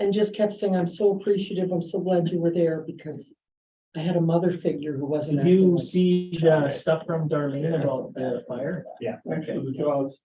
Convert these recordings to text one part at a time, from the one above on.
and just kept saying, I'm so appreciative, I'm so glad you were there, because I had a mother figure who wasn't. Did you see the stuff from Darlene about the fire? Yeah. Thanks for the jobs.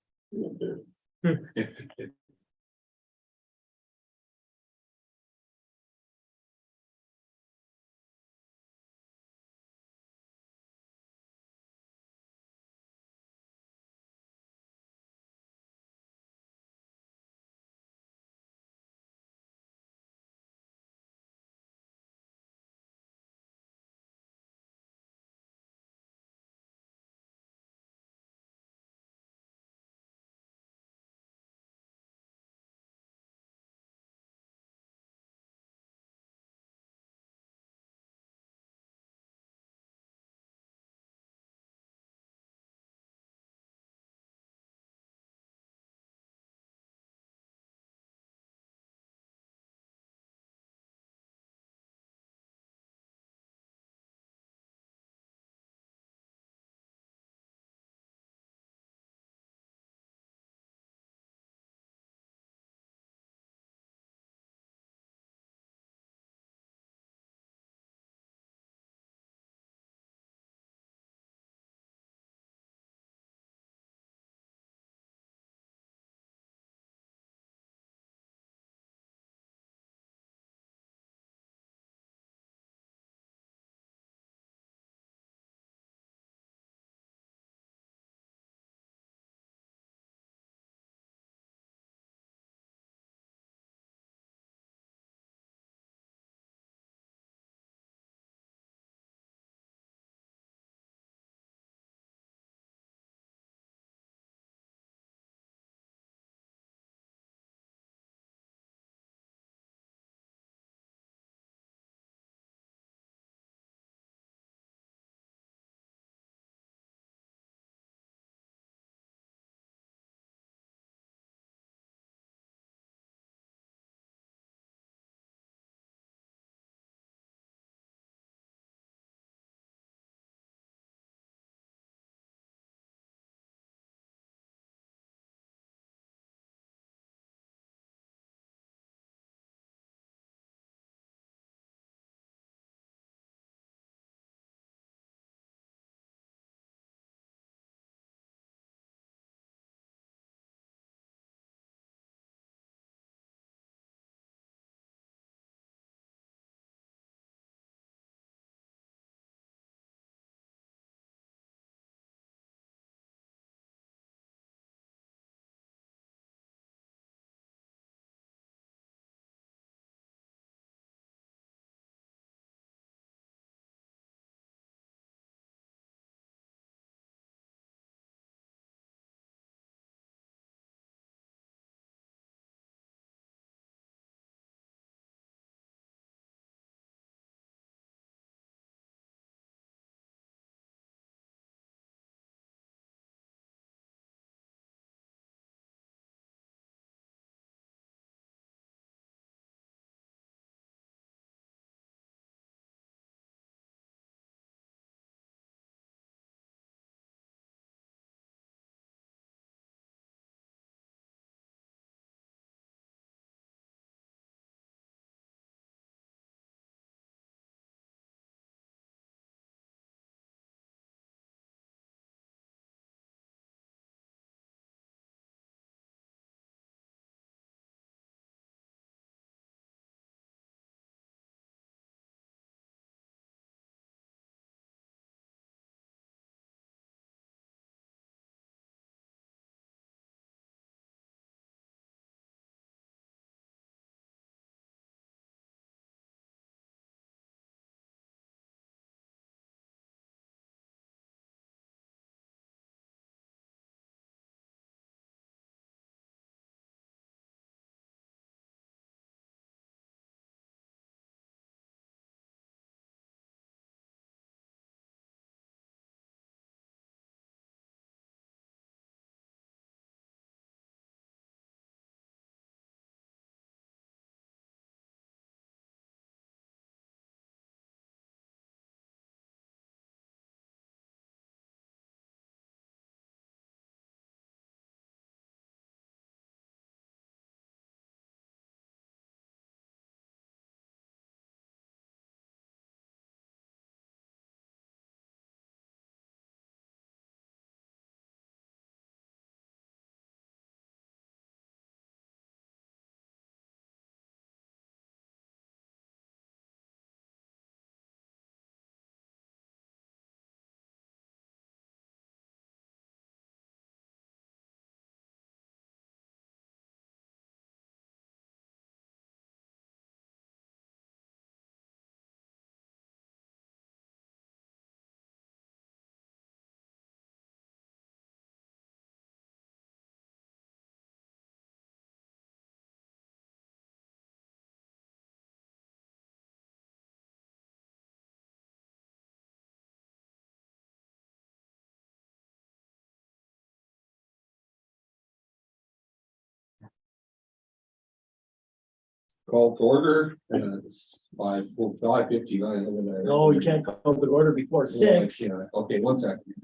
Call to order, and it's 5:59. No, you can't call the order before 6. Yeah, okay, 1 second.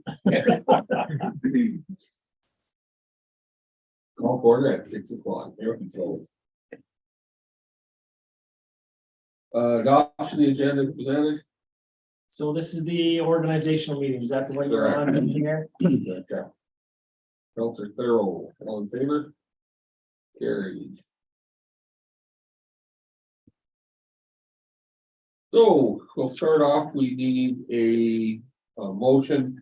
Call to order at 6:00. Here we go. Adoption of the agenda presented. So this is the organizational meeting. Is that the one you're on here? Counselor Thorough, all in favor? Carried. So we'll start off, we need a motion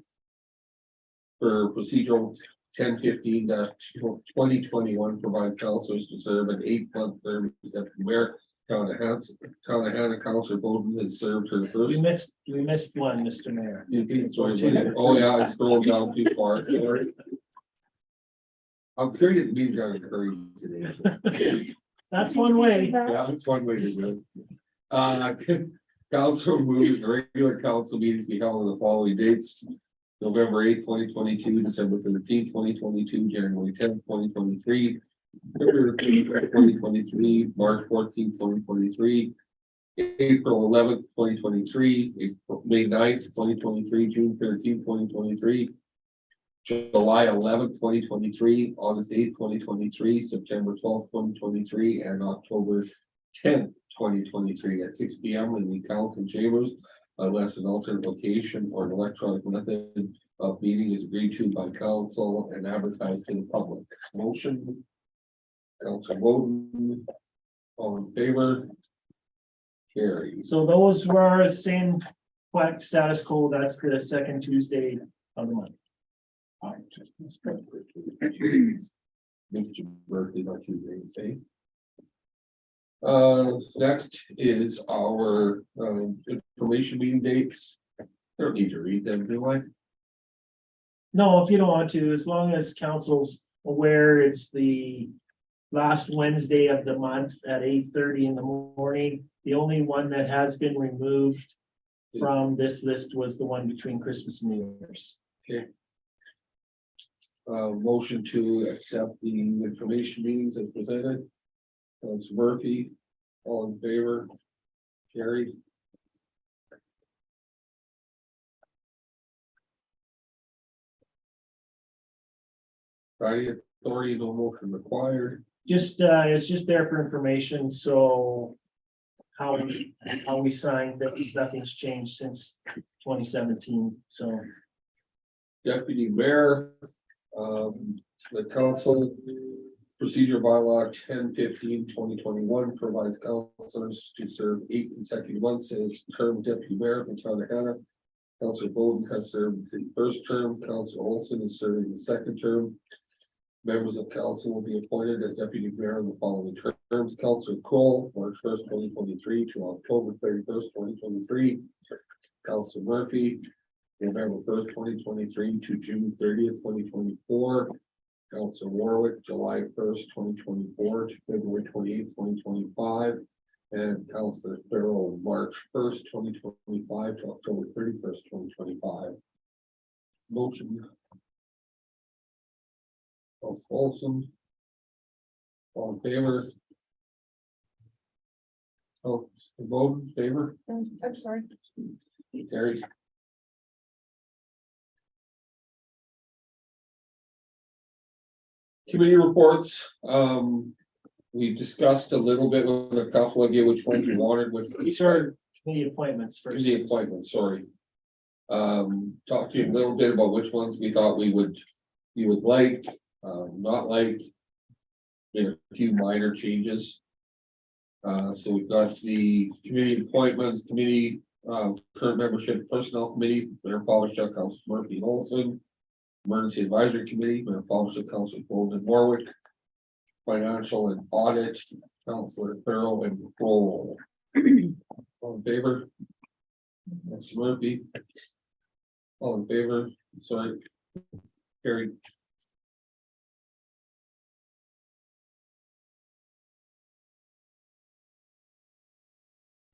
for procedural 1015-2021 provides councilors to serve an 8-month term as deputy mayor. Town of Hanna, Councilor Bowden has served her first. We missed one, Mr. Mayor. Oh, yeah, I scrolled down too far. Sorry. I'm curious to be down in Curry today. That's one way. Yeah, that's one way to do it. Council moved the regular council meetings be held on the following dates. November 8th, 2022, December 13th, 2022, January 10th, 2023. February 2023, March 14th, 2023. April 11th, 2023, May 9th, 2023, June 13th, 2023. July 11th, 2023, August 8th, 2023, September 12th, 2023, and October 10th, 2023 at 6 p.m. in the council chambers, unless an alternate location or an electronic method of meeting is agreed to by council and advertised to the public. Motion. Council Bowden, all in favor? Carry. So those were same quack status quo. That's the second Tuesday of the month. Mr. Berkeley, not you, say. Next is our information meeting dates. Don't need to read them, do I? No, if you don't want to, as long as council's aware, it's the last Wednesday of the month at 8:30 in the morning. The only one that has been removed from this list was the one between Christmas and New Year's. Okay. Motion to accept the information meetings as presented. Councilor Murphy, all in favor? Carried. Friday authority, no motion required. Just, it's just there for information, so how we signed that, nothing's changed since 2017, so. Deputy Mayor, the council procedure bylaw 1015-2021 provides councilors to serve 8 consecutive months as term deputy mayor from town of Hanna. Councilor Bowden has served the first term. Councilor Olson is serving the second term. Members of council will be appointed as deputy mayor in the following terms. Councilor Kroll, March 1st, 2023 to October 31st, 2023. Councilor Murphy, November 1st, 2023 to June 30th, 2024. Councilor Warwick, July 1st, 2024 to February 28th, 2025. And Councilor Thorough, March 1st, 2025 to October 31st, 2025. Motion. Councilor Olson. All in favor? Oh, vote in favor? I'm sorry. Carries. Committee reports, we discussed a little bit with a couple of you which ones you wanted with. These are committee appointments first. The appointments, sorry. Talk to you a little bit about which ones we thought you would like, not like. There are a few minor changes. So we've got the committee appointments, committee, current membership personnel committee, Mayor Polishuk, Councilor Murphy Olson. Emergency Advisory Committee, Mayor Polishuk, Councilor Bowden Warwick. Financial and Audit, Councilor Thorough and Kroll. All in favor? Councilor Murphy. All in favor, sorry. Carried.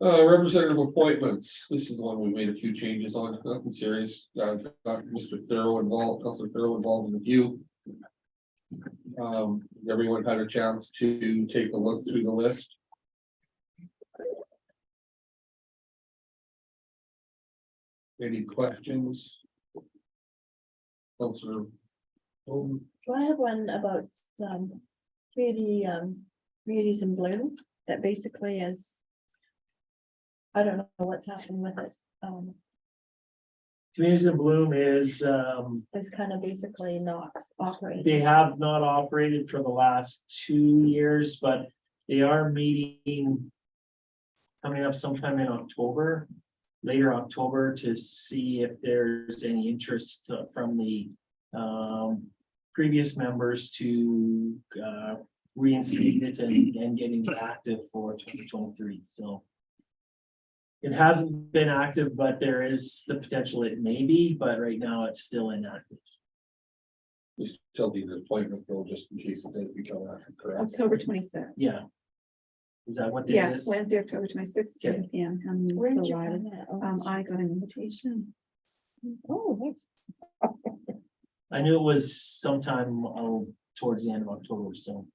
Representative appointments. This is the one we made a few changes on, nothing serious. Got Mr. Thorough involved, Councilor Thorough involved in the few. Everyone had a chance to take a look through the list. Any questions? Counselor. So I have one about, communities in bloom, that basically is. I don't know what's happening with it, Communities in Bloom is, it's kind of basically not operating. they have not operated for the last 2 years, but they are meeting. Coming up sometime in October, later October, to see if there's any interest from the previous members to reinstate it and getting it active for 2023, so. It hasn't been active, but there is the potential it may be, but right now it's still inactive. Just tell me the appointment though, just in case it does become active, correct? October 26th. Yeah. Is that what it Yeah, is? Wednesday, October 26th, Okay. 7 p.m. Hanna Where did you Municipal find Water. that? I got an invitation. Oh, nice. I knew it was sometime towards the end of October, so,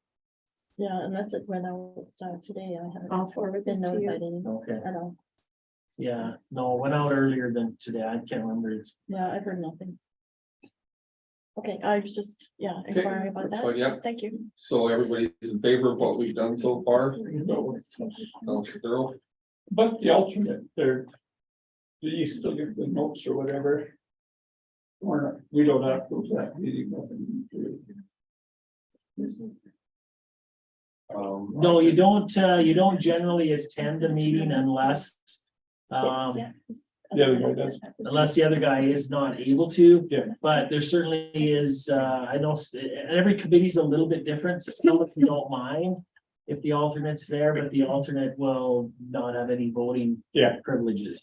Yeah, unless it went out today, I haven't. I'll forward been this to notified you. any okay. at all. Yeah, no, it went out earlier than today. I can't remember. It's, Yeah, I've heard nothing. Okay, I was just, inquiring about that's fine, yeah. that. Thank you. So everybody's in favor of what we've done so far? Counselor Thurl? But the alternate, there. Do you still get the notes or whatever? Or not, we don't have to go to that meeting. no, you don't generally attend a meeting unless. Yeah. The other guy does. Unless the other guy is not able to. Yeah. But there certainly is, I know, every committee's a little bit different, so some of you don't mind if the alternate's there, but the alternate will not have any voting. Yeah. Privileges.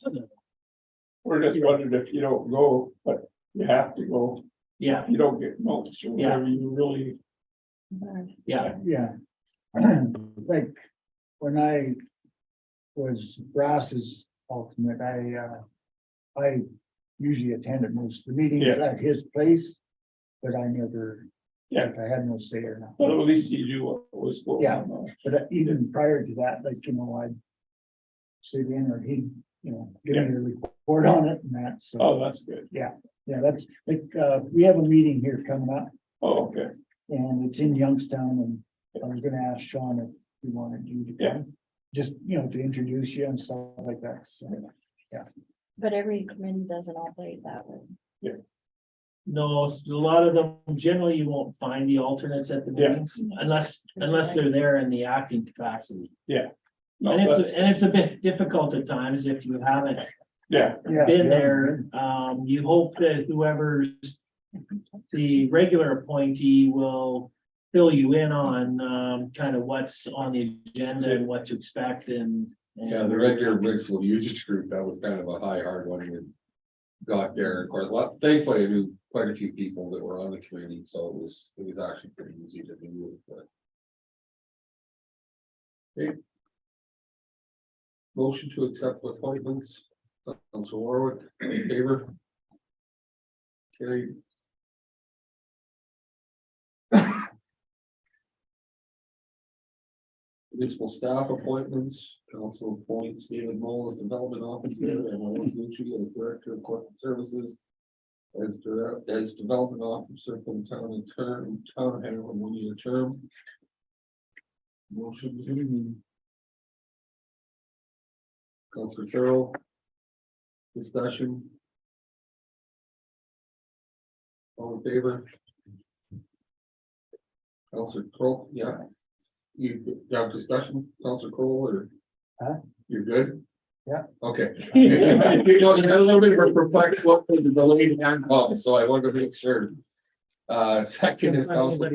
We're just wondering if you don't go, but you have to go, Yeah, you don't get notes or Yeah. whatever, you really. yeah, Yeah. Like, when I was Ross's alternate, I usually attended most of the meetings at his place. But I never, Yeah. I had no say or But nothing. at least you do what was going Yeah. on. But even prior to that, like, I'd sit in or he'd, give me a report on it and that, so. Oh, that's good. Yeah, that's, like, we have a meeting here coming up Oh, okay. and it's in Youngstown, and I was gonna ask Sean if he wanted you to Yeah. come. Just, to introduce you and stuff like that, so. But every committee doesn't operate that way. no, a lot of them, generally you won't find the alternates at the Yeah. meetings unless they're there in the acting capacity. No, And that's- it's a bit difficult at times if you haven't Yeah, been there. You hope that whoever's the regular appointee will fill you in on kind of what's on the agenda and what to expect and. Yeah, the regular Bristol users group, that was kind of a hard one and got there. Of course, thankfully, I knew quite a few people that were on the committee, so it was actually pretty easy to do. But. Okay. Motion to accept appointments. Council Warwick, in favor? Carried. Municipal staff appointments, council appoints David Mole as development officer and Lauren Gucci as director of corporate services. As development officer from town of Hanna, 1 year term. Motion. Councilor Carroll. Discussion. All in favor? Councilor Kroll, yeah. You have discussion, Councilor Kroll, or? Huh? You're good? Yeah. Okay. You had a little bit of a perplexed look with the delayed hand call, so I wanted to make sure. Second is council.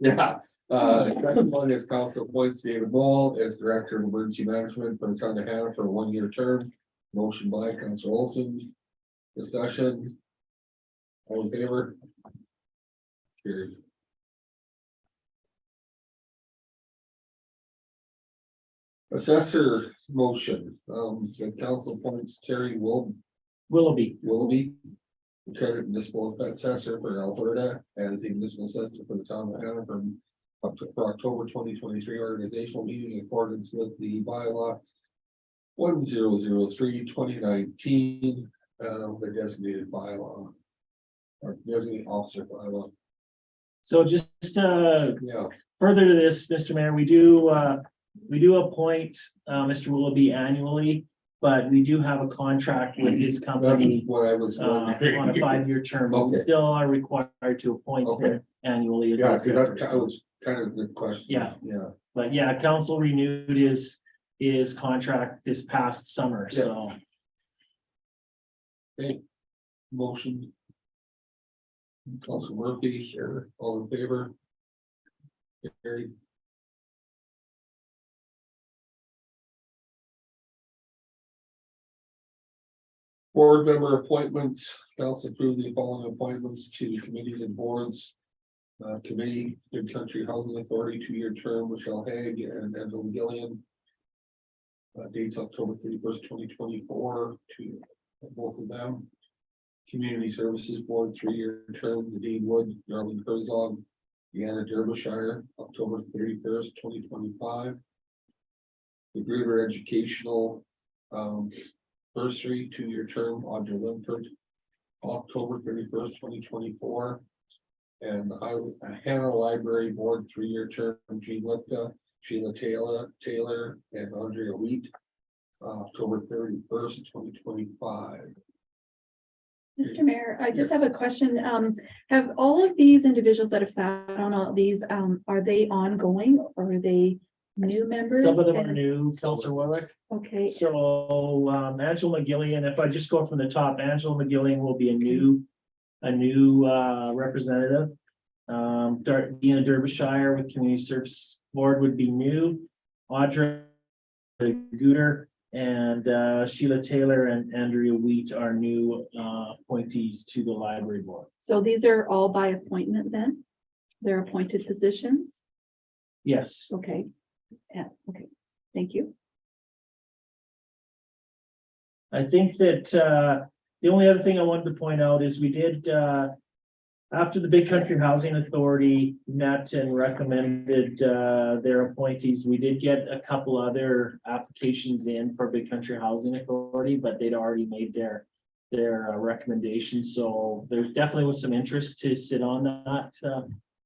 Yeah, second one is council appoints David Ball as director of emergency management for the town of Hanna for a 1 year term. Motion by Councilor Olson. Discussion. All in favor? Carried. Assessor motion, the council appoints Terry Willoughby. Willoughby. Credit municipal assessor for Alberta as the municipal assessor for the town of Hanna from up to for October 2023 organizational meeting in accordance with the bylaw. 1003/2019, the designated bylaw. Or designated officer bylaw, So just, yeah, further to this, Mr. Mayor, we do appoint, Mr. Willoughby annually, but we do have a contract with his that's company, what I was wondering. on a 5-year term. But we Okay. still are required to appoint Okay. him annually. as Yeah, a cause that secretary. was kind of the question. Yeah. Yeah, But yeah, council renewed his contract this past summer, so. motion. Council Murphy, sure, all in favor? Carried. Board member appointments, council approve the following appointments to committees and boards. Committee, Good Country Housing Authority, 2-year term, Michelle Haig and Angela Gillian. Dates October 31st, 2024 to both of them. Community Services Board, 3-year term, Nadine Wood, Darlene Herzog, Deanna Derbyshire, October 31st, 2025. The Gruder Educational Bursary, 2-year term, Audra Limpert, October 31st, 2024. And the Hanna Library Board, 3-year term, Jean Lipka, Sheila Taylor, and Andrea Wheat, October 31st, 2025. Mr. Mayor, I just Yes. have a question. Have all of these individuals that have sat on all these, are they ongoing or are they new members? Some of them are And- new, Counselor Warwick. Okay, So, Angela McGillian, if I just go from the top, Angela McGillian will be a new representative. Deanna Derbyshire with Community Service Board would be new. Audra Guder and Sheila Taylor and Andrea Wheat are new appointees to the library board. so these are all by appointment then? They're appointed positions? Yes, Okay. Yeah, okay, thank you. I think that the only other thing I wanted to point out is we did after the Big Country Housing Authority met and recommended their appointees, we did get a couple other applications in for Big Country Housing Authority, but they'd already made their recommendations. So there definitely was some interest to sit on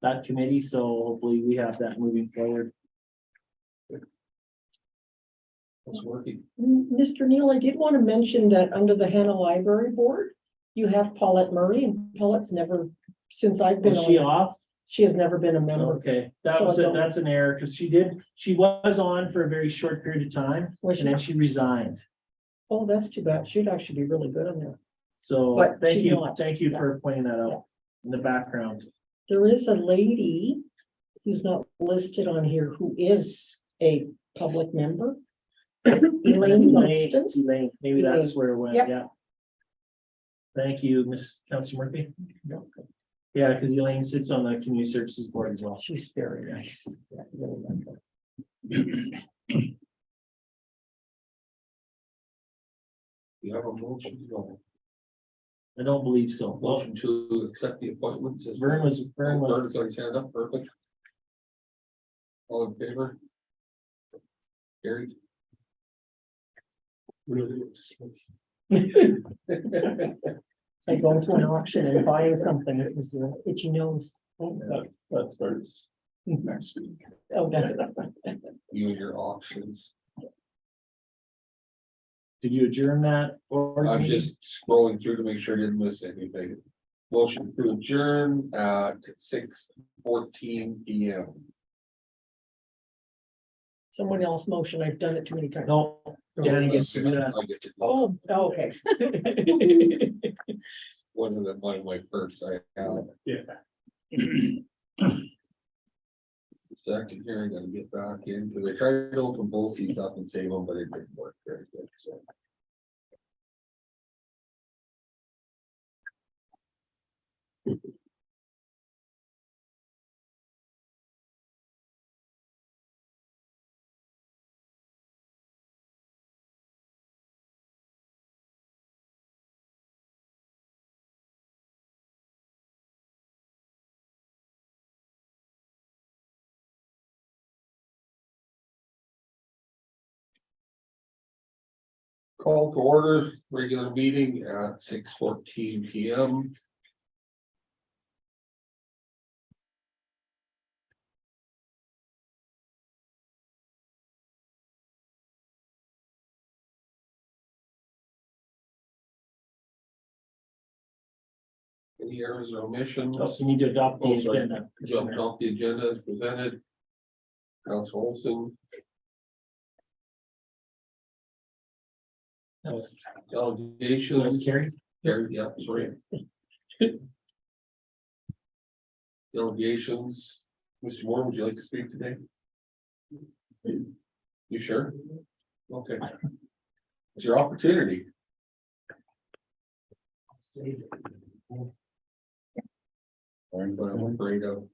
that committee. So hopefully we have that moving forward. It's working. Mr. Neal, I did want to mention that under the Hanna Library Board, you have Paulette Murray, and Paulette's never, since I've been Is she on, off? she has never been a member. Okay, So I don't- that's an error because she was on for a very short period of time Was and she? then she resigned. Oh, that's too bad. She'd actually be really good on there. So But thank she's you, not. thank you for pointing that out in the background. There is a lady who's not listed on here who is a public member. Elaine Johnston. Elaine, maybe that's where it went, Yep. yeah. Thank you, Ms. Councilor Murphy. Yeah, because Elaine sits on the Community Services Board as well. She's very nice. Yeah, really like her. You have a motion, no, I don't believe so. Well, motion to accept the appointments. Vern was, Vern's got his hand up, perfect. All in favor? Carried. Really? Like going to an auction and buying something, it was itchy nose. That starts next week. Oh, does it? You and your auctions. did you adjourn that? board I'm meeting? just scrolling through to make sure I didn't miss anything. Motion to adjourn at 6:14 PM. Someone else motion, I've done it too many times. No, Danny gets to do that. I get to- Oh, okay. One of them, one of my first, I have. Yeah. Second here, I gotta get back in, because I tried to open both seats up and save them, but it didn't work very good, so. Call to order, regular meeting at 6:14 PM. Any errors or omissions? Oh, you need to adopt the Oh, sorry. agenda. Jumped off the agenda as presented. Council Olson, That was delegations, carried. carried, yeah, sorry. Delegations, Mr. Moore, would you like to speak today? You sure? Okay. It's your opportunity. But I'm afraid of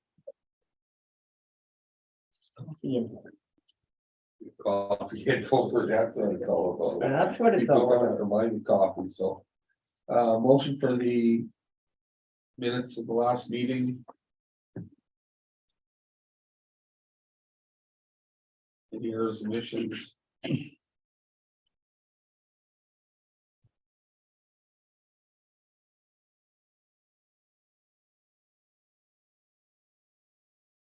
coffee and over, that's what it's all about. That's what it's People all don't about. Combined with coffee, so. Motion for the minutes of the last meeting. Any errors, omissions?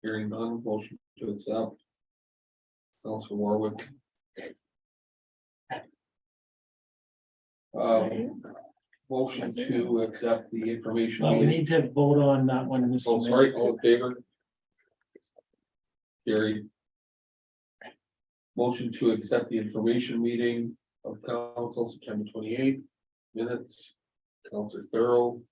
Hearing none, motion to accept. Council Warwick. Motion to accept the information. We meeting. need to vote on that one. Mr. Oh, Mayor. sorry, all in favor? Carried. Motion to accept the information meeting of council September 28th. Minutes, Councilor Thorough.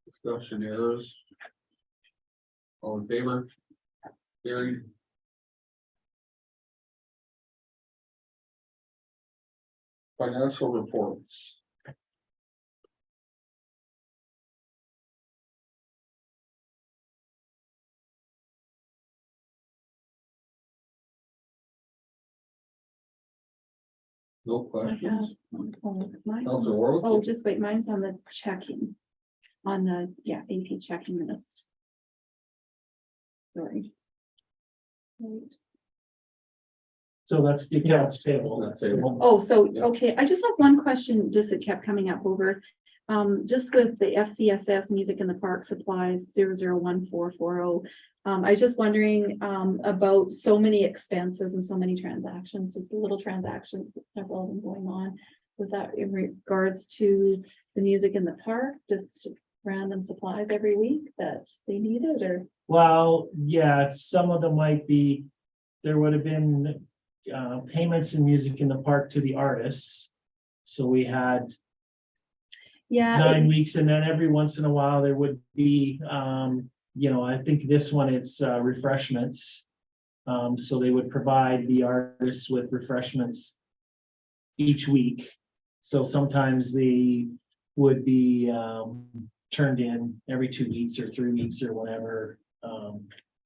Discussion errors. All in favor? Carried. Financial reports. No questions. Councilor Warwick? Oh, just wait, mine's on the checking. On the, yeah, AP checking list. Sorry. Right. So that's the accounts payable. That's it. Oh, so, Yeah. okay, I just have one question, just that kept coming up over. Just with the FCSS Music in the Park Supplies 001440. I was just wondering, about so many expenses and so many transactions, just little transactions, several of them going on. Was that in regards to the music in the park, just random supplies every week that they needed, or? Well, yeah, some of them might be, there would have been payments in music in the park to the artists. So we had Yeah, 9 weeks, and then every once in a while there would be, I think this one it's refreshments. So they would provide the artists with refreshments each week. So sometimes they would be turned in every 2 weeks or 3 weeks or whatever,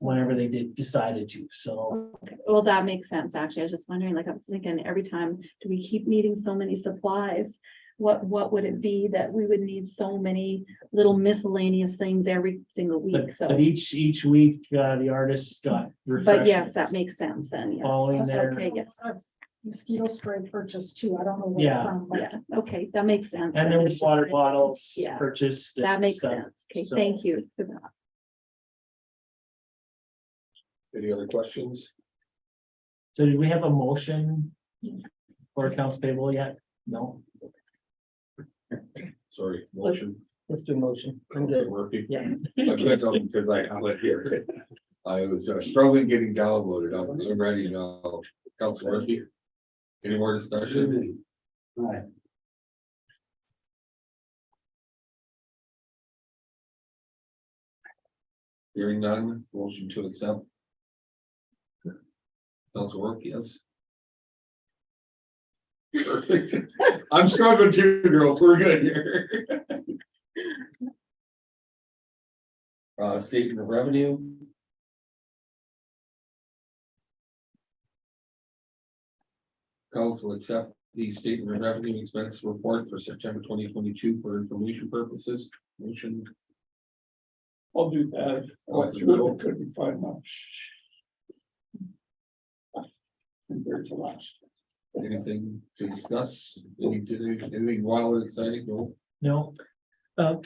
whenever they decided to, so. well, that makes sense, actually. I was just wondering, like, I was thinking, every time, do we keep needing so many supplies? What would it be that we would need so many little miscellaneous things every single week, But so. each week, the artists got But yes, that refreshments. makes sense then, yes. Following their- Okay, yes, Mosquito spray purchase too. I don't know where Yeah. from, but yeah, okay, that makes sense. And there was Just- water bottles Yeah. purchased. and That makes stuff. sense. Okay, So- thank you for that. Any other questions? So did we have a motion for accounts payable yet? No? Sorry, motion. Let's do motion. I'm Okay, good. Murphy. Yeah. I'm good on because I have it here. I was struggling getting downloaded. I'm ready now. Council Murphy. Any more discussion? Right. Hearing none, motion to accept. Council Work, yes. Perfect. I'm struggling too, girls. We're good here. Statement of revenue. Council accept the statement of revenue expense report for September 2022 for information purposes. Motion. I'll do that. I went through it, couldn't find much. compared to last. Anything to discuss? Anything wild and exciting? No? No.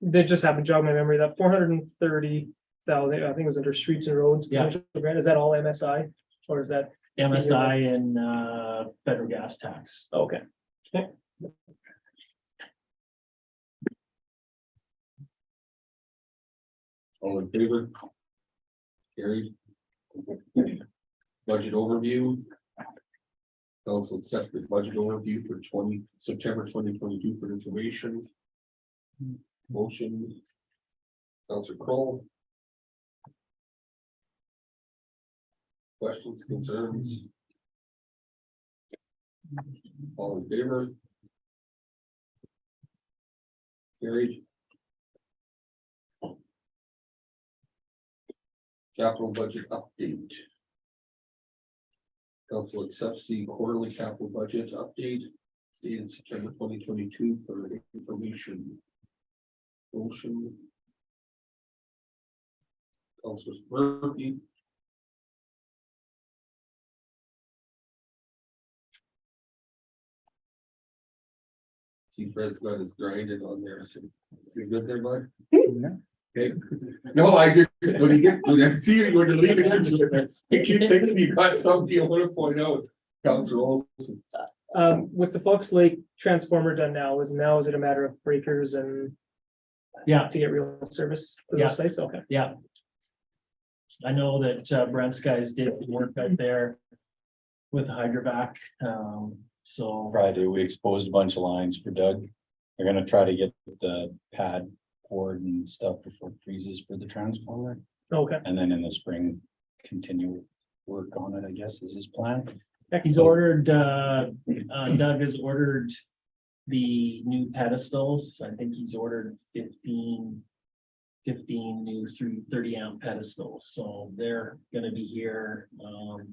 They just happened to jog my memory, that 430,000, I think it was under streets and roads. Yeah. potential grant. Is that all MSI? Or is that? MSI and federal gas tax. Okay. All in favor? Carried. Budget overview. Council accepted budget overview for September 2022 for information. Motion. Councilor Kroll. Questions, concerns? All in favor? Carried. Capital budget update. Council accepts the quarterly capital budget update dated September 2022 for information. Motion. Councilor Murphy. See Fred's got his grinding on there, so you good there, bud? Yeah. Okay, no, I just, when I see you, when you're leaving into it, I keep thinking you got something you want to point out, Councilor Olson. With the Fox Lake transformer done now, is it a matter of breakers and Yeah, to get real service to Yeah. those sites? Okay. yeah. I know that Brent's guys did work out there with hydrovac, so. Friday, we exposed a bunch of lines for Doug. They're gonna try to get the pad poured and stuff before it freezes for the transformer. Okay. And then in the spring, continue work on it, I guess, is his plan. He's ordered, Doug has ordered the new pedestals. I think he's ordered 15 new 30 amp pedestals. So they're gonna be here, and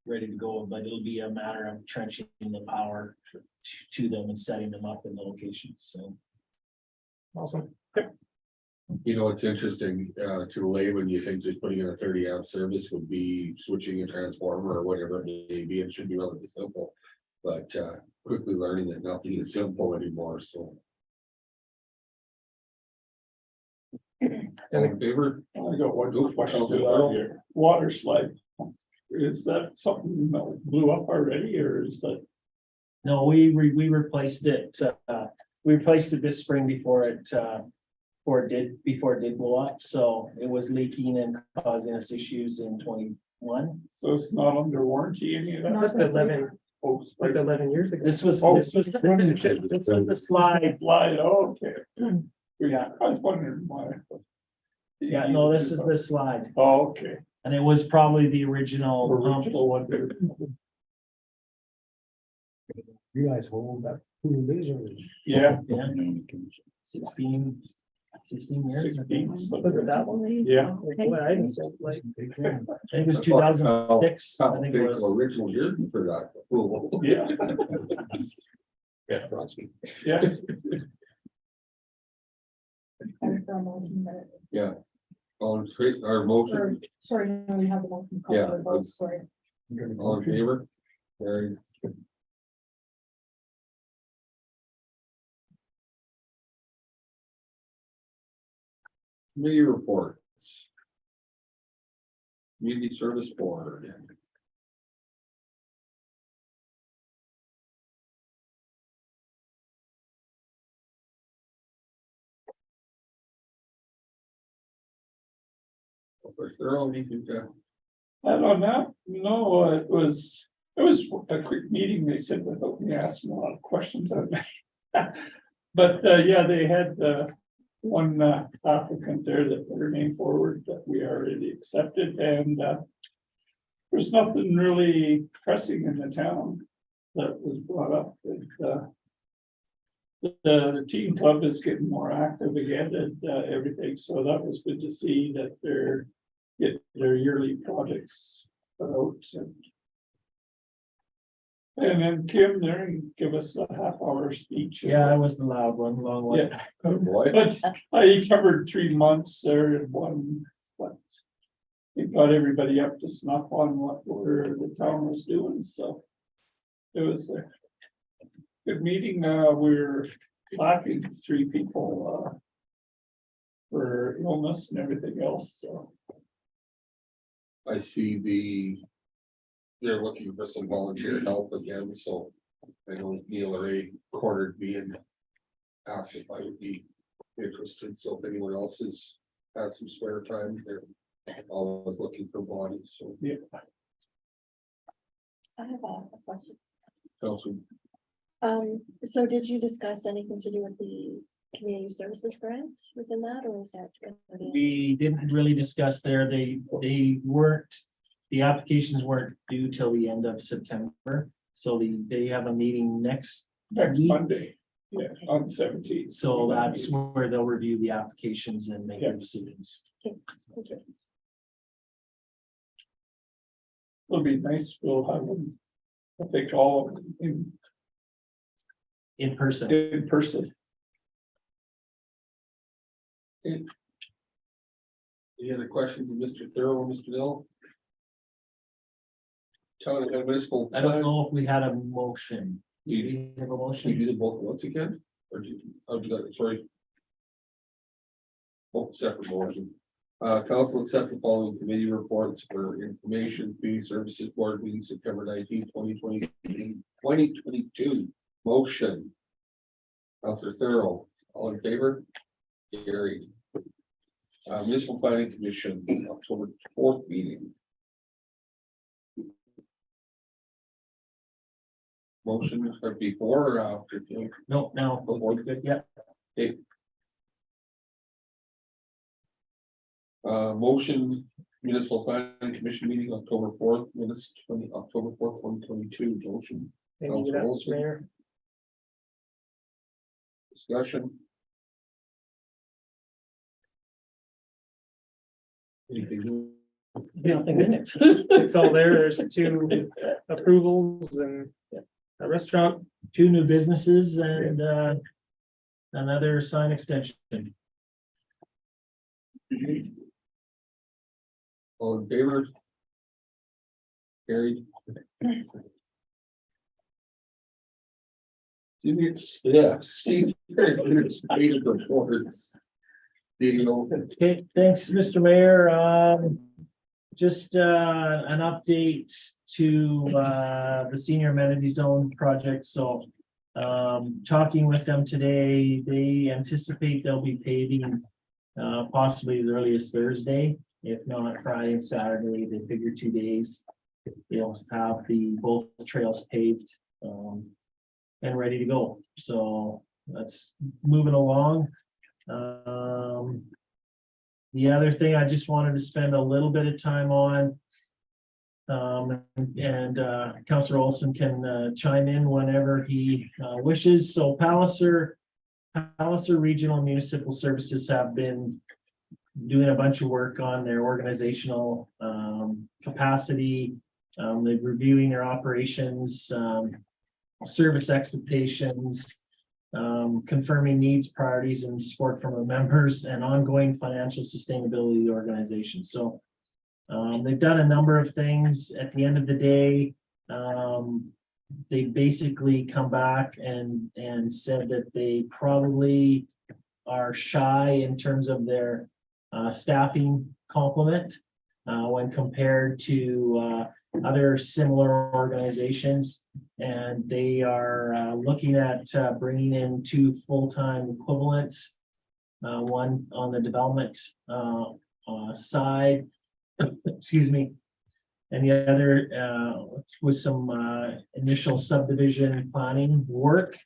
ready to go, but it'll be a matter of trenching the power to them and setting them up in the locations. So. Awesome. You know, it's interesting, to the layman, you think just putting in a 30 amp service would be switching a transformer or whatever it may be, it should be relatively simple. But, quickly learning that nothing is simple anymore, so. All in favor? I got one good question to that here. Water slide. Is that something that blew up already, or is that? No, we replaced it, we replaced it this spring before it did blow up, so it was leaking and causing us issues in 21. So it's not under warranty, any of that? That's 11, Oh, like 11 years ago. This was Oh. the slide. Slide, okay. Yeah. I was wondering why. Yeah, no, this is the slide, Oh, okay. and it was probably the original. Original one. You guys hold that pool laser. Yeah, Yeah, 16 years. 16. Was it that one? Yeah. Boy, I didn't so like. I think it was 2006. I think it was. Original jersey for that. Cool. Yeah, Yeah, trust me. yeah. And for a motion that- All in favor, our motion, or, sorry, no, we have the motion. call Yeah, for a vote, let's- Sorry. all in favor? Carried. Committee reports. Community Service Board. They're all anything to. I don't know, no, it was a quick meeting, they said, without me asking a lot of questions of me. But, yeah, they had, one, applicant there that put her name forward that we already accepted, and, there's nothing really pressing in the town that was brought up, the teen club is getting more active again and, everything, so that was good to see that they're get their yearly projects put out and then Kim there and give us a half-hour speech. Yeah, I was the loud one, long one. Yeah, Oh, boy. but I covered 3 months there in one, what? I think got everybody up to snuff on what the town was doing, so. It was a good meeting, we're lacking 3 people, for illness and everything else, so. I see they're looking for some volunteer help again, so I know Neil Ray cornered me and asked if I would be interested, so if anyone else has some spare time, they're always looking for bodies, so. Yeah. I have a question. Councilman, So did you discuss anything to do with the community services grant within that, or is that? We didn't really discuss there, they weren't, the applications weren't due till the end of September. So they have a meeting next Next week. Monday, yeah, on the 17th. So that's where they'll review the applications and make their decisions. Okay. It'll be nice, we'll have them, I think all of them In person. in person. any other questions of Mr. Thurl or Mr. Dill? Town and municipal. I don't know if we had a motion. Do You you have a Should we motion? do them both once again? Or do you got it, sorry. Oh, separate motion. Council accepts the following committee reports for information, community services board meeting September 19, 2022. Motion. Councilor Thurl, all in favor? Carried. Municipal Planning Commission, October 4th meeting. Motion before or after? No, no. Before. Good, yeah. Motion municipal planning commission meeting October 4th, minutes October 4th, 2022, motion, Thank you, Councilor Mr. Olson. Mayor. discussion. Anything new? Nothing in it. It's all there. There's 2 approvals and a restaurant. 2 new businesses and another sign extension. All in favor? Carried. Yeah, Steve. Reports. Okay, thanks, Mr. Mayor. Just an update to the senior amenities zone project. So talking with them today, they anticipate they'll be paving possibly as early as Thursday, if not Friday and Saturday. They figure 2 days. They'll have both trails paved and ready to go. So that's moving along. The other thing I just wanted to spend a little bit of time on, and Councilor Olson can chime in whenever he wishes. So Palliser Regional Municipal Services have been doing a bunch of work on their organizational capacity. They're reviewing their operations, service expectations, confirming needs, priorities, and support from the members, and ongoing financial sustainability of the organization. So they've done a number of things. At the end of the day, they basically come back and said that they probably are shy in terms of their staffing complement when compared to other similar organizations, and they are looking at bringing in 2 full-time equivalents, one on the development side, excuse me, and the other with some initial subdivision planning work.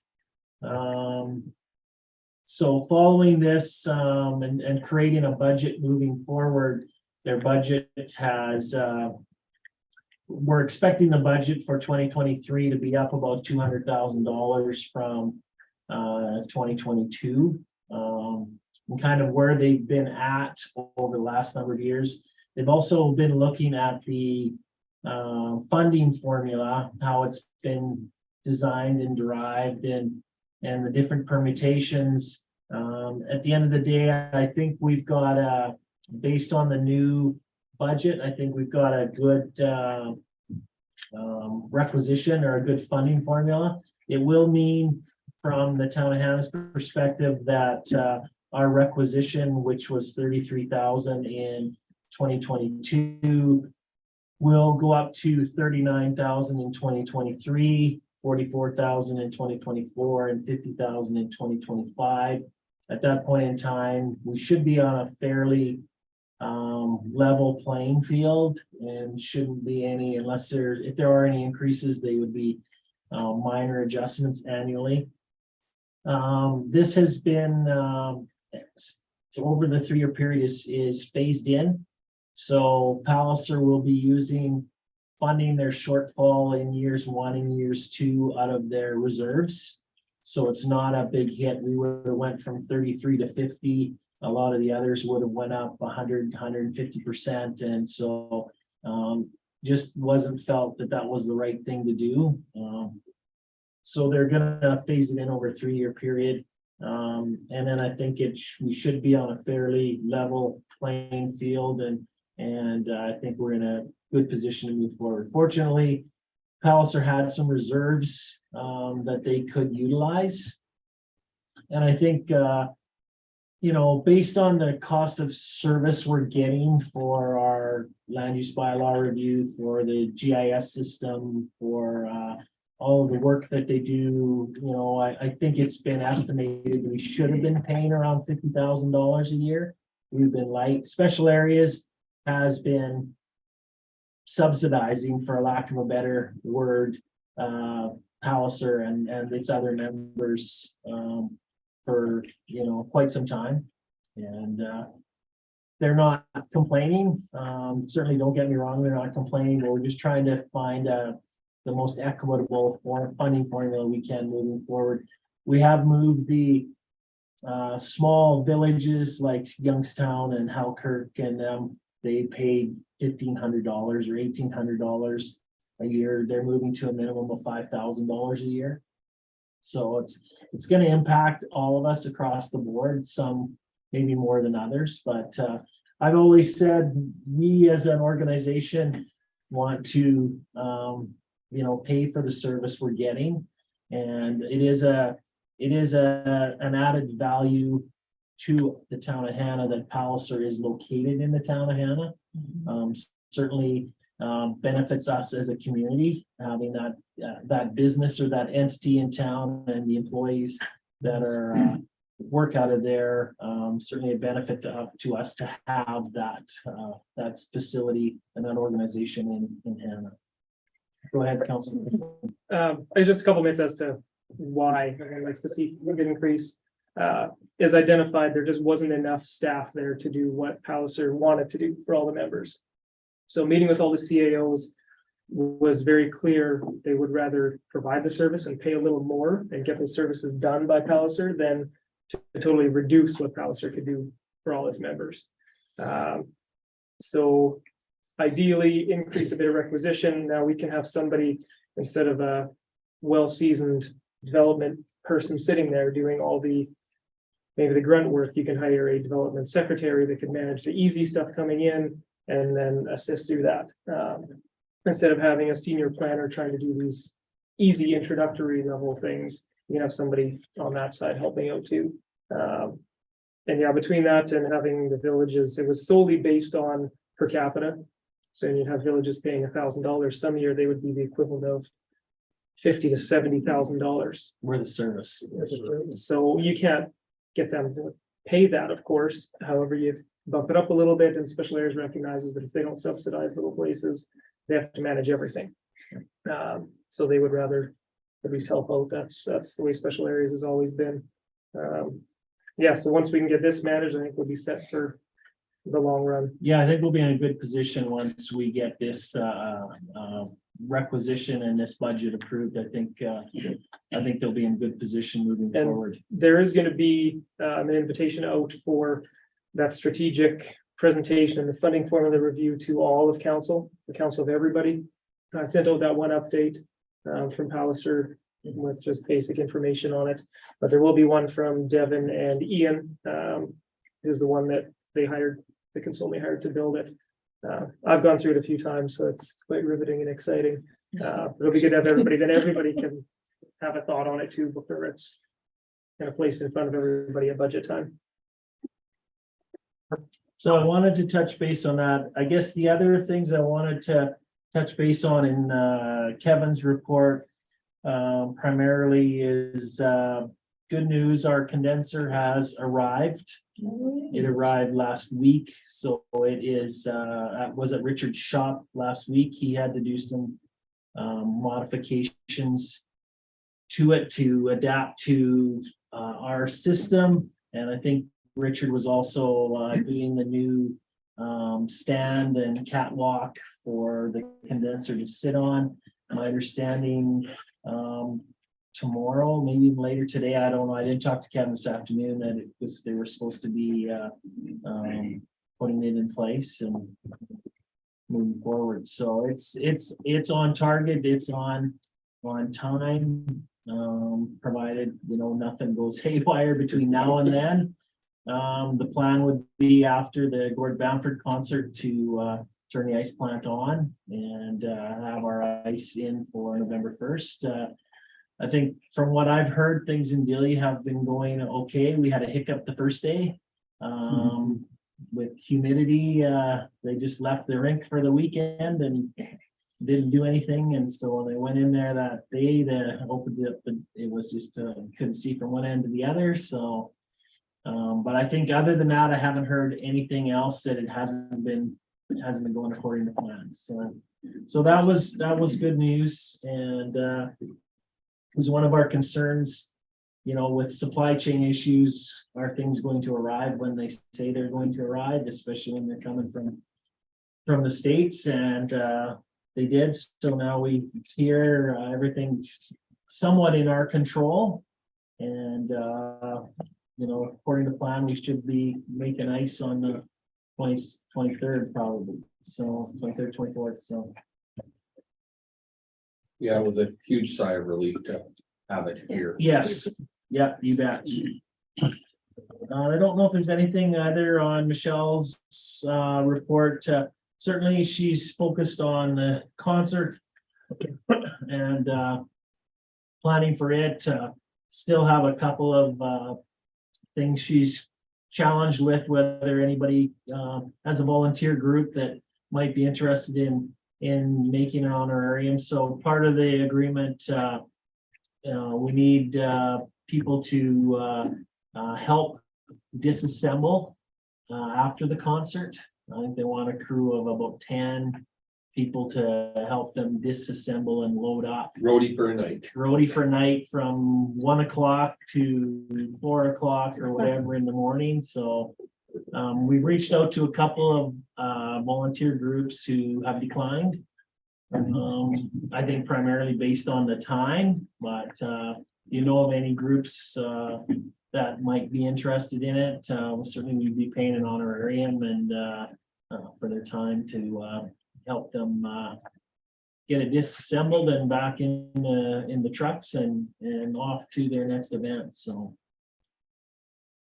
So following this and creating a budget moving forward, their budget has we're expecting the budget for 2023 to be up about $200,000 from 2022. And kind of where they've been at over the last number of years. They've also been looking at the funding formula, how it's been designed and derived, and the different permutations. At the end of the day, I think we've got based on the new budget, I think we've got a good requisition or a good funding formula. It will mean from the town of Hannah's perspective that our requisition, which was 33,000 in 2022, will go up to 39,000 in 2023, 44,000 in 2024, and 50,000 in 2025. At that point in time, we should be on a fairly level playing field, and shouldn't be any, unless if there are any increases, they would be minor adjustments annually. This has been over the 3-year period is phased in. So Palliser will be using funding their shortfall in years 1 and years 2 out of their reserves. So it's not a big hit. We would have went from 33 to 50. A lot of the others would have went up 100, 150%. And so just wasn't felt that that was the right thing to do. So they're gonna phase it in over a 3-year period. And then I think we should be on a fairly level playing field, and I think we're in a good position to move forward. Fortunately, Palliser had some reserves that they could utilize. And I think, you know, based on the cost of service we're getting for our land use bylaw review, for the GIS system, for all of the work that they do, you know, I think it's been estimated we should have been paying around $50,000 a year. We've been light. Special areas has been subsidizing, for lack of a better word, Palliser and its other members for, you know, quite some time. And they're not complaining. Certainly don't get me wrong, they're not complaining, but we're just trying to find the most equitable funding formula we can moving forward. We have moved the small villages like Youngstown and Halkirk, and they paid $1,500 or $1,800 a year. They're moving to a minimum of $5,000 a year. So it's going to impact all of us across the board, some maybe more than others. But I've always said we as an organization want to you know, pay for the service we're getting, and it is an added value to the town of Hanna that Palliser is located in the town of Hanna. Certainly benefits us as a community, having that business or that entity in town, and the employees that are work out of there. Certainly a benefit to us to have that facility and that organization in Hanna. Go ahead, Councilman. Just a couple minutes as to why I'd like to see a good increase. As identified, there just wasn't enough staff there to do what Palliser wanted to do for all the members. So meeting with all the CAOs was very clear. They would rather provide the service and pay a little more and get the services done by Palliser than to totally reduce what Palliser could do for all its members. So ideally increase a bit of requisition. Now we can have somebody, instead of a well-seasoned development person sitting there doing all maybe the grunt work, you can hire a development secretary that can manage the easy stuff coming in and then assist through that. Instead of having a senior planner trying to do these easy introductory level things, you can have somebody on that side helping out too. And yeah, between that and having the villages, it was solely based on per capita. So you'd have villages paying $1,000. Some year they would be the equivalent of $50,000 to $70,000. We're the service. So you can't get them to pay that, of course. However, you bump it up a little bit, and special areas recognizes that if they don't subsidize little places, they have to manage everything. So they would rather at least help out. That's the way special areas has always been. Yeah, so once we can get this managed, I think we'll be set for the long run. Yeah, I think we'll be in a good position once we get this requisition and this budget approved. I think they'll be in good position moving And forward. there is going to be an invitation out for that strategic presentation and the funding formula review to all of council, the council of everybody. I sent out that one update from Palliser with just basic information on it, but there will be one from Devin and Ian, who's the one that they consultant hired to build it. I've gone through it a few times, so it's quite riveting and exciting. It'll be good to have everybody, then everybody can have a thought on it too before it's kind of placed in front of everybody at budget time. So I wanted to touch base on that. I guess the other things I wanted to touch base on in Kevin's report primarily is good news, our condenser has arrived. It arrived last week, so it is, was at Richard's shop last week. He had to do some modifications to it to adapt to our system. And I think Richard was also doing the new stand and catwalk for the condenser to sit on. My understanding, tomorrow, maybe even later today, I don't know. I didn't talk to Kevin this afternoon that they were supposed to be putting it in place and moving forward. So it's on target, it's on time, provided, nothing goes haywire between now and then. The plan would be after the Gord Bamford concert to turn the ice plant on and have our ice in for November 1st. I think from what I've heard, things in Dilly have been going okay. We had a hiccup the first day. With humidity, they just left the rink for the weekend and didn't do anything. And so they went in there that day to open it up, but it was just couldn't see from one end to the other. So, but I think other than that, I haven't heard anything else that it hasn't been going according to plan. So that was good news. And was one of our concerns, with supply chain issues. Are things going to arrive when they say they're going to arrive, especially when they're coming from the States? And they did. So now it's here. Everything's somewhat in our control. And according to plan, we should be making ice on the 23rd probably. So 23rd, 24th. So Yeah, it was a huge sigh of relief to have it here. yes, yeah, you bet. I don't know if there's anything either on Michelle's report. Certainly she's focused on the concert and planning for it. Still have a couple of things she's challenged with, whether anybody has a volunteer group that might be interested in making an honorarium. So part of the agreement, we need people to help disassemble after the concert. I think they want a crew of about 10 people to help them disassemble and load up. Roadie for a night. Roadie for night from 1 o'clock to 4 o'clock or whatever in the morning. So we've reached out to a couple of volunteer groups who have declined. I think primarily based on the time, but of any groups that might be interested in it, certainly we'd be paying an honorarium and for their time to help them get it disassembled and back in the trucks and off to their next event. So.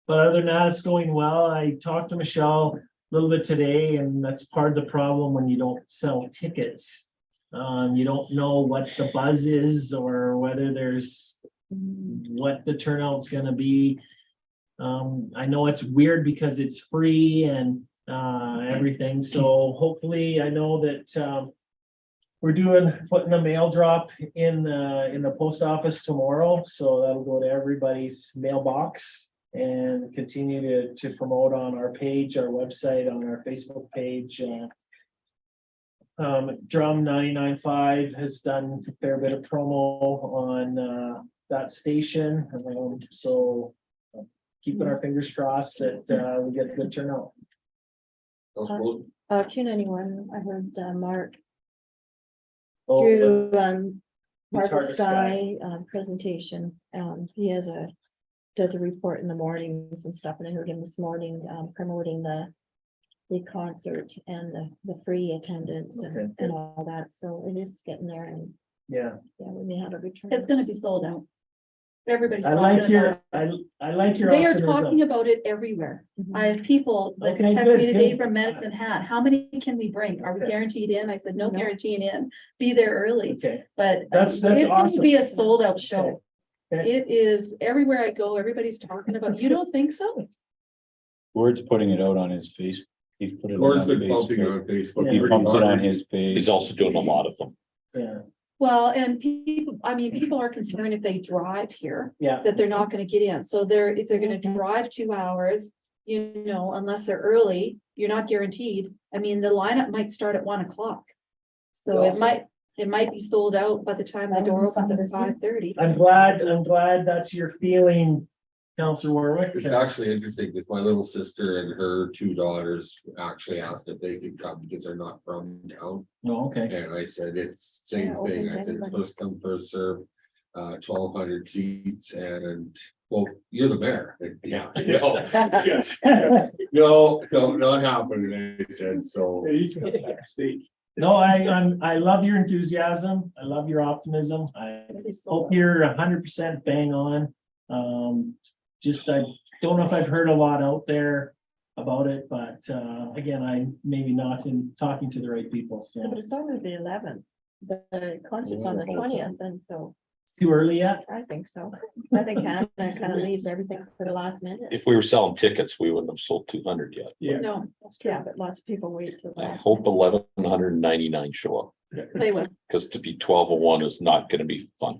But other than that, it's going well. I talked to Michelle a little bit today, and that's part of the problem when you don't sell tickets. You don't know what the buzz is or whether there's what the turnout's going to be. I know it's weird because it's free and everything. So hopefully, I know that we're putting a mail drop in the post office tomorrow. So that'll go to everybody's mailbox. And continue to promote on our page, our website, on our Facebook page. Drum 99.5 has done a fair bit of promo on that station. So keeping our fingers crossed that we get a good turnout. Can anyone, I heard Mark Oh, through it's hard Marble to Sky presentation. He does a report in the mornings and stuff, and I heard him this morning promoting the concert and the free attendance Okay. and all that. So it is getting there, and Yeah. we may have a return. It's gonna be sold out. Everybody's. I like talking about your, I like your They are optimism. talking about it everywhere. Mhm. I have people that Okay, text good, me today good. from Medicine Hat. How many can we bring? Are we Okay. guaranteed in? I said, no No. guaranteeing in. Be there early. Okay, But That's it's going to awesome. be a sold out show. Okay. It is everywhere I go. Everybody's talking about, you don't think so? Gord's putting it out on his face. He's put it. Gord's on been pumping it Facebook. on Facebook. He Yeah. pumps it on his page. He's also doing a lot of them. yeah, Well, and people, I mean, people are concerned if they drive here, yeah, that they're not gonna get in. So if they're gonna drive 2 hours, you know, unless they're early, you're not guaranteed. I mean, the lineup might start at 1 o'clock. So it might be sold out by the time the That would door be opens something at to see. 5:30. I'm glad that's your feeling, Counselor Warwick. It's actually interesting because my little sister and her 2 daughters actually asked if they could come because they're not from town. Oh, okay, And I said, it's same Yeah, open thing. to I said, it's everybody. first come, first serve. 1,200 seats and, well, you're the mayor. Yeah. No, not happening, I said, so. Yeah, you can have backstage. no, I love your enthusiasm, I love your optimism, I hope you're 100% bang on. Just, I don't know if I've heard a lot out there about it, but, again, I maybe not in talking to the right people, Yeah, but so it's only the 11th. The concert's on the 20th, and so it's too early yet. I think so. I think Hannah kind of leaves everything for the last minute. If we were selling tickets, we wouldn't have sold 200 yet. Yeah. No, that's true. Yeah, but lots of people wait till. the I last hope minute. 1,199 show up, They would. because to be 12:01 is not gonna be fun.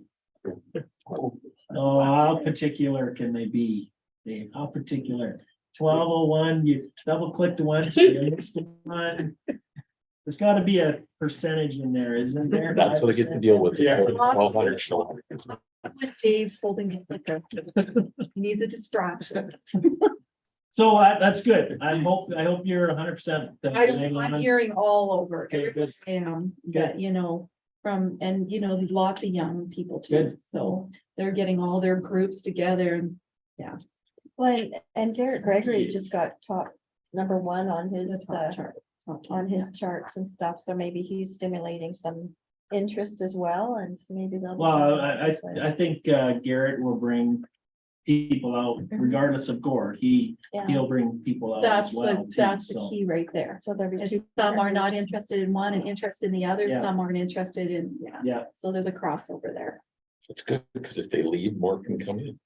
Oh, how particular can they be, Dave? How particular? 12:01, you double clicked once, you missed one. There's gotta be a percentage in there, isn't there? That's what I get to deal with. Yeah. 1,200 show up. Dave's holding his liquor. He needs a distraction. So that's good. I hope you're 100%. I'm hearing all over. Okay, good. I am, that, you know, and you know, lots of young people too. Good. So they're getting all their groups together and Well, and Garrett Gregory just got top #1 on the his, top chart. on his charts and stuff, so maybe he's stimulating some interest as well, and maybe they'll. Well, I think Garrett will bring people out regardless of Gord. Yeah, He'll bring people out That's as well. that's too, the so. key right there. so there'll be Is two. some are not members. interested in one and interested in the other, Yeah. some aren't interested in, Yeah. so there's a crossover there. It's good, because if they leave, more can come in.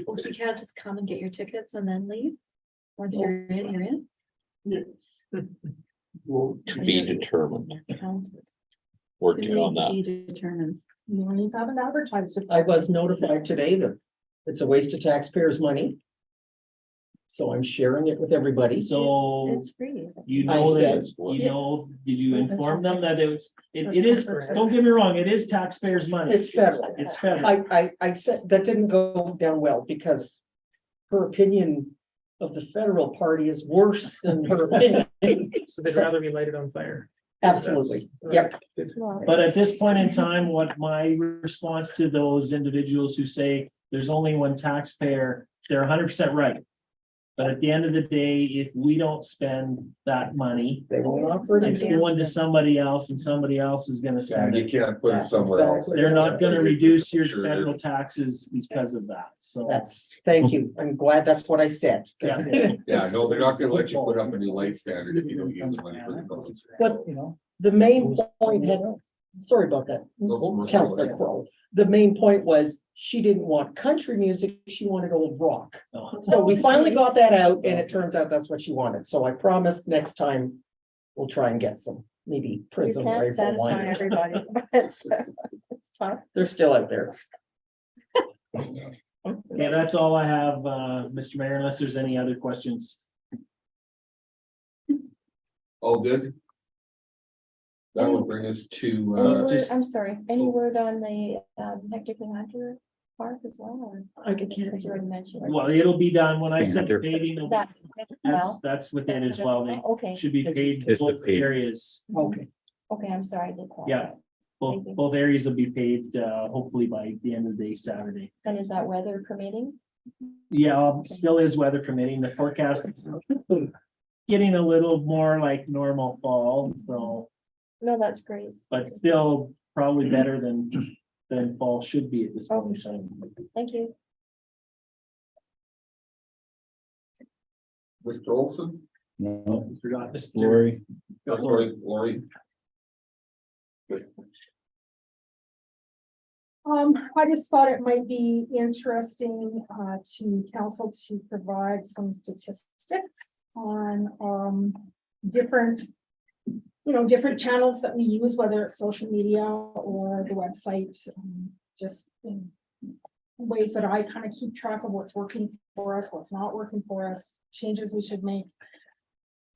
Well, so you can't just come and get your tickets and then leave? Once you're in, you're in. Well, To be determined, Counted. working on that. He determines. You don't even have an advertised. I was notified today that it's a waste of taxpayers' money. So I'm sharing it with everybody. So It's free. you know I that, said- you know, did you inform them that it is, don't get me wrong, it is taxpayers' money. It's federal. It's federal. I said, that didn't go down well because her opinion of the federal party is worse than her opinion. So they'd rather be lighted on fire. Absolutely. Yep. Well, But at this point in time, what my response to those individuals who say there's only one taxpayer, they're 100% right. But at the end of the day, if we don't spend that money, They will not further. it's going to somebody else and somebody else is gonna Yeah, spend you it. can't put it somewhere else. They're not gonna reduce your Sure. federal taxes because of that, so. Thank you. I'm glad that's what I said. Yeah. Yeah, no, they're not gonna let you put up a new light standard if you don't use the money for the roads. But You know. the main point had, sorry about that, Councilor Crowe. The main point was she didn't want country music, she wanted old rock. No. So we finally got that out and it turns out that's what she wanted. So I promised next time we'll try and get some, maybe You Prism or can't April satisfy wine. everybody. It's tough. They're still out there. Okay, that's all I have, Mr. Mayor, unless there's any other questions. All good? That would bring us to, Any word, just- I'm sorry, any word on the Hector Hunter Park as well, or? I could- Because you already mentioned. it. Well, it'll be done when I said Sure. paving, it'll be- That- that's with it as well. They Okay, should be paid It's the both paving. areas. Okay. okay, I'm sorry, I did. call. Yeah. Thank you. Both areas will be paved, hopefully by the end of the day, Saturday. And is that weather permitting? Yeah, still is weather permitting. The forecast is getting a little more like normal fall, so, No, that's great. but still probably better than then fall should be at this point in time. Thank you. Mr. Olson, No, Forgot Mr. Lori, Lori, I just thought it might be interesting, to council to provide some statistics on, different, different channels that we use, whether it's social media or the website, just in ways that I kind of keep track of what's working for us, what's not working for us, changes we should make.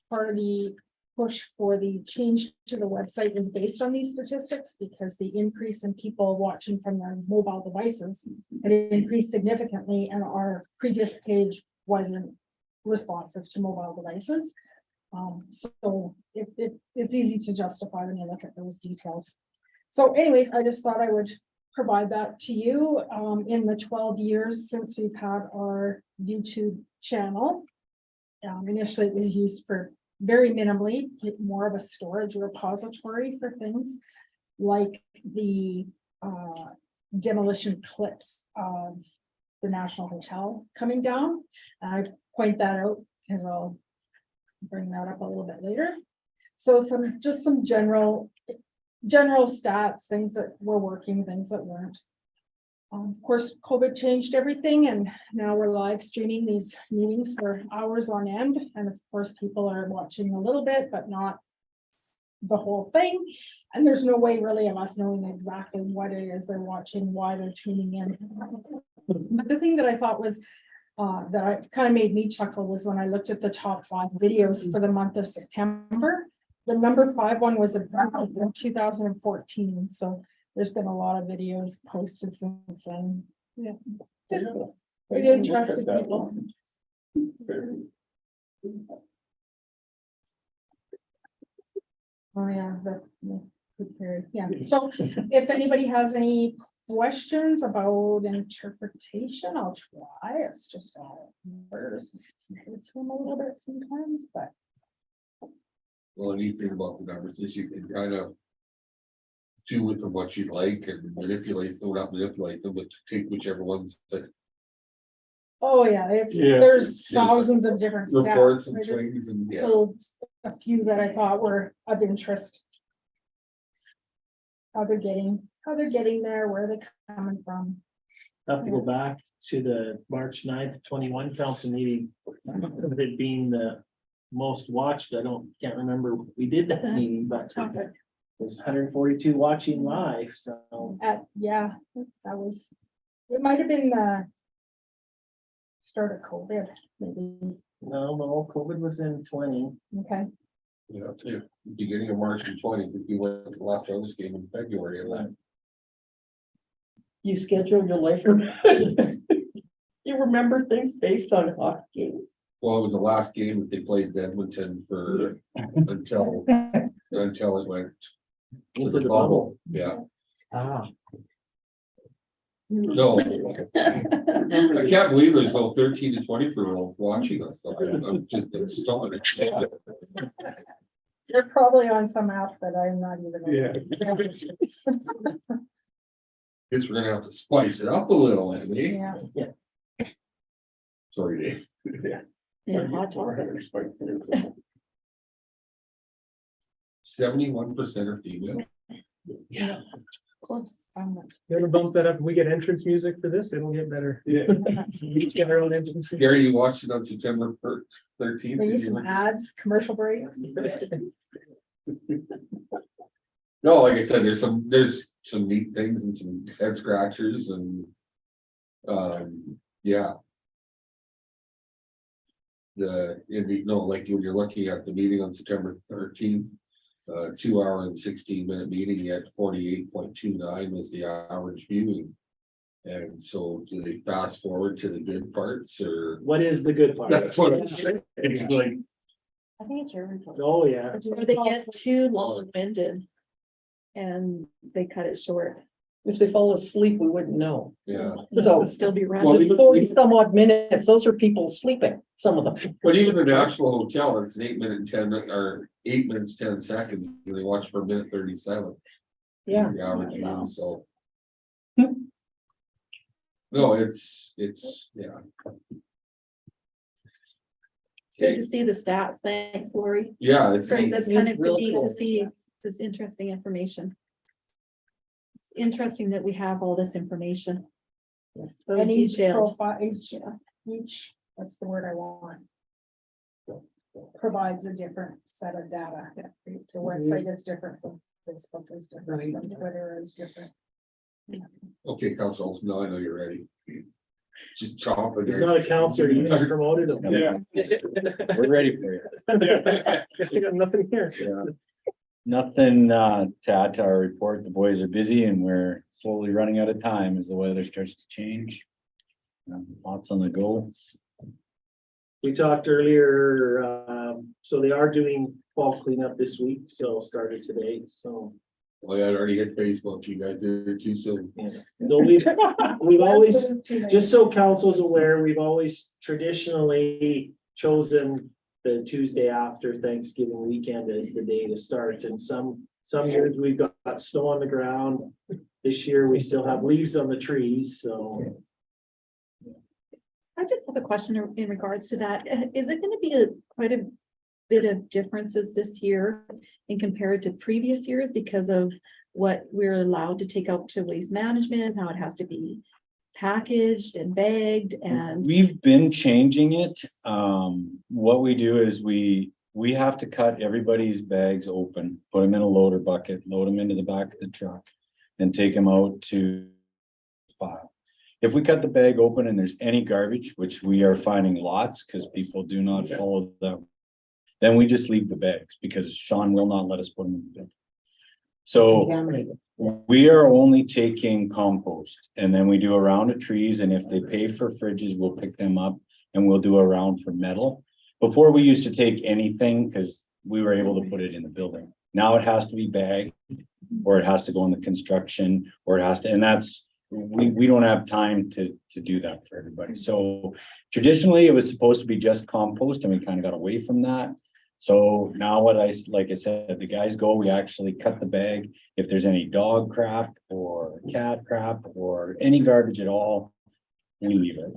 Part of the push for the change to the website is based on these statistics, because the increase in people watching from their mobile devices had increased significantly, and our previous page wasn't responsive to mobile devices. So it's easy to justify when you look at those details. So anyways, I just thought I would provide that to you. In the 12 years since we've had our YouTube channel, initially it was used for very minimally, more of a storage repository for things like the demolition clips of the National Hotel coming down. I point that out because I'll bring that up a little bit later. So just some general stats, things that were working, things that weren't. Of course, COVID changed everything, and now we're live streaming these meetings for hours on end. And of course, people are watching a little bit, but not the whole thing. And there's no way really of us knowing exactly what it is they're watching, why they're tuning in. But the thing that I thought was that kind of made me chuckle was when I looked at the top 5 videos for the month of September. The number 5 one was in 2014. So there's been a lot of videos posted since then. Yeah, just it interested people. Oh, yeah, yeah. So if anybody has any questions about interpretation, I'll try. It's just all words. It's a little bit sometimes, but. well, the neat thing about the numbers is you can kind of do with them what you like and manipulate, well, not manipulate them, but take whichever ones that Oh, yeah, there's thousands of different reports stats. and I just swings and yeah. pulled a few that I thought were of interest. How they're getting there, where they're coming from. I have to go back to the March 9th, 21 council meeting. With it being the most watched, can't remember, we did that meeting, but there's 142 watching live, so. Yeah, that was, it might have been the start of COVID, maybe. No, COVID was in 20. Okay. Yeah, beginning of March and 20, if you went to the last Oilers game in February of that. You schedule your life. You remember things based on hockey games. Well, it was the last game that they played in Edmonton for until it went Into the bubble. Yeah. Ah. No, I can't believe there's no 13 to 24-year-old watching us. I'm just astonished. They're probably on some app that I'm not even. Yeah. Guess we're gonna have to spice it up a little, Andy. Yeah. Sorry, Dave. Yeah, hot topic. 71% are female. Yeah. Close. You ever bump that up? We get entrance music for this, it'll get better. Yeah. We each get our own entrance. music. Gary, you watched it on September 13th. They use some ads, commercial breaks. No, like I said, there's some neat things and some head scratchers and yeah. Like when you're looking at the meeting on September 13th, 2 hour and 16-minute meeting, yet 48.29 was the average viewing. And so do they fast forward to the good parts or? What is the good part? That's what I'm saying. It's like, I think it's your report. Oh, yeah. Or they get too long-winded and they cut it short. If they fall asleep, we wouldn't know. yeah, So It'll still be Well, running. even- 40 some odd minutes, those are people sleeping, some of them. but even the National Hotel, it's an 8 minute and 10 or 8 minutes, 10 seconds, and they watch for a minute 37. Yeah. The average view, so. No, it's, yeah. Good to see the stats. Thanks, Lori. Yeah, it's, Great, that's It kind is of real neat cool. to see this interesting information. It's interesting that we have all this information. It's so And each detailed. profile, each, that's the word I want. Provides a different set of data. The website is different from Facebook is different, from Twitter is different. okay, Council, Olson, now I know you're ready. Just chop it. He's not a counselor, you just promoted him. Yeah. We're ready for you. I got nothing here. Nothing to add to our report. The boys are busy and we're slowly running out of time as the weather starts to change. Lots on the go. We talked earlier, so they are doing fall cleanup this week, so started today, so. Oh, yeah, I already hit Facebook, you guys did it too soon. Yeah. So we've always, just so council's aware, we've always traditionally chosen the Tuesday after Thanksgiving weekend as the day to start, and some years we've got snow on the ground. This year, we still have leaves on the trees, so. I just have a question in regards to that. Is it gonna be quite a bit of differences this year in compared to previous years because of what we're allowed to take out to waste management, how it has to be packaged and bagged and, We've been changing it. What we do is we have to cut everybody's bags open, put them in a loader bucket, load them into the back of the truck, and take them out to file. If we cut the bag open and there's any garbage, which we are finding lots because people do not follow that, then we just leave the bags because Sean will not let us put them in the bin. So Contaminated. we are only taking compost and then we do a round of trees, and if they pay for fridges, we'll pick them up and we'll do a round for metal. Before we used to take anything because we were able to put it in the building. Now it has to be bagged or it has to go in the construction or it has to, and that's, we don't have time to do that for everybody. So traditionally it was supposed to be just compost and we kind of got away from that. So now like I said, the guys go, we actually cut the bag. If there's any dog crap or cat crap or any garbage at all, we leave it.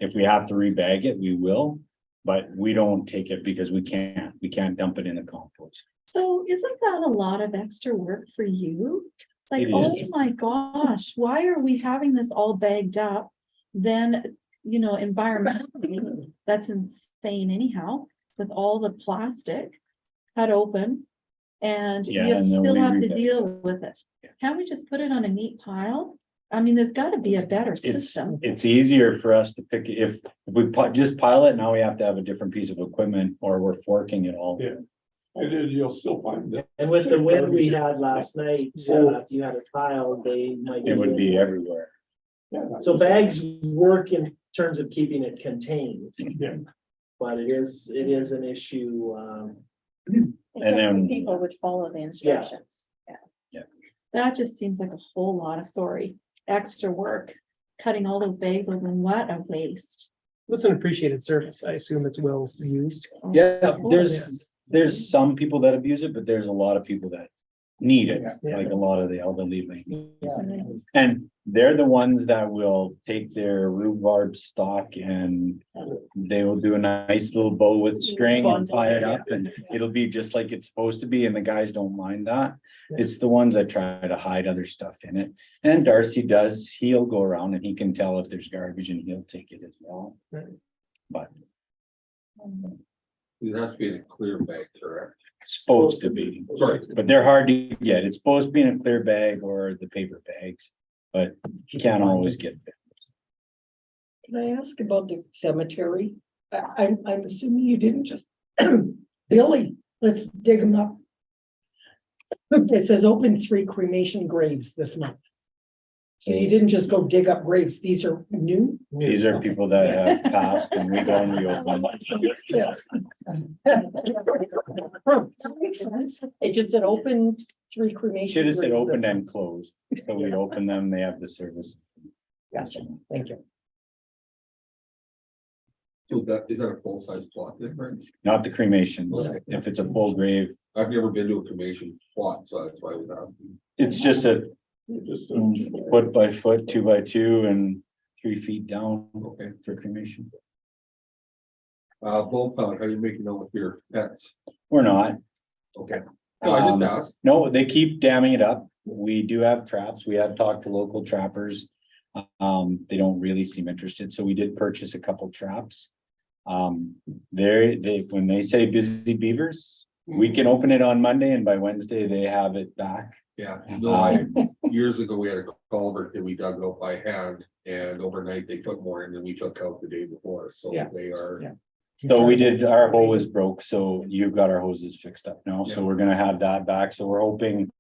If we have to rebag it, we will, but we don't take it because we can't dump it in the compost. so isn't that a lot of extra work for you? Like, It oh is. my gosh, why are we having this all bagged up? Then, environmentally, that's insane anyhow, with all the plastic cut open. And Yeah, you and then still we have to rebag. deal with it. Can't we just put it on a neat pile? I mean, there's gotta be a better It's system. easier for us to pick, if we just pile it, now we have to have a different piece of equipment or we're forking it all. Yeah. And then you'll still find that. And with the wind we had last night, if you had a pile, they might. It would be everywhere. So bags work in terms of keeping it contained. Yeah. But it is an issue, It's And just then- when people would follow the instructions. That just seems like a whole lot of, extra work. Cutting all those bags open, what a waste. It's an appreciated service. I assume it's well used. Yeah, there's some people that abuse it, but there's a lot of people that need it, Yeah. like a lot of the elderly. And they're the ones that will take their rhubarb stalk and they will do a nice little bow with string and tie it up and it'll be just like it's supposed to be, and the guys don't mind that. It's the ones that try to hide other stuff in it. And Darcy does, he'll go around and he can tell if there's garbage and he'll take it as well. But It has to be in a clear bag, correct? it's supposed to be, Sorry. but they're hard to get. It's supposed to be in a clear bag or the paper bags, but you can't always get it. Can I ask about the cemetery? I'm assuming you didn't just, Billy, let's dig them up. It says open 3 cremation graves this month. So you didn't just go dig up graves, these are new? These are people that have passed and we go and we open. Yeah. That makes sense. It just said open 3 cremation. Should have said graves open this and closed. So we open them, they have the service. month. Gotcha, thank you. So that, is that a full-size plot difference? Not the cremations. If it's a full grave, I've never been to a cremation plot, so that's why I was asking. it's just Just. foot by foot, 2 by 2 and 3 feet down Okay. for cremation. Bull pound, how you making out with your pets? We're not. Okay. No, I didn't ask. No, they keep damming it up. We do have traps. We have talked to local trappers. They don't really seem interested, so we did purchase a couple traps. When they say busy beavers, we can open it on Monday and by Wednesday they have it back. Yeah, no, years ago, we had a culvert that we dug out by hand, and overnight they put more in than we took out the day before, so Yeah. they are. Yeah. So we did, our hose broke, so you've got our hoses fixed up now, so Yeah. we're gonna have that back, so we're hoping.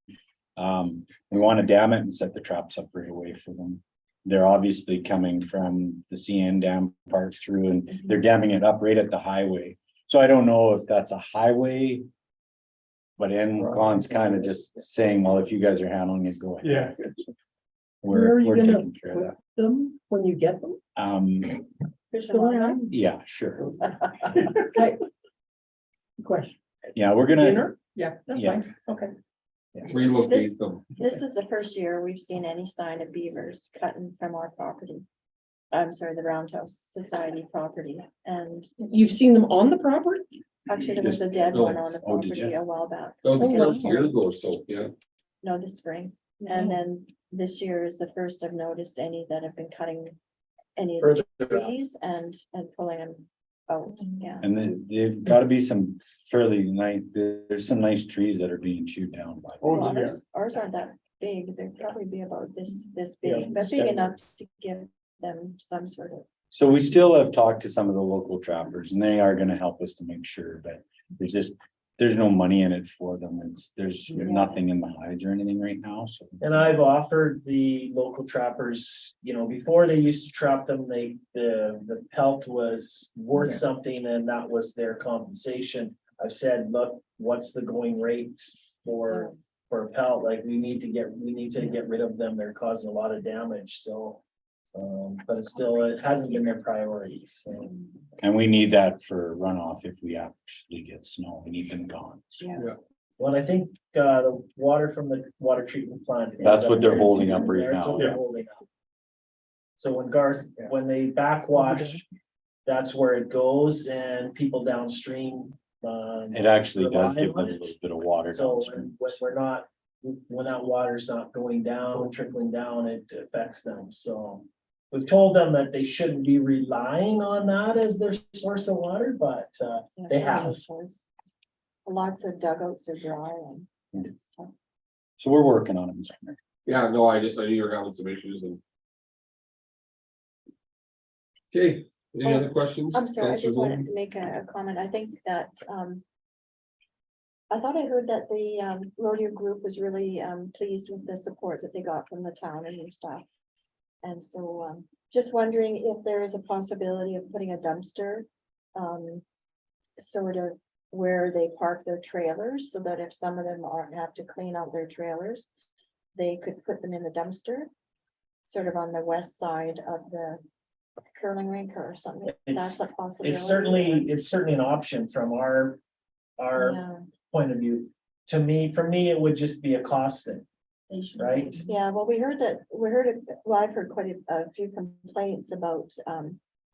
We wanna dam it and set the traps up right away for them. They're obviously coming from the CN dam parts through and they're damming it up right at the highway. So I don't know if that's a highway. But Encon's kind of just saying, well, if you guys are handling it, go ahead. Yeah. Where are you We're gonna taking care of put that. them when you get them? Yeah, sure. Question, Yeah, we're gonna, dinner? Yeah, that's Yeah. fine, okay. Relocate them. This is the first year we've seen any sign of beavers cutting from our property. I'm sorry, the Roundhouse Society property, and You've seen them on the property? actually there was a dead one on the property a while back. That was Oh, a wow. year ago or so, yeah. No, this spring. And then this year is the first I've noticed any that have been cutting any of the trees and pulling them out, yeah. and then there've gotta be some fairly nice, there's some nice trees that are being chewed down by. Oh, yeah. Ours aren't that big, they'd probably be about this Yeah, big, but big enough to give them some sort of. So we still have talked to some of the local trappers and they are gonna help us to make sure, but there's no money in it for them. There's nothing in the hides or anything right now, so. And I've offered the local trappers, before they used to trap them, the pelt was worth something and that was their compensation. I've said, look, what's the going rate for a pelt? Like, we need to get rid of them. They're causing a lot of damage, so. But it hasn't been their priority, so. And we need that for runoff if we actually get snow. We need them gone. Well, I think, the water from the water treatment plant. That's what they're ends holding up up right there, that's now. what they're holding up. So when they backwash, that's where it goes and people downstream. It actually does rely give on them a it. little bit of water. So downstream. when that water's not going down, trickling down, it affects them, so. We've told them that they shouldn't be relying on that as their source of water, but they have. Lots of dugouts are dry and. it's tough. So we're working on it. Yeah, no, I knew you were having some issues and. Okay, any other questions? I'm sorry, I just Councilor wanted Bowman? to make a comment. I think that, I thought I heard that the rodeo group was really pleased with the support that they got from the town and their staff. And so just wondering if there is a possibility of putting a dumpster sort of where they park their trailers, so that if some of them have to clean out their trailers, they could put them in the dumpster, sort of on the west side of the curling rink or something. That's a possibility. It's certainly an option from our Yeah. point of view. For me, it would just be a cost thing, right? Yeah, well, I've heard quite a few complaints about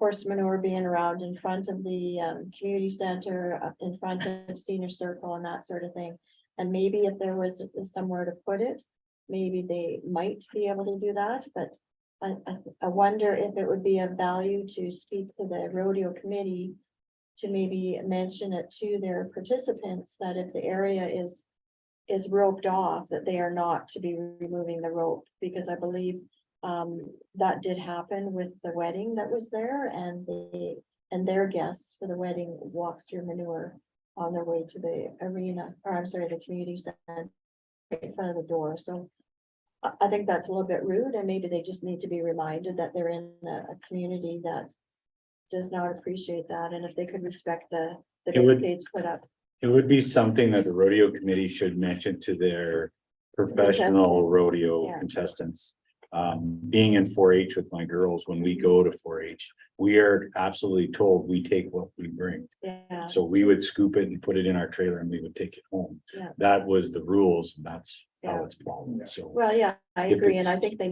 horse manure being around in front of the community center, in front of senior circle and that sort of thing. And maybe if there was somewhere to put it, maybe they might be able to do that, but I wonder if it would be of value to speak to the rodeo committee to maybe mention it to their participants that if the area is roped off, that they are not to be removing the rope, because I believe that did happen with the wedding that was there, and their guests for the wedding walked through manure on their way to the arena, or I'm sorry, the community center in front of the door. So I think that's a little bit rude, and maybe they just need to be reminded that they're in a community that does not appreciate that, and if they could respect the barricades put up. It would be something that the rodeo committee should mention to their professional rodeo Yeah. contestants. Being in 4-H with my girls, when we go to 4-H, we are absolutely told we take what we bring. Yeah. So we would scoop it and put it in our trailer and we would take it home. Yeah. That was the rules. And that's how it's falling, so. Well, yeah, I If agree, and I it's- think they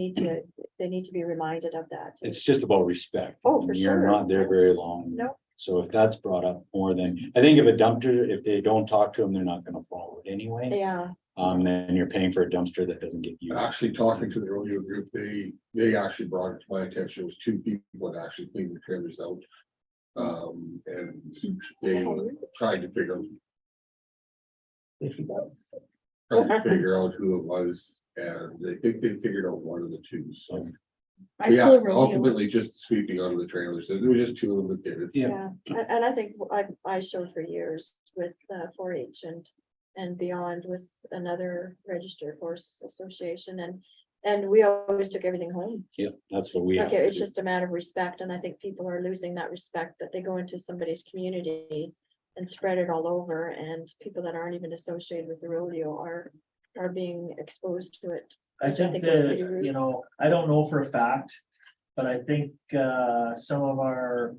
need to be reminded of that. It's just about respect. Oh, for You're sure. not there very long. No. So if that's brought up more than, I think if a dumpster, if they don't talk to them, they're not gonna follow it anyway. Yeah, Then you're paying for a dumpster that doesn't get used. Actually, talking to the rodeo group, they actually brought it to my attention, it was two people that actually cleaned the trailers out. And they tried to figure out who it was, and they think they figured out one of the two, so. High Yeah, school rodeo. ultimately just sweeping out of the trailers, there was just two of them that did it. yeah, and I think I showed for years with 4-H and beyond with another registered horse association, and we always took everything home. Yeah, that's what we have. Okay, to it's do. just a matter of respect, and I think people are losing that respect, that they go into somebody's community and spread it all over, and people that aren't even associated with the rodeo are being exposed to it. I Which I think think is that, pretty rude. you know, I don't know for a fact, but I think some of our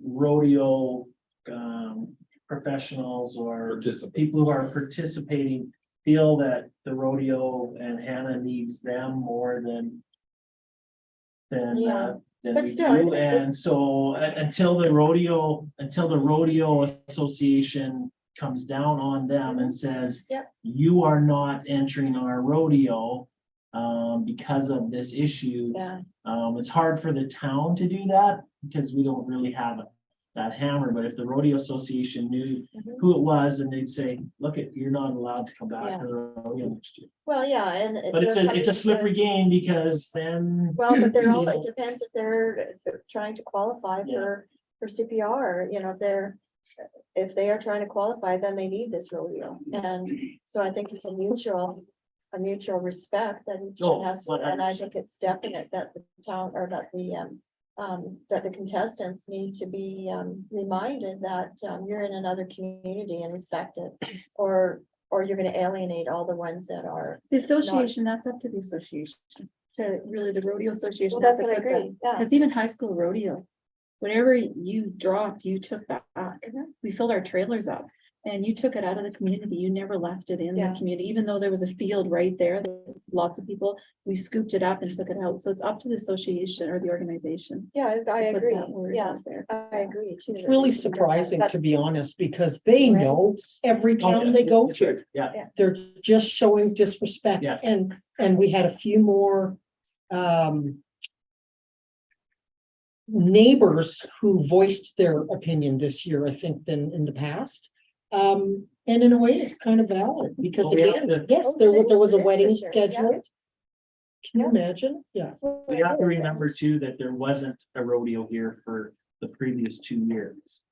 rodeo professionals or Participants. people who are participating feel that the rodeo and Hannah needs them more than Yeah, than but we still, do. And so until the rodeo association comes down on them and says, Yep. you are not entering our rodeo because of this issue. yeah, It's hard for the town to do that because we don't really have that hammer, but if the rodeo association knew Mhm. who it was and they'd say, look, you're not allowed to come back to the rodeo next year. well, yeah, and. But it's they're a coming to- slippery game because then. Well, but they're all, you know, it depends if they're trying to qualify Yeah. for CPR, you know, if they are trying to qualify, then they need this rodeo. And so I think it's a mutual respect that each Oh, one has to, and I 100%. think it's definite that the town or that the contestants need to be reminded that you're in another community and respect it, or you're gonna alienate all the ones that are. The association, that's up to the association, to really the rodeo association. Well, that's what I agree, yeah. Because even high school rodeo, whatever you dropped, you took that back. Mhm. We filled our trailers up and you took it out of the community. You never left it in the Yeah. community, even though there was a field right there, lots of people, we scooped it up and took it out. So it's up to the association or the organization. Yeah, I to put agree, that word yeah, out there. I agree too. It's really surprising, But- to be honest, because they Right. know every Oh, town yeah, they go that's to. right. Yeah, They're just showing disrespect. Yeah. And we had a few more neighbors who voiced their opinion this year, I think, than in the past. And in a way, it's kind of valid, because Well, we have again, to- yes, there was a It is for wedding sure, yeah. scheduled. Can you Yeah. imagine? Yeah. we have to remember too that there wasn't a rodeo here for the previous 2 years.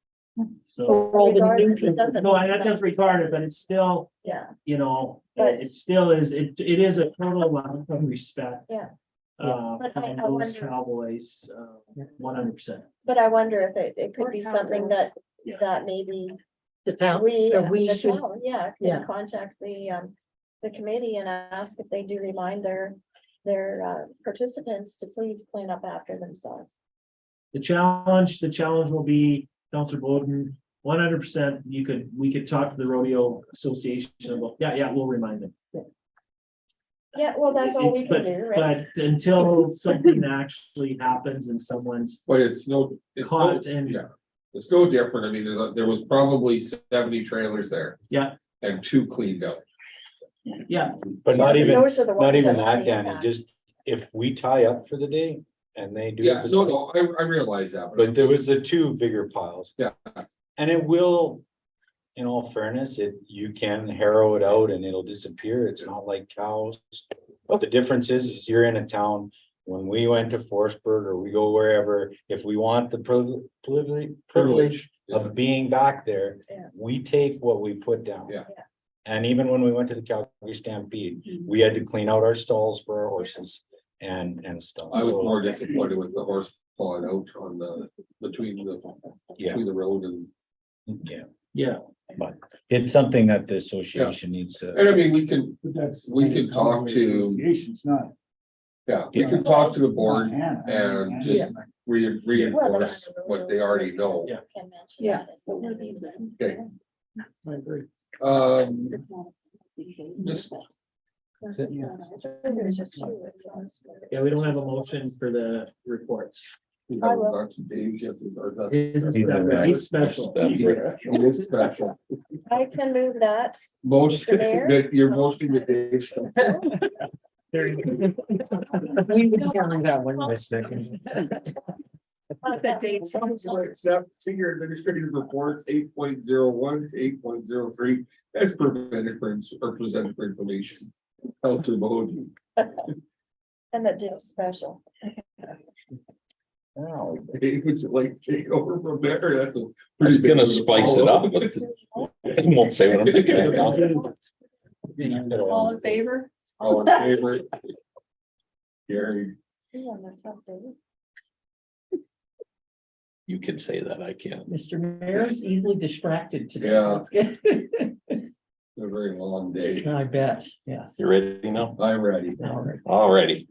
So, For all the new Regardless, it people. doesn't no, mean that does that- retarded, but it's still, Yeah, you know, But- it still is, it is a total lack of respect. Yeah. But From I those wonder- cowboys, 100%. but I wonder if it could Or be something cowgirls. Yeah. that maybe The town, we, we the should, town, yeah, yeah. can contact the committee and ask if they do remind their participants to please clean up after themselves. The challenge will be, Counselor Bowden, 100%, we could talk to the rodeo association about, yeah, we'll remind them. Yeah, well, that's all we It's- can do, right? But until something actually happens and someone's But it's no, caught and, yeah, it's no different. I mean, there was probably 70 trailers there. Yeah. And 2 cleaned up. yeah, But not even, Those are the not ones even have that, the Danny, impact. just if we tie up for the day and they do. Yeah, it no, I realize that, But there was the 2 bigger piles. Yeah. And it will, in all fairness, you can harrow it out and it'll disappear. It's not like cows. But the difference is you're in a town, when we went to Forestburg or we go wherever, if we want the privilege Yeah. of being back there, Yeah. we take what we put down. Yeah. And even when we went to the Calgary Stampede, we had to clean out our stalls for our horses and stuff. I was So, more disappointed with the horse pulling out on between the road and. yeah. It's something that the association needs to. And I mean, we can We talk to- It's not. Yeah, we can talk to the board Hannah. and just reinforce what they already know. Yeah. Can mention Yeah. that. Okay. I agree. This, Yeah, we don't have a motion for the reports. we I have will. Dr. Dave, Jeff, or that- It's very special. That's right. It is special. I can move that. Motion, Mr. Mayor? that your motion with Dave. There you go. We would carry that one. The dates. Accept senior administrative reports 8.01 to 8.03 as presented for information. How to vote. And that did special. Oh, Dave, would you like to take over from there? That's a. I was gonna spice it up, but I won't say what I'm thinking. right now. All in favor? All in favor? Gary, Yeah, that's updated. You can say that, I can't. Mr. Mayor's easily distracted today. Yeah. That's good. a very long day. I bet, yes. You ready now? I'm ready. All right. Alrighty.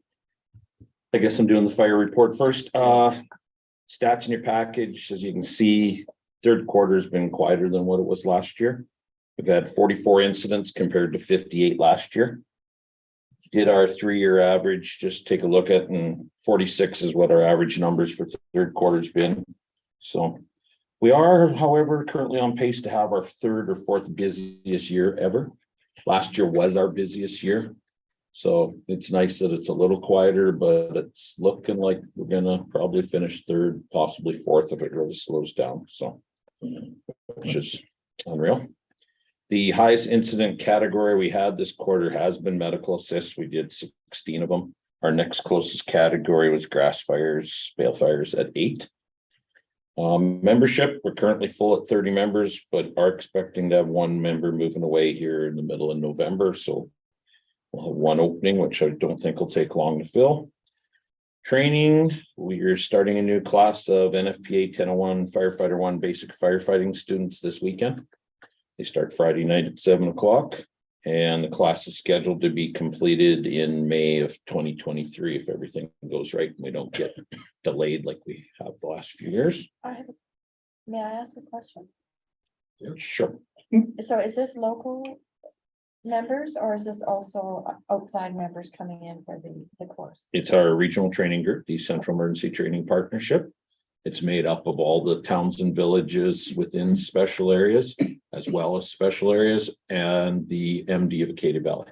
I guess I'm doing the fire report first. Stats in your package, as you can see, third quarter has been quieter than what it was last year. We've had 44 incidents compared to 58 last year. Did our 3-year average, just take a look at, and 46 is what our average numbers for third quarter's been. So we are, however, currently on pace to have our third or fourth busiest year ever. Last year was our busiest year. So it's nice that it's a little quieter, but it's looking like we're gonna probably finish third, possibly fourth if it really slows down. So, which is unreal. The highest incident category we had this quarter has been medical assists. We did 16 of them. Our next closest category was grass fires, bale fires at 8. Membership, we're currently full at 30 members, but are expecting to have 1 member moving away here in the middle of November. So we'll have 1 opening, which I don't think will take long to fill. Training, we are starting a new class of NFPA 1001 Firefighter 1 basic firefighting students this weekend. They start Friday night at 7 o'clock, and the class is scheduled to be completed in May of 2023 if everything goes right and we don't get delayed like we have the last few years. May I ask a question? Sure. So is this local members or is this also outside members coming in for the course? It's our regional training group, the Central Emergency Training Partnership. It's made up of all the towns and villages within special areas, as well as special areas and the MD of Acadia Valley.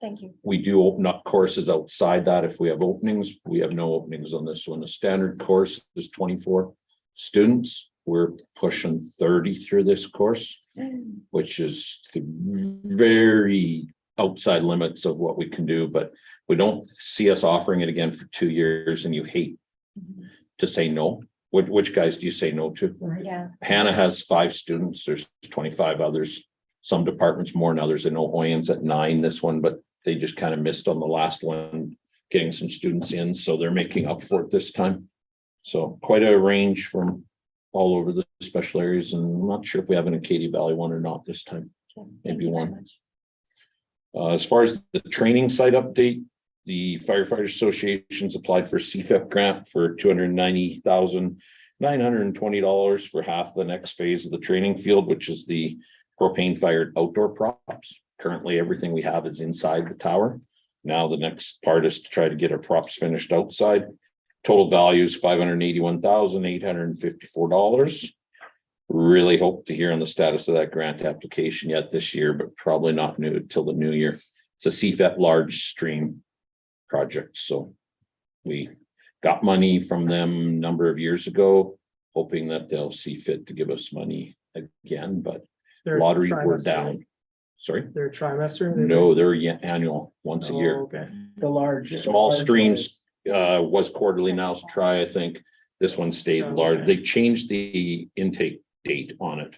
Thank you. We do open up courses outside that if we have openings. We have no openings on this one. The standard course is 24 students. We're pushing 30 through this course, which is the very outside limits of what we can do, but we don't see us offering it again for 2 years, and you hate to say no. Which guys do you say no to? Yeah. Hanna has 5 students. There's 25 others. Some departments more than others. I know Hoyan's at 9 this one, but they just kind of missed on the last one, getting some students in, so they're making up for it this time. So quite a range from all over the special areas, and I'm not sure if we have an Acadia Valley one or not this time. Maybe one. As far as the training site update, the Firefighters Association's applied for CFEP grant for $290,920 for half the next phase of the training field, which is the propane fired outdoor props. Currently, everything we have is inside the tower. Now the next part is to try to get our props finished outside. Total value is $581,854. Really hope to hear on the status of that grant application yet this year, but probably not new till the new year. It's a CFEP large stream project, so we got money from them a number of years ago, hoping that they'll see fit to give us money again, but Their lottery were trimester, down. Sorry, Their trimester? no, they're annual, once a Oh, year. okay. The large. Small large streams was quarterly, now it's try, I think. This one stayed Oh, large. okay. They changed the intake date on it.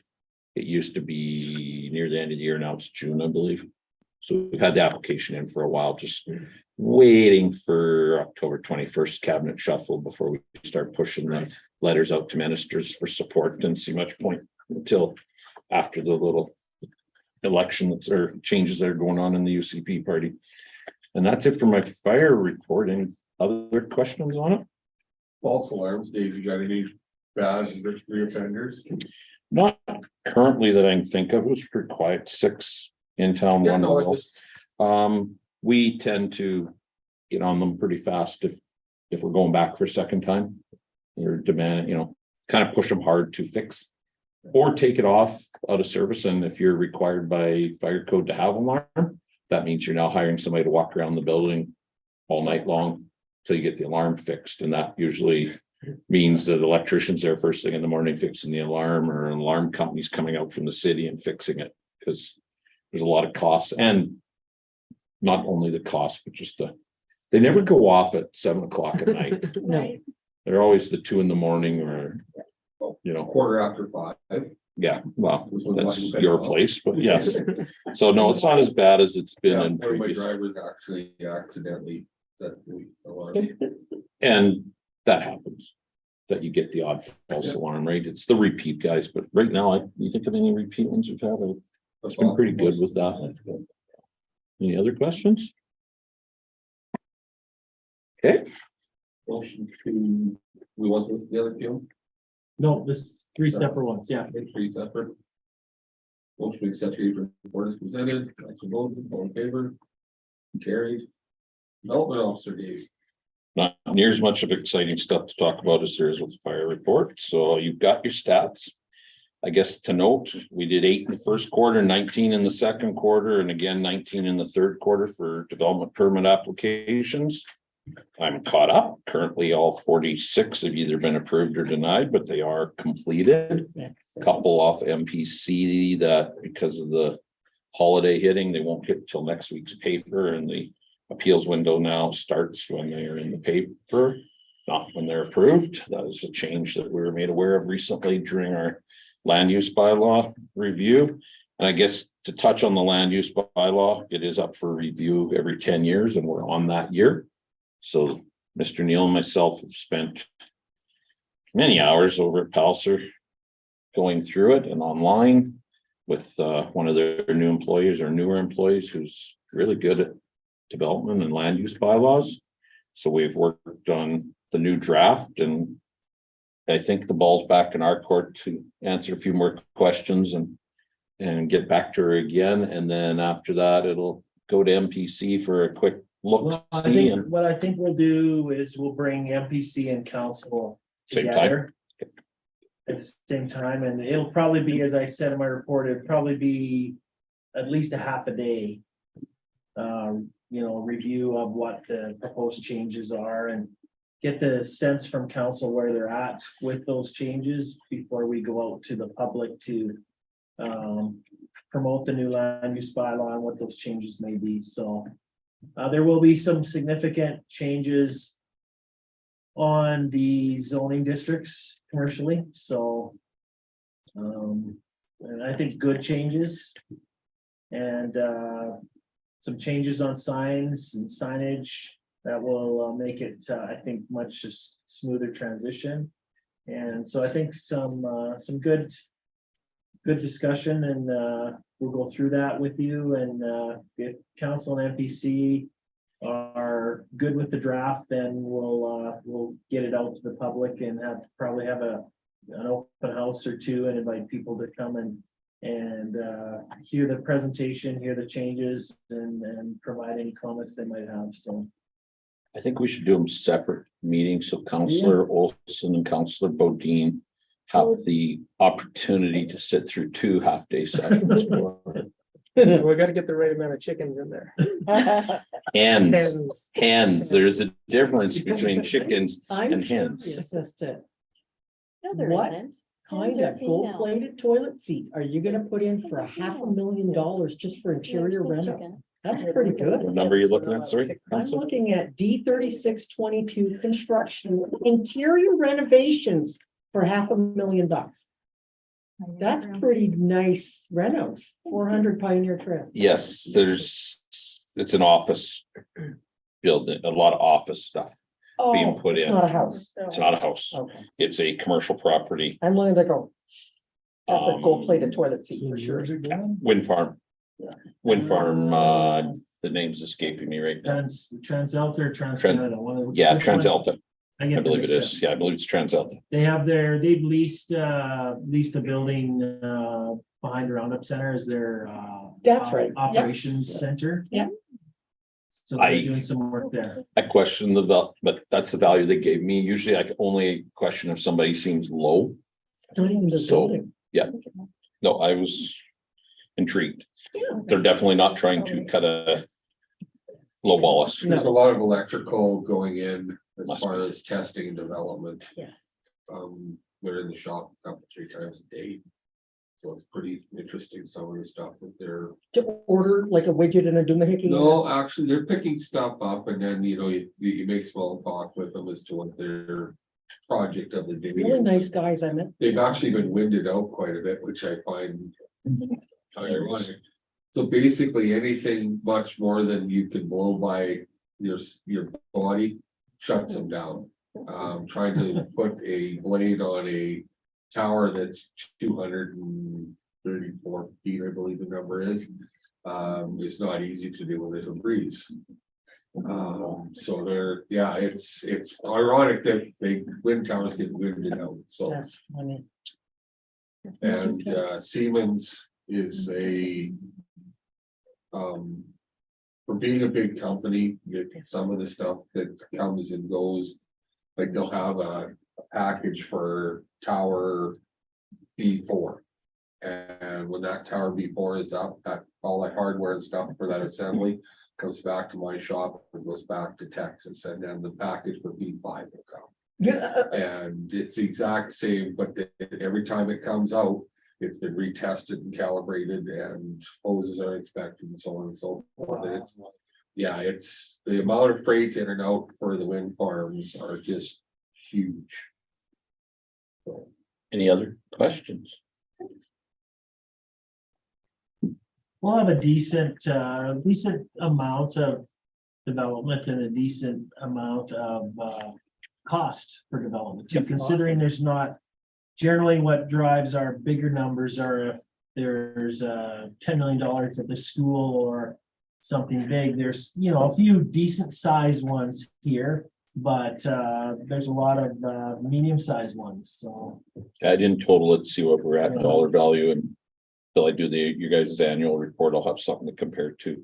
It used to be near the end of the year, now it's June, I believe. So we've had the application in for a while, just waiting for October 21st cabinet shuffle before we start pushing the letters out to ministers for support. Didn't see much point until after the little elections or changes that are going on in the UCP party. And that's it for my fire report. Any other questions on it? False alarms, Dave, you got any bad industry offenders? Not currently that I can think of. It was pretty quiet, 6 in town, Yeah, one no, I oil. just- We tend to get on them pretty fast if we're going back for a second time. Or demand, kind of push them hard to fix. Or take it off out of service, and if you're required by fire code to have an alarm, that means you're now hiring somebody to walk around the building all night long till you get the alarm fixed, and that usually means that electrician's there first thing in the morning fixing the alarm, or an alarm company's coming out from the city and fixing it, because there's a lot of costs, and not only the cost, but just they never go off at 7 o'clock at night. Right. They're always the 2 in the morning or, Quarter after 5. yeah, well, Was when that's lights your went off. place, but yes. So no, it's not as bad as it's been Yeah, in one of my previous, drivers actually accidentally set the alarm. and that happens. That you get the odd false alarm, right? It's the repeat guys, but right now, you think of any repeat ones you've had? It's been pretty good with that. Any other questions? Okay, Motion to, we want with the other few? No, this is 3 separate ones, yeah. Three separate. Motion to accept the report is presented, Councilor Bowden, all in favor? Carried. Development Officer Dave. not near as much of exciting stuff to talk about as there is with the fire report, so you've got your stats. I guess to note, we did 8 in the first quarter, 19 in the second quarter, and again 19 in the third quarter for development permit applications. I'm caught up. Currently, all 46 have either been approved or denied, but they are completed. Couple off MPC that because of the holiday hitting, they won't hit till next week's paper, and the appeals window now starts when they are in the paper, not when they're approved. That is a change that we were made aware of recently during our land use bylaw review. And I guess to touch on the land use bylaw, it is up for review every 10 years, and we're on that year. So Mr. Neal and myself have spent many hours over at Palser going through it and online with one of their new employees or newer employees who's really good at development and land use bylaws. So we've worked on the new draft, and I think the ball's back in our court to answer a few more questions and get back to her again. And then after that, it'll go to MPC for a quick look. Well, I See think and what I think we'll do is we'll bring MPC and council Same time? together at the same time, and it'll probably be, as I said in my report, it'd probably be at least a half a day. Review of what the proposed changes are and get the sense from council where they're at with those changes before we go out to the public to promote the new land use bylaw and what those changes may be. So there will be some significant changes on the zoning districts commercially, so and I think good changes, and some changes on signs and signage that will make it I think much smoother transition. And so I think some good discussion, and we'll go through that with you, and if council and MPC are good with the draft, then we'll get it out to the public and probably have an open house or two and invite people to come and hear the presentation, hear the changes, and provide any comments they might have. So I think we should do them separate meetings, so Councillor Olson and Councillor Bodine have the opportunity to sit through 2 half-day sessions. We gotta get the right amount of chickens in there. Hens, there's a difference between chickens I'm and hens. curious as to No, there what isn't. kind Hens are of female. gold-plated toilet seat are you gonna put in for $500,000 just for interior Yes, reno? chicken. That's pretty good. What number are you looking at, sorry? I'm Councillor? looking at D3622 construction, interior renovations for $500,000. That's pretty nice renos, 400 Pioneer Trail. Yes, it's an office building, a lot of office stuff. Being Oh, put it's in. not a house. It's not a house. Okay, It's a commercial property, I'm one of the go. That's a Um, gold-plated toilet seat for sure. wind farm. Yeah. Wind farm, the name's escaping me right now. TransAlta, TransCanada, one of the. Yeah, which one? TransAlta. I get I believe that it mixed is. up. Yeah, I believe it's TransAlta. They've leased a building, behind the Roundup Center as their, That's right. Yep. Operations center. Yep. So they're I- doing some work there. I question but that's the value they gave me. Usually I can only question if somebody seems low. Not even the So- building. No, I was intrigued. They're definitely not trying to cut a low ball us. There's a lot of electrical going in as Must far be. as testing and development. Yes. They're in the shop a couple, 3 times a day. So it's pretty interesting, some of the stuff that they're, To order like a widget and a doohickey. no, actually, they're picking stuff up and then, you make small talk with them as to what their project of the day Really is. nice guys, I met. They've actually been winded out quite a bit, which I find ironic. So basically, anything much more than you can blow by your body shuts them down. Trying to put a blade on a tower that's 234 feet, I believe the number is. It's not easy to do when there's a breeze. So it's ironic that wind towers get winded out, so. That's funny. And Siemens is for being a big company, some of the stuff that comes and goes. Like they'll have a package for tower B4. And when that tower B4 is up, all that hardware and stuff for that assembly comes back to my shop and goes back to Texas, and then the package for B5 will come. Yeah, And it's the exact same, but every time it comes out, it's been retested and calibrated and hoses are inspected and so on and so forth. And it's the amount of freight in and out for the wind farms are just huge. So, Any other questions? We'll have a decent amount of development and a decent amount of, cost for development. too, Considering there's not, generally what drives our bigger numbers are if there's $10 million at the school or something big. There's, a few decent sized ones here, but there's a lot of medium sized ones, so. Add in total, let's see what we're at dollar value and till I do you guys' annual report, I'll have something to compare to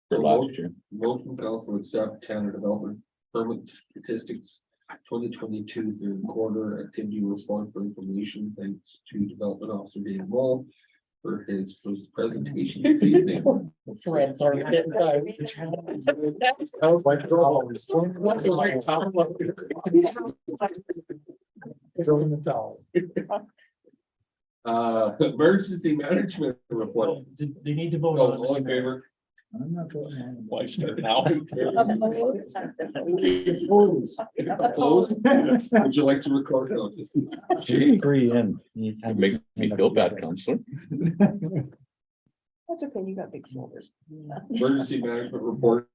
for last year. motion council accept Canada Development Permit Statistics 2022 third quarter activity response for information. Thanks to Development Officer David Wall for his first presentation this evening. Threads are getting tight. Throwing the towel. Emergency management report. They need to vote Oh, on all in this. favor? I'm not voting on it. Why start now? Close. Would you like to record? No, just- Agree and he's Make me feel bad, Counselor. That's okay, you got big shoulders. Emergency management report.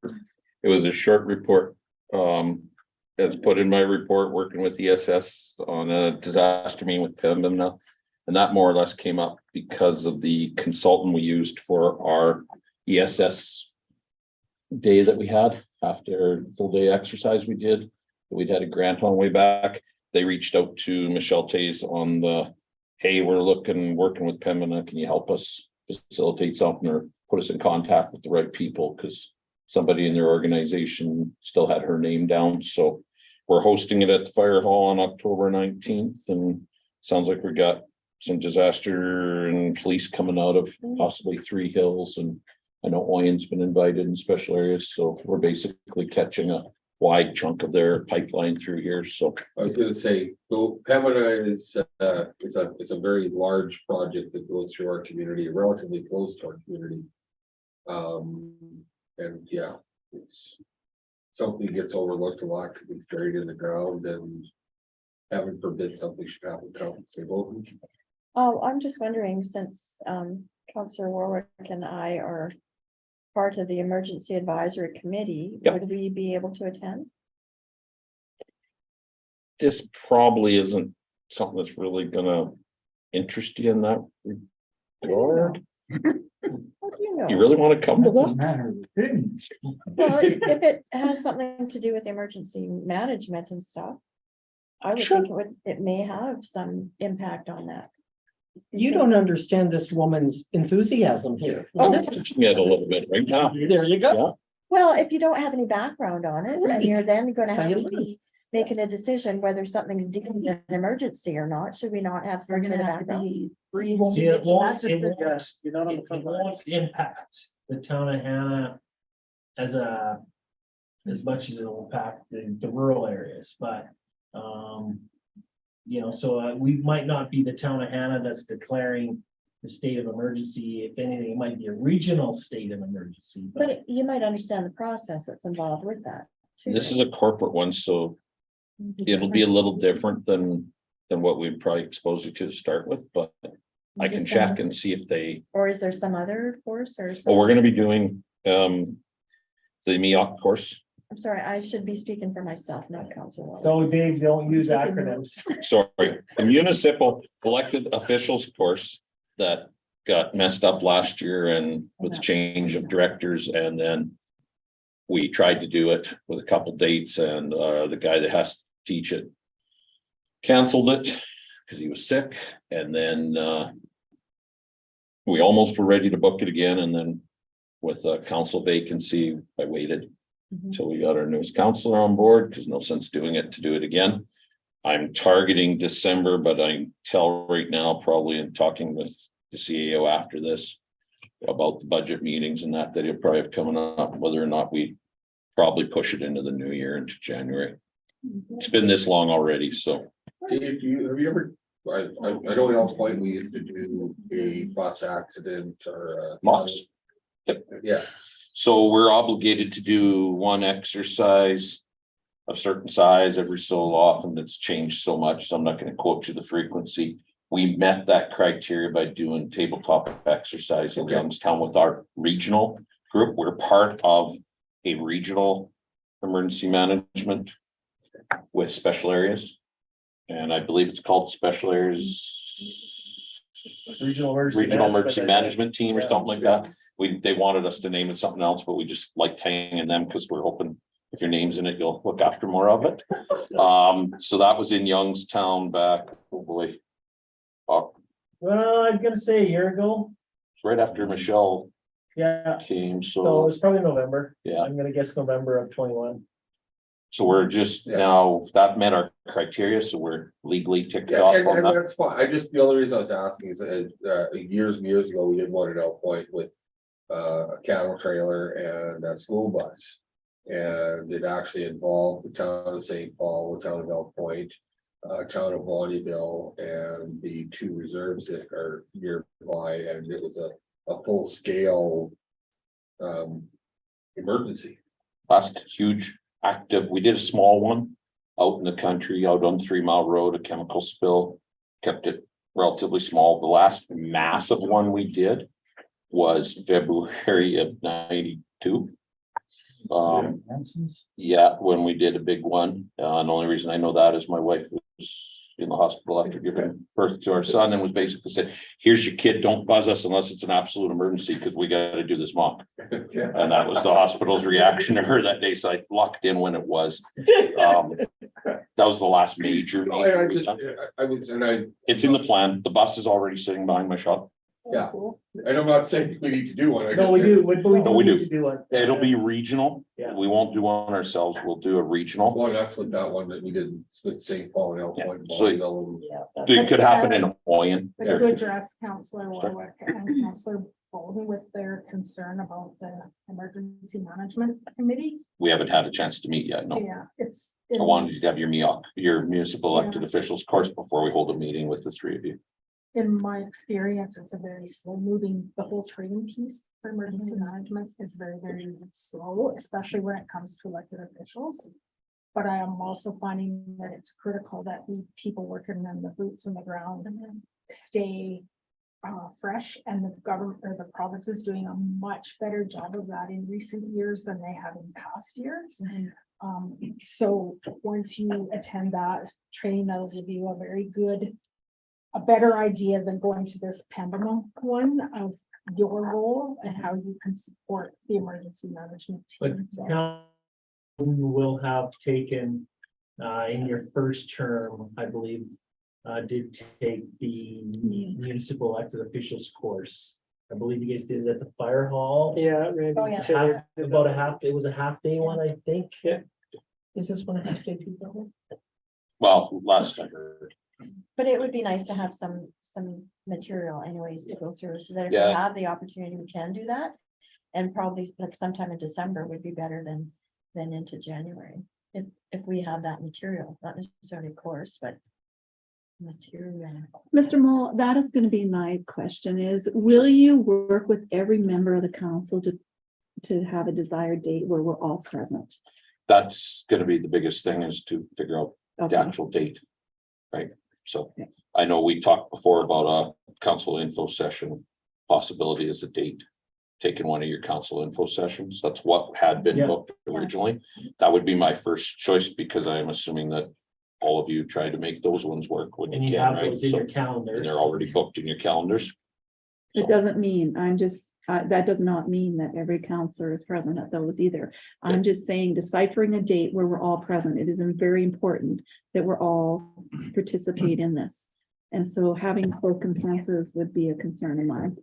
It was a short report. As put in my report, working with ESS on a disaster meeting with Pembina. And that more or less came up because of the consultant we used for our ESS day that we had after full day exercise we did. We'd had a grant on way back. They reached out to Michelle Tays on hey, we're working with Pembina. Can you help us facilitate something or put us in contact with the right people? Because somebody in their organization still had her name down. So we're hosting it at the fire hall on October 19th, and sounds like we got some disaster and police coming out of possibly Three Hills, and I know Oyon's been invited in special areas, so we're basically catching a wide chunk of their pipeline through here, so. I was gonna say, so Pembina is a very large project that goes through our community, relatively close to our community. And yeah, it's something that gets overlooked a lot because it's buried in the ground, and heaven forbid something should happen to say, well, Oh, I'm just wondering, since Councillor Warwick and I are part of the Emergency Advisory Committee, Yep. would we be able to attend? This probably isn't something that's really gonna interest you in that regard. How do you know. You really want to come to That's a one? matter of opinion. Well, if it has something to do with emergency management and stuff. I would Sure. think it may have some impact on that. You don't understand this woman's enthusiasm here. Oh. This is- Yeah, a little bit right now. There you go. Yeah. Well, if you don't have any background on it, and you're then gonna How have you to be making a decision whether something's deemed an emergency or not, should we not have We're some gonna sort of have to background? be. See, it won't, That it decision. won't, You're not on the it front line. won't impact the town of Hanna as as much as it'll impact the rural areas, but, so we might not be the town of Hanna that's declaring the state of emergency. If anything, it might be a regional state of emergency, but But you might understand the process that's involved with that. too. This is a corporate one, so it'll be a little different than what we'd probably expose you to start with, but I can Just check some- and see if they, Or is there some other course or well, some, we're gonna be doing, the MEOC course. I'm sorry, I should be speaking for myself, not council. so Dave, don't use acronyms. Sorry, the municipal elected officials course that got messed up last year and with change of directors, and then we tried to do it with a couple dates, and the guy that has to teach it canceled it because he was sick, and then we almost were ready to book it again, and then with a council vacancy, I waited Mhm. until we got our newest counselor on board, because no sense doing it to do it again. I'm targeting December, but I tell right now, probably in talking with the CAO after this about the budget meetings and that he'll probably have coming up, whether or not we probably push it into the new year, into January. It's been this long already, so. Dave, have you ever, I know at Elks Point, we used to do a bus accident or. Mocks. Yeah, So we're obligated to do one exercise of certain size every so often. It's changed so much, so I'm not gonna quote you the frequency. We met that criteria by doing tabletop exercise in Okay. Youngstown with our regional group. We're part of a regional emergency management with special areas. And I believe it's called Special Areas Regional Regional Emergency Management Team or Yeah. something like that. They wanted us to name it something else, but we just liked hanging them because we're hoping if your name's in it, you'll look after more of it. So that was in Youngstown back, oh boy. Well, I'm gonna say a year ago, Right after Michelle yeah, came, so it so, was probably November. yeah, I'm gonna guess November of 21. so we're just Yeah. now, that met our criteria, so we're legally ticked yeah, off and on that. that's fine. The only reason I was asking is, years and years ago, we did one at Elk Point with. A cattle trailer and a school bus. And it actually involved the town of St. Paul, the town of Elk Point. Town of Bonnyville and the two reserves that are nearby, and it was a full scale. Emergency. Last huge active, we did a small one out in the country, out on 3 Mile Road, a chemical spill. Kept it relatively small. The last massive one we did was February of 92. Hanson's? Yeah, when we did a big one. And the only reason I know that is my wife was in the hospital after giving birth to our son and was basically said, here's your kid, don't buzz us unless it's an absolute emergency, because we gotta do this mock. And that was the hospital's reaction to her that day, so I locked in when it was. That was the last major. No, I just, I was, and I, It's in the plan. The bus is already sitting behind my shop. yeah, and I'm not saying we need to do one. I No, just- we do, but we No, we do need do. to do one. It'll be regional. Yeah. We won't do one ourselves. We'll do a regional. Well, that's what that one that we did with St. Paul and Elk Yeah, Point. so- Bonnyville, and- It could happen in Hoyen. But to address Counselor Warwick and Counselor Bolden with their concern about the Emergency Management Committee. We haven't had a chance to meet yet. No, Yeah, it's. I wanted you to have your MEOC, your municipal elected officials course before we hold a meeting with the three of you. In my experience, it's a very slow moving, the whole training piece for emergency management is very, very slow, especially when it comes to elected officials. But I am also finding that it's critical that we people working in the boots on the ground stay fresh, and the government or the province is doing a much better job of that in recent years than they have in past years. So once you attend that training, that'll give you a better idea than going to this pandemic one of your role and how you can support the emergency management But team. So, council will have taken, in your first term, I believe, did take the municipal elected officials course. I believe you guys did it at the fire hall. Yeah. Randy Oh, yeah. Taylor did About a that. half, it was a half day one, I think. Yeah. Is this one a half day too? Well, last time. I heard. But it would be nice to have some material anyways to go through, so that if we Yeah. have the opportunity, we can do that. And probably like sometime in December would be better than into January. If we have that material, not necessarily a course, but material. Mr. Mole, that is gonna be my question is, will you work with every member of the council to have a desired date where we're all present? That's gonna be the biggest thing is to figure out the Okay, actual date. Right, so Yeah. I know we talked before about a council info session possibility as a date. Taking one of your council info sessions, that's what had been Yeah. booked originally. That would be my first choice because I am assuming that all of you try to make those ones work when And you you can, have right? those in So your calendars. they're already booked in your calendars. it So, doesn't mean, I'm just, that does not mean that every counselor is present at those either. I'm just saying deciphering a date where we're all present. It is very important that we're all participate in this. And so having full consensus would be a concern of mine.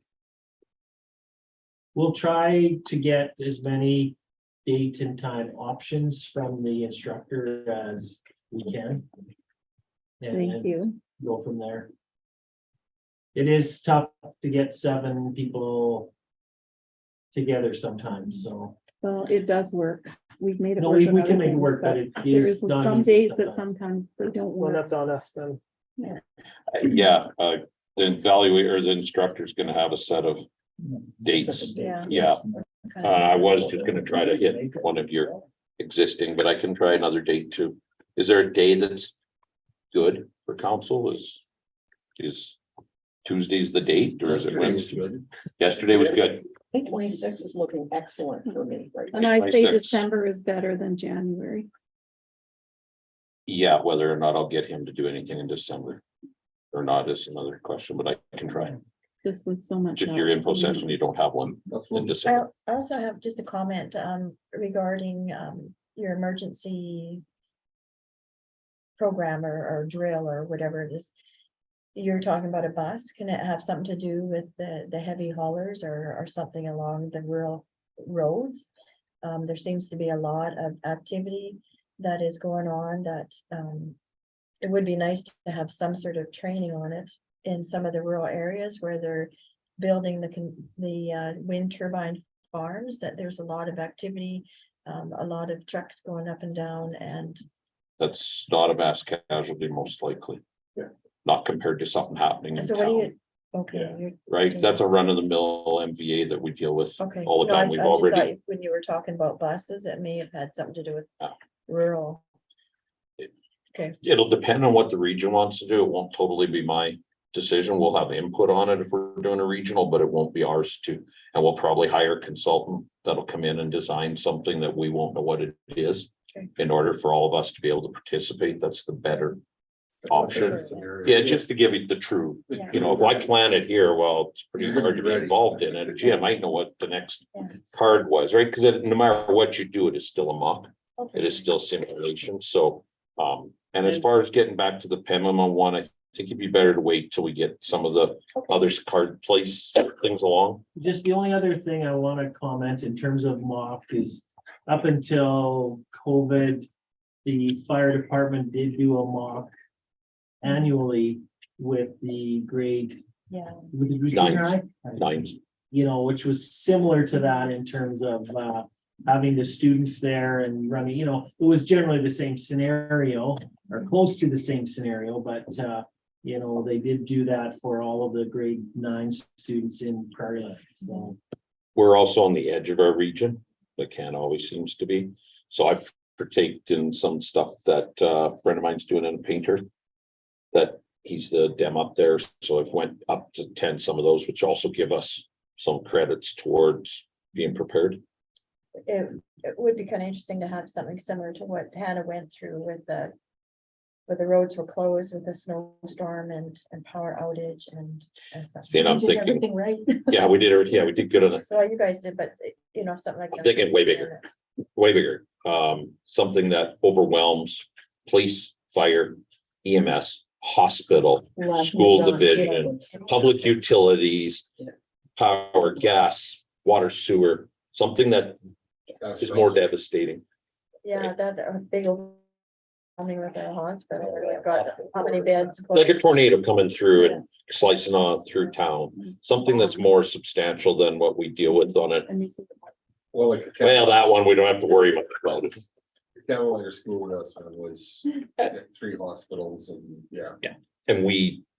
We'll try to get as many date and time options from the instructor as we can. Thank And you. go from there. It is tough to get 7 people together sometimes, so. Well, it does work. We've made it. No, work we with can other make it things, work, but but it there is is not some easy dates that sometimes. sometimes they don't Well, work. that's on us then. yeah, the evaluator or the instructor is gonna have a set of dates. Yeah. Yeah, I was just gonna try to hit one of your existing, but I can try another date too. Is there a day that's good for council? Is Tuesday's the date or is it Yesterday was Wednesday? good. Yesterday was good. I think 26 is looking excellent for me right And I say 26. December is better than January. Yeah, whether or not I'll get him to do anything in December. Or not is another question, but I can try. Just with so much. Just your else info going session, on. you don't have one That's in what December. I also have just a comment regarding your emergency program or drill or whatever it is. You're talking about a bus. Can it have something to do with the heavy haulers or something along the rural roads? There seems to be a lot of activity that is going on that it would be nice to have some sort of training on it in some of the rural areas where they're building the wind turbine farms, that there's a lot of activity, a lot of trucks going up and down and. That's not a mass casualty, most likely. Yeah. Not compared to something happening in So what do town, you, okay, you're, right? That's a run of the mill MVA that we deal with okay. all the No, time. I We've just already, thought when you were talking about buses, it may have had something to do with Ah. rural. it'll depend on what the region wants to do. It won't totally be my decision. We'll have input on it if we're doing a regional, but it won't be ours to. And we'll probably hire a consultant that'll come in and design something that we won't know what it is. Okay. In order for all of us to be able to participate, that's the better option. Scenario. Yeah, just to give you the true, Yeah. you know, if I plan it here, well, it's pretty You're gonna hard be to be ready. involved in it. Gee, I might know what the next Yeah. card was, right? Because no matter what you do, it is still a mock. Oh, for It is sure. still simulation, so, and as far as getting back to the PEMA one, I think it'd be better to wait till we get some of the Okay. other card place things along. Just the only other thing I want to comment in terms of mock is up until COVID, the fire department did do a mock annually with the grade, Yeah, with the junior high. Nines, You know, which was similar to that in terms of having the students there and running, you know, it was generally the same scenario or close to the same scenario, but you know, they did do that for all of the grade 9 students in Prairie Land, so. we're also on the edge of our region, but Ken always seems to be. So I've partaked in some stuff that a friend of mine's doing in a painter. That he's the dem up there, so I've went up to attend some of those, which also give us some credits towards being prepared. it would be kind of interesting to have something similar to what Hannah went through with where the roads were closed with a snowstorm and power outage and. stuff. See, and I'm We did thinking- everything right. Yeah, we did it. Yeah, we did good on it. Well, you guys did, but you know, something like. I'm that. thinking way bigger. Way bigger. Something that overwhelms police, fire, EMS, hospital, school division, public utilities, power, gas, water, sewer, something that is more devastating. Yeah, that big old. With our hospital, we've got how many beds? Like a tornado coming through and slicing on through town, something that's more substantial than what we deal with on it. Well, like. Well, that one, we don't have to worry much about it. Cavalier School Restaurant was at 3 hospitals and yeah. And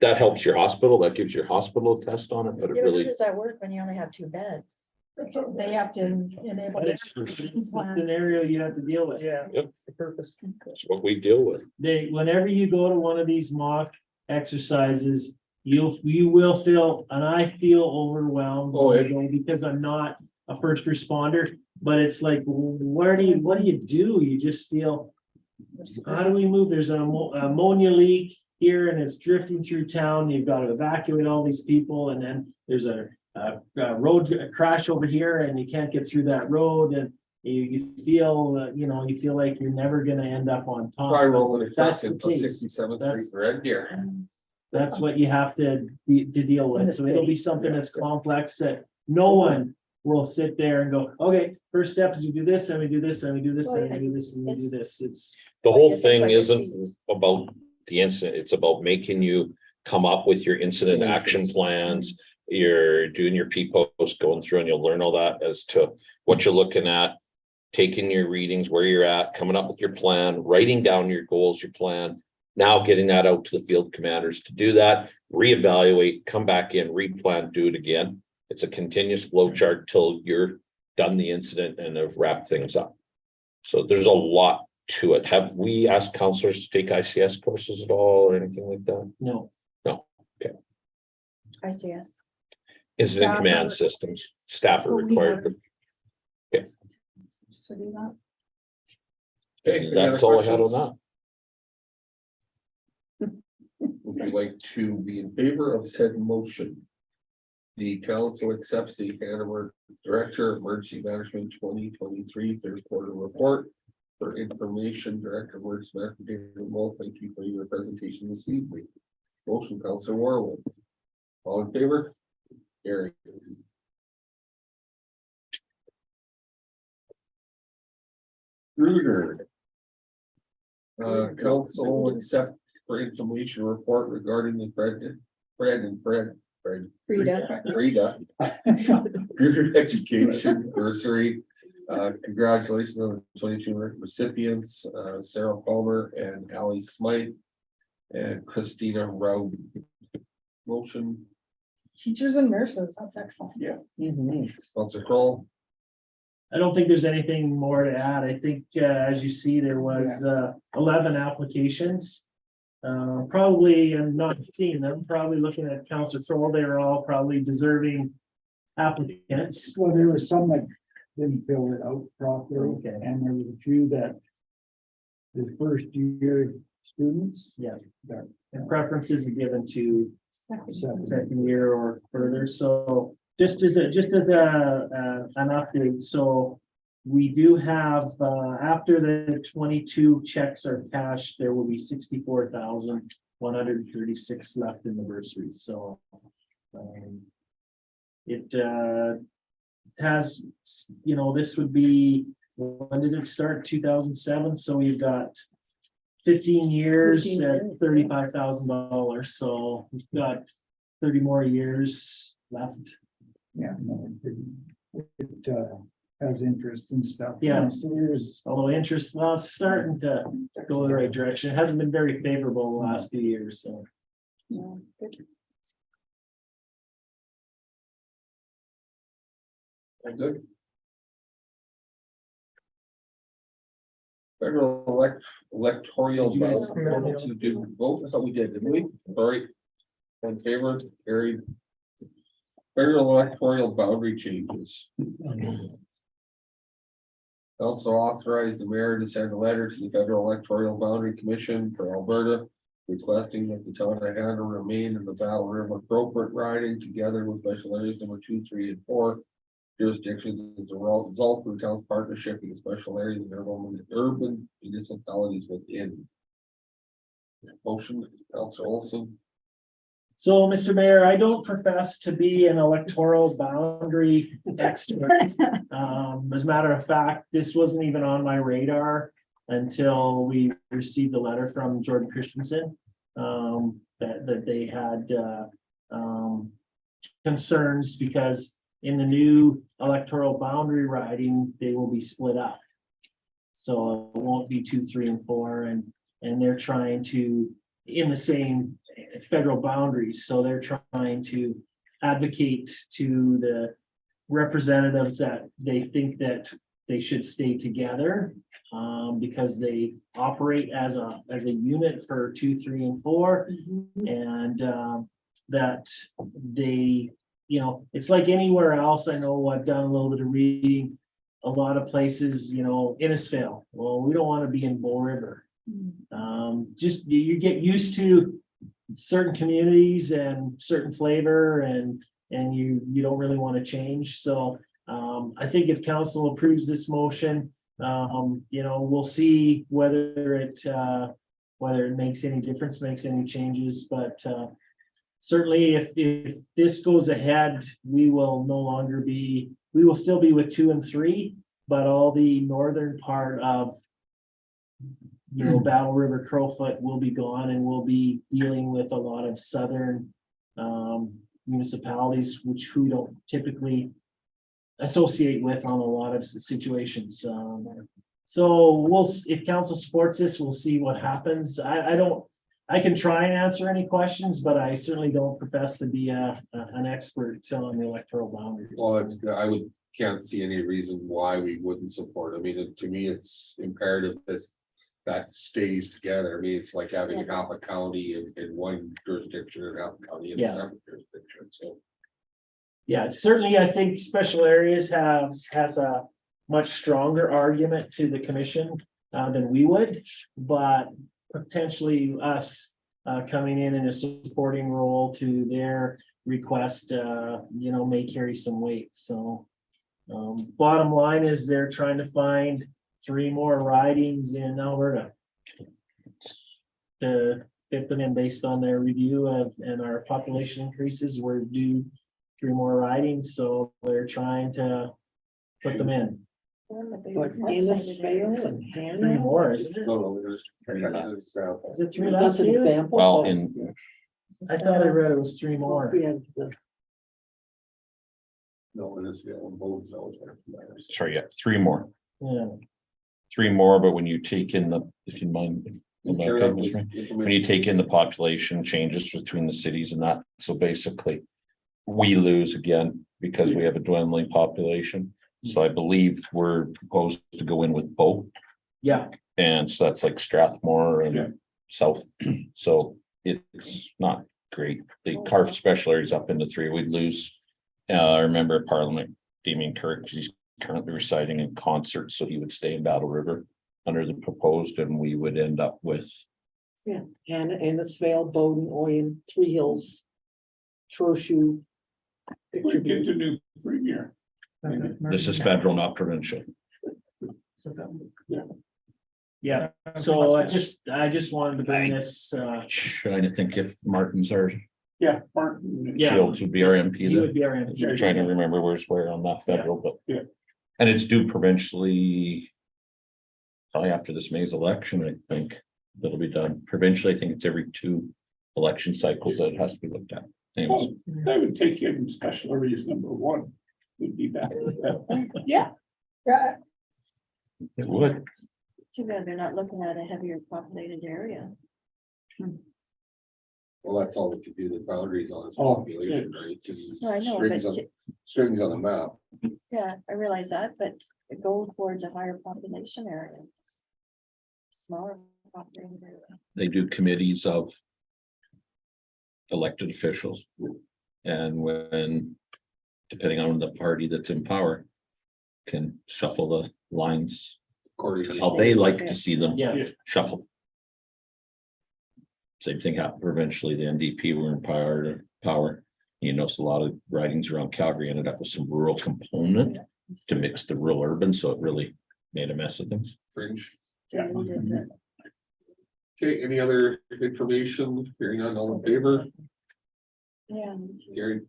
that helps your hospital, that gives your hospital a test on it, but it Yeah, but how really, does that work when you only have 2 beds? They have to enable. But it's the scenario you have to deal with. Yeah, Yep. that's the purpose. it's what we deal with. Whenever you go to one of these mock exercises, you will feel, and I feel overwhelmed. Oh, when I go, because I'm not a first responder, but it's like, what do you do? You just feel, how do we move? There's an ammonia leak here and it's drifting through town. You've got to evacuate all these people, and then there's a road crash over here and you can't get through that road, and you feel, you feel like you're never gonna end up on Try top. rolling a truck That's the into case. 67th That's- Street right here. That's what you have to deal with. So it'll be something that's complex that no one will sit there and go, okay, first step is we do this and we do this and we do this and we do this and we do this. It's, The Well, whole you think thing like your isn't feet. about the incident, it's about making you come up with your incident action plans. You're doing your P post, going through, and you'll learn all that as to what you're looking at. Taking your readings, where you're at, coming up with your plan, writing down your goals, your plan. Now getting that out to the field commanders to do that, reevaluate, come back in, replan, do it again. It's a continuous flow chart till you're done the incident and have wrapped things up. So there's a lot to it. Have we asked counselors to take ICS courses at all or anything like that? no. ICS. Incident Staff command are- systems, staff are Well, we required. So do that. Okay, any That's other all I had on questions? that. Would you like to be in favor of said motion? The council accepts the Hanna Director of Emergency Management 2023 third quarter report. For information, Director of Emergency Management, David Wolf, thank you for your presentation this evening. Motion, Councilor Warwick. All in favor? Gary. Ruder. Council accept for information report regarding the Fred. Frida. Good education bursary. Congratulations on the 22 recipients, Sarah Palmer and Ally Smythe and Christina Rowe. Motion, Teachers and nurses, that's excellent. Councilor Kroll. I don't think there's anything more to add. I think, as you see, there was 11 applications. Probably, I'm not seeing them, probably looking at Councilor Kroll, they were all probably deserving applicants. Well, there was some that didn't fill it out properly, Okay. and there was a few that. The first year students. Yeah. That, And preferences are given to second. second year or further, so just as an update, so. We do have, after the 22 checks are cashed, there will be 64,136 left in the bursary, so. It has, this would be, when did it start? 2007, so we've got 15 years 15 at years, $35,000, so we've got 30 more years left. Yeah, no, it has interest and stuff. Yeah. So there's, Although interest, well, it's starting to go the right direction. It hasn't been very favorable the last few years, so. Good. Federal electoral. Did you guys ballot. You did vote, I thought we did, didn't we? Sorry. In favor, carried. Federal electoral boundary changes. Also authorize the mayor to send a letter to the Federal Electoral Boundary Commission for Alberta, requesting that the town of Hanna remain in the Battle River Crowfoot riding together with special areas number 2, 3, and 4 jurisdictions as a result of the town's partnership in the special areas and urban municipalities within. Motion, Councilor Olson. So, Mr. Mayor, I don't profess to be an electoral boundary expert. As a matter of fact, this wasn't even on my radar until we received the letter from Jordan Christensen. That they had concerns because in the new electoral boundary riding, they will be split up. So it won't be 2, 3, and 4, and they're trying to, in the same federal boundaries, so they're trying to advocate to the representatives that they think that they should stay together. Because they operate as a unit for 2, 3, and 4, and that they, you know, it's like anywhere else. I know I've done a little bit of reading. A lot of places, you know, Innisfail. Well, we don't want to be in Bull River. Just you get used to certain communities and certain flavor, and you don't really want to change. So I think if council approves this motion, you know, we'll see whether it makes any difference, makes any changes, but certainly if this goes ahead, we will no longer be, we will still be with 2 and 3, but all the northern part of, you know, Battle River Crowfoot will be gone, and we'll be dealing with a lot of southern municipalities, who don't typically associate with on a lot of situations. So if council supports this, we'll see what happens. I can try and answer any questions, but I certainly don't profess to be an expert on the electoral boundaries. Well, can't see any reason why we wouldn't support. I mean, to me, it's imperative that stays together. I mean, it's like having half a county in one jurisdiction and half a county in a separate jurisdiction, so. Yeah, certainly, I think special areas has a much stronger argument to the commission than we would, but potentially us coming in a supporting role to their request, you know, may carry some weight. So bottom line is they're trying to find 3 more ridings in Alberta to fit them in based on their review and our population increases. We're due 3 more ridings, so they're trying to put them in. Innisfail and 3 Hanna. more, isn't it? No, there's. Is it 3 That's last an year? example. Well, of- in I thought I read it was 3 more. We have the- No, it is. sorry, yeah, 3 more. Yeah, 3 more, but when you take in the, if you mind. Am I okay, Ms. Ray? When you take in the population changes between the cities and that, so basically. We lose again because we have a dwindling population. So I believe we're proposed to go in with both. yeah, And so that's like Strathmore Yeah. and South. So it's not great. They carve special areas up into 3. We'd lose. I remember Parliament, Damien Kirk, because he's currently residing in Concert, so he would stay in Battle River under the proposed, and we would end up with. Yeah, Hanna, Innisfail, Bowden, Oyen, 3 Hills, Trochu. We get the new premier. This is federal, not provincial. yeah. So I just wanted to bring this, Trying to think if Martin's our Yeah, Martin. Yeah. Shields would be our MP. you then. would be our Just trying to remember where's where on that federal, but. Yeah. And it's due provincially. Probably after this May's election, I think that'll be done. Provincially, I think it's every 2 election cycles that it has to be looked at. Anyways, I would take in special areas number 1. Would be that. Yeah. it would. Too bad they're not looking at a heavier populated area. Well, that's all we could do, the boundaries on this Oh, population, right? No, I know, Strings but on- Strings on the map. yeah, I realize that, but go towards a higher population area. Smaller populated area. They do committees of. Elected officials. And when, depending on the party that's in power. can shuffle the lines, accordingly. how they like to see them Yeah, shuffled. Same thing happened provincially, the NDP were in power. You notice a lot of writings around Calgary ended up with some rural component to mix the rural urban, so it really made a mess of things. Fringe. Deleted it. Okay, any other information? Hearing none, all in favor? Yeah. Gary?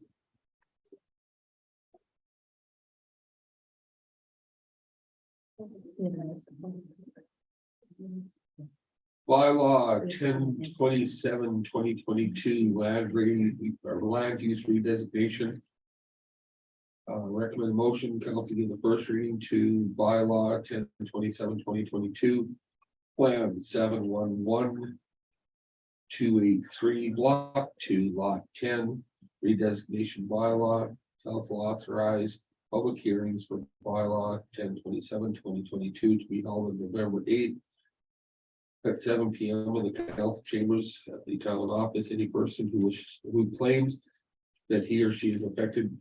Bylaw 1027/2022 land rating or land use redesignation. Recommend motion, council give the first reading to bylaw 1027/2022. Plan 711-283 block 2 lot 10 redesignation bylaw. Council authorized public hearings for bylaw 1027/2022 to be held on November 8th. At 7 PM in the council chambers at the town office. Any person who claims that he or she is affected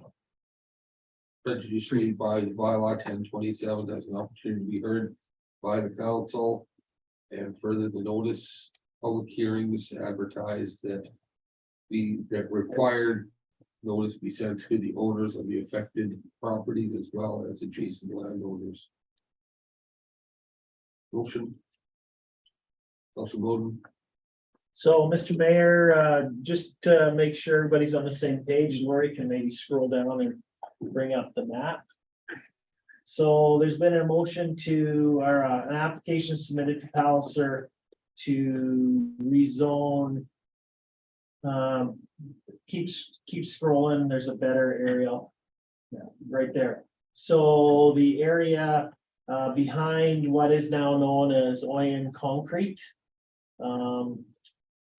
prejudicially by the bylaw 1027 has an opportunity to be heard by the council. And further, the notice, public hearings advertised that required notice be sent to the owners of the affected properties as well as adjacent landowners. Motion. Councilor Bowden. so Mr. Mayor, just to make sure everybody's on the same page, Lori can maybe scroll down and bring up the map. So there's been a motion to, or an application submitted to Palliser to rezone. Keep scrolling, there's a better aerial. Yeah, right there. So the area behind what is now known as Oyen Concrete.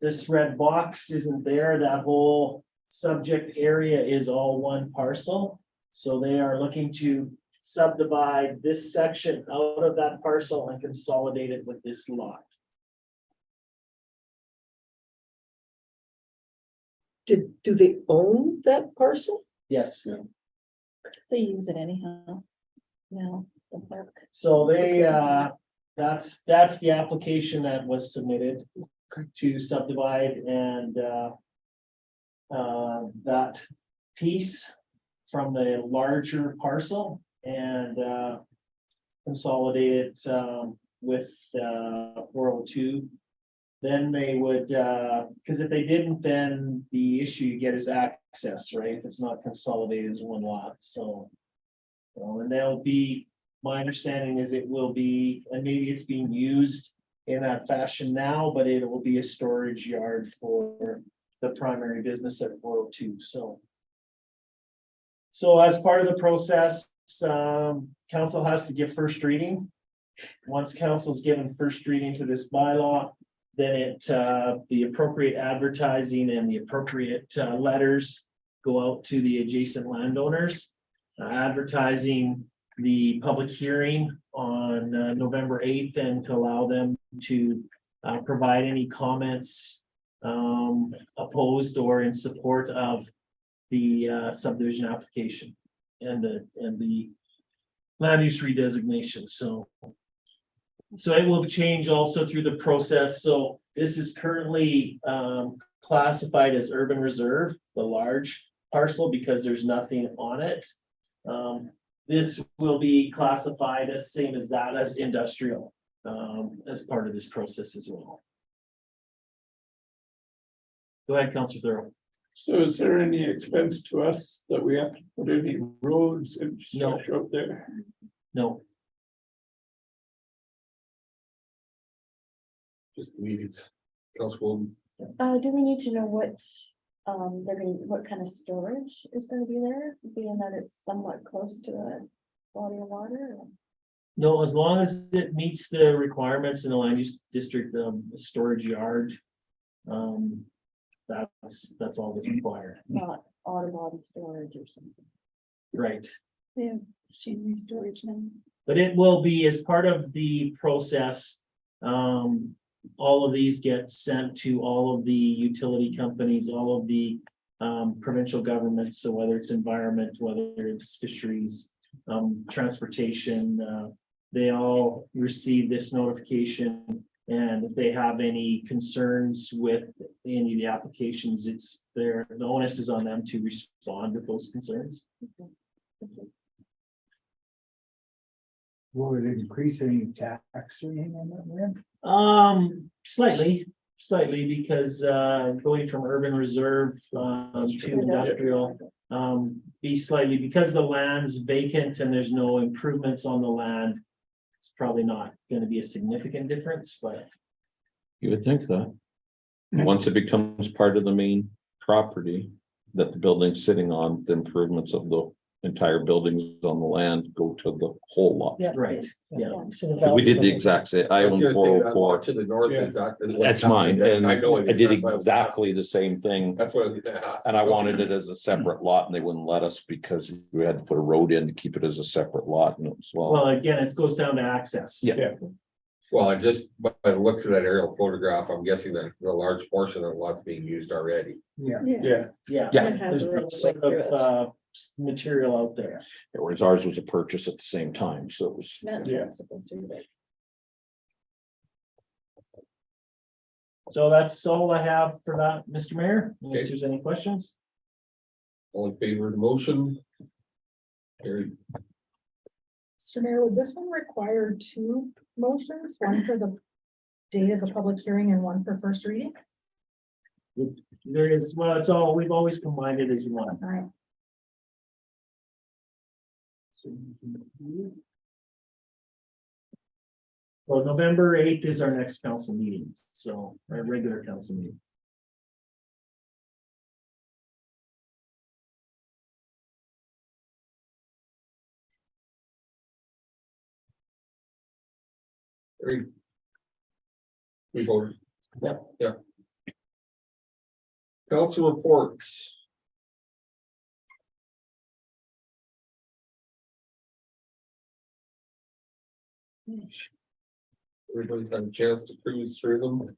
This red box isn't there, that whole subject area is all one parcel. So they are looking to subdivide this section out of that parcel and consolidate it with this lot. Do they own that parcel? Yes, They use it anyhow. No, the park. so they, that's the application that was submitted to subdivide and, that piece from the larger parcel and, consolidate it, with, 402. Then they would, because if they didn't, then the issue you get is access, right? If it's not consolidated as one lot, so. And they'll be, my understanding is it will be, and maybe it's being used in that fashion now, but it will be a storage yard for the primary business at 402, so. So as part of the process, council has to give first reading. Once council's given first reading to this bylaw, then it, the appropriate advertising and the appropriate letters go out to the adjacent landowners. Advertising the public hearing on November 8th and to allow them to provide any comments opposed or in support of the subdivision application and the land use redesignation, so it will change also through the process. So this is currently classified as urban reserve, the large parcel, because there's nothing on it. This will be classified as same as that as industrial as part of this process as well. Go ahead, Councilor Thorough. So is there any expense to us that we have to put any roads infrastructure up there? No, Just the meetings. Councilor Bowden. Do we need to know what, what kind of storage is gonna be there, being that it's somewhat close to a body of water? no, as long as it meets the requirements in the land use district, storage yard. That's all that's required, Not auto body storage or something. right? Yeah, machinery storage now. But it will be as part of the process. All of these get sent to all of the utility companies, all of the provincial governments. So whether it's environment, whether it's fisheries, transportation, they all receive this notification. And if they have any concerns with any of the applications, the onus is on them to respond with those concerns. Will it increase any tax or anything on that land? Slightly, because going from urban reserve to industrial. Be slightly, because the land's vacant and there's no improvements on the land. It's probably not gonna be a significant difference, but You would think that. Once it becomes part of the main property that the building's sitting on, the improvements of the entire buildings on the land go to the whole lot. Yeah. right, yeah. We did the exact same, I own 404. To the north, Yeah. exactly. That's mine, and I know. I did exactly the same thing. That's what I was gonna ask. And I wanted it as a separate lot and they wouldn't let us because we had to put a road in to keep it as a separate lot and it was, Well, again, it goes down to access. Yeah. Well, I just, by the looks of that aerial photograph, I'm guessing that the large portion of the lot's being used already. Yeah. Yes. Yeah. Yeah. It has a There's little sort way through it. of material out there. whereas ours was a purchase at the same time, so it was. Cement Yeah. principle through it. So that's all I have for that, Mr. Mayor, unless Okay. there's any questions. All in favor of the motion? Carried. Mr. Mayor, would this one require two motions, one for the date of the public hearing and one for first reading? There is, well, it's all, we've always combined it as one. All right. Well, November 8th is our next council meeting, so our regular council meeting. Carried. We voted. Yep. Yeah. Council reports. Everybody's had a chance to cruise through them.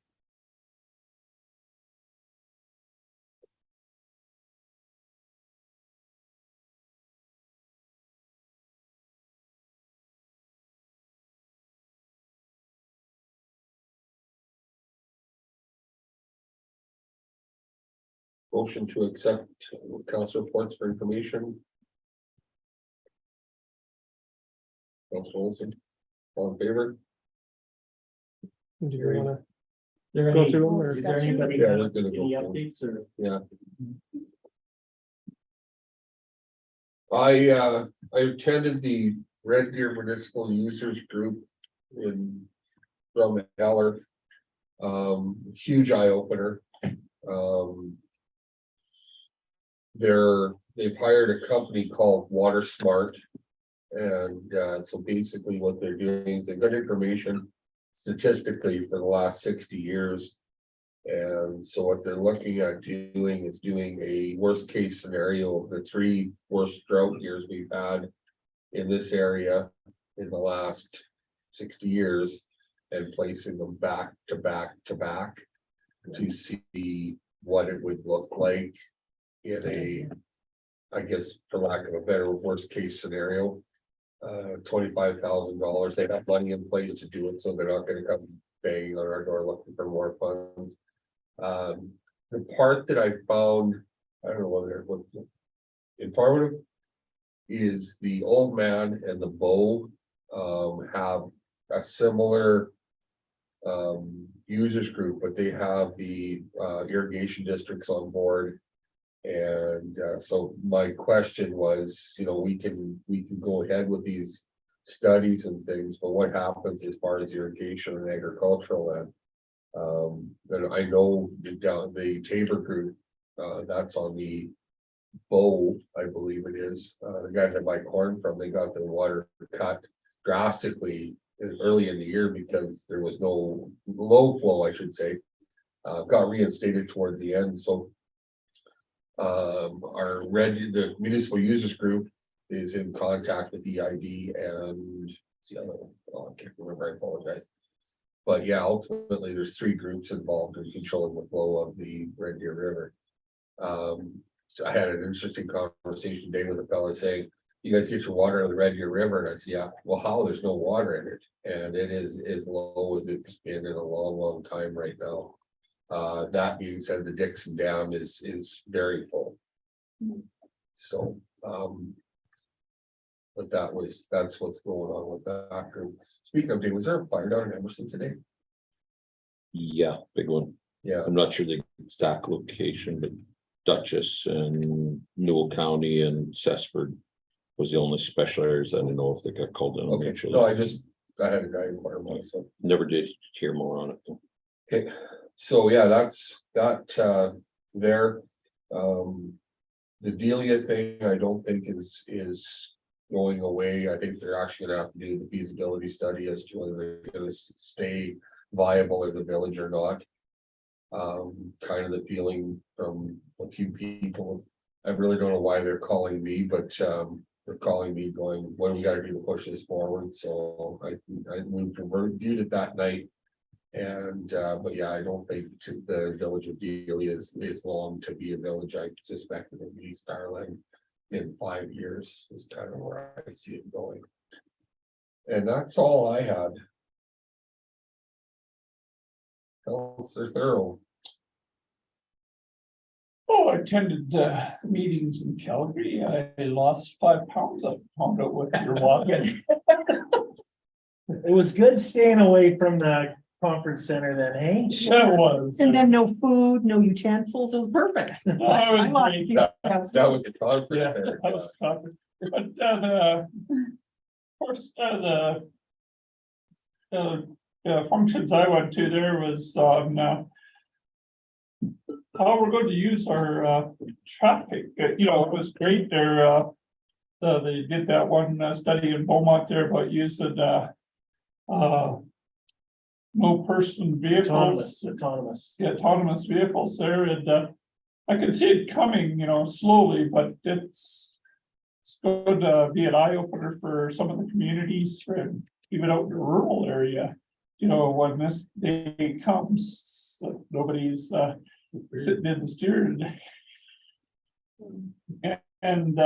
Motion to accept council reports for information. Council Olson, all in favor? Do you wanna There go any- through them or? Is there anybody Yeah, have we're gonna go any through 'em. updates or? Yeah. I attended the Red Deer Municipal Users Group from Eller. Huge eye opener. They've hired a company called Water Smart. And so basically what they're doing is they've got information statistically for the last 60 years. And so what they're looking at doing is doing a worst case scenario of the 3 worst drought years we've had in this area in the last 60 years and placing them back to back to back to see what it would look like in a, I guess, for lack of a better, worst case scenario. $25,000. They have money in place to do it, so they're not gonna come banging on our door looking for more funds. The part that I found, I don't know whether it was informative, is the Old Man and the Bow have a similar users group, but they have the irrigation districts on board. And so my question was, we can go ahead with these studies and things, but what happens as far as irrigation and agricultural land? And I know the Tabor group, that's on the Bow, I believe it is. The guys I buy corn from, they got their water cut drastically early in the year because there was no low flow, I should say. Got reinstated towards the end, so the municipal users group is in contact with EID and the other one. Oh, I can't remember, I apologize. But yeah, ultimately, there's 3 groups involved in controlling the flow of the Red Deer River. So I had an interesting conversation today with a fellow saying, you guys get your water out of the Red Deer River, and I said, yeah, well, how, there's no water in it, and it is as low as it's been in a long, long time right now. That being said, the Dixon Dam is very full. So, but that's what's going on with that. And speaking of, was there a fire down in Emerson today? Yeah, big one. Yeah, I'm not sure the exact location, but Dutchess and Newell County and Cessford was the only special areas. I don't know if they got called in okay, eventually. no, I had a guy inquire about it, so. Never did hear more on it. Okay, so yeah, that's there. The Delia thing, I don't think is going away. I think they're actually gonna have to do the feasibility study as to whether they're gonna stay viable as a village or not. Kind of the feeling from a few people. I really don't know why they're calling me, but they're calling me going, what do we gotta do to push this forward? So I we reviewed it that night. And but yeah, I don't think the village of Dealey is long to be a village. I suspect it'll be Starland in 5 years is kind of where I see it going. And that's all I had. Counselor Thorough. Oh, I attended meetings in Calgary. I lost 5 pounds. I found out what you're walking. It was good staying away from the conference center then, hey? That was. And then no food, no utensils, it was perfect. I lost a few pounds. That was the Yeah, conference. center. I was talking, but of course, the functions I went to, there was on how we're going to use our traffic. You know, it was great there. They did that one study in Beaumont there about using no person vehicles. Autonomous. Yeah, autonomous vehicles there, and I could see it coming, you know, slowly, but it's going to be an eye opener for some of the communities, and even out in the rural area. You know, when this day comes, nobody's sitting in the steering. And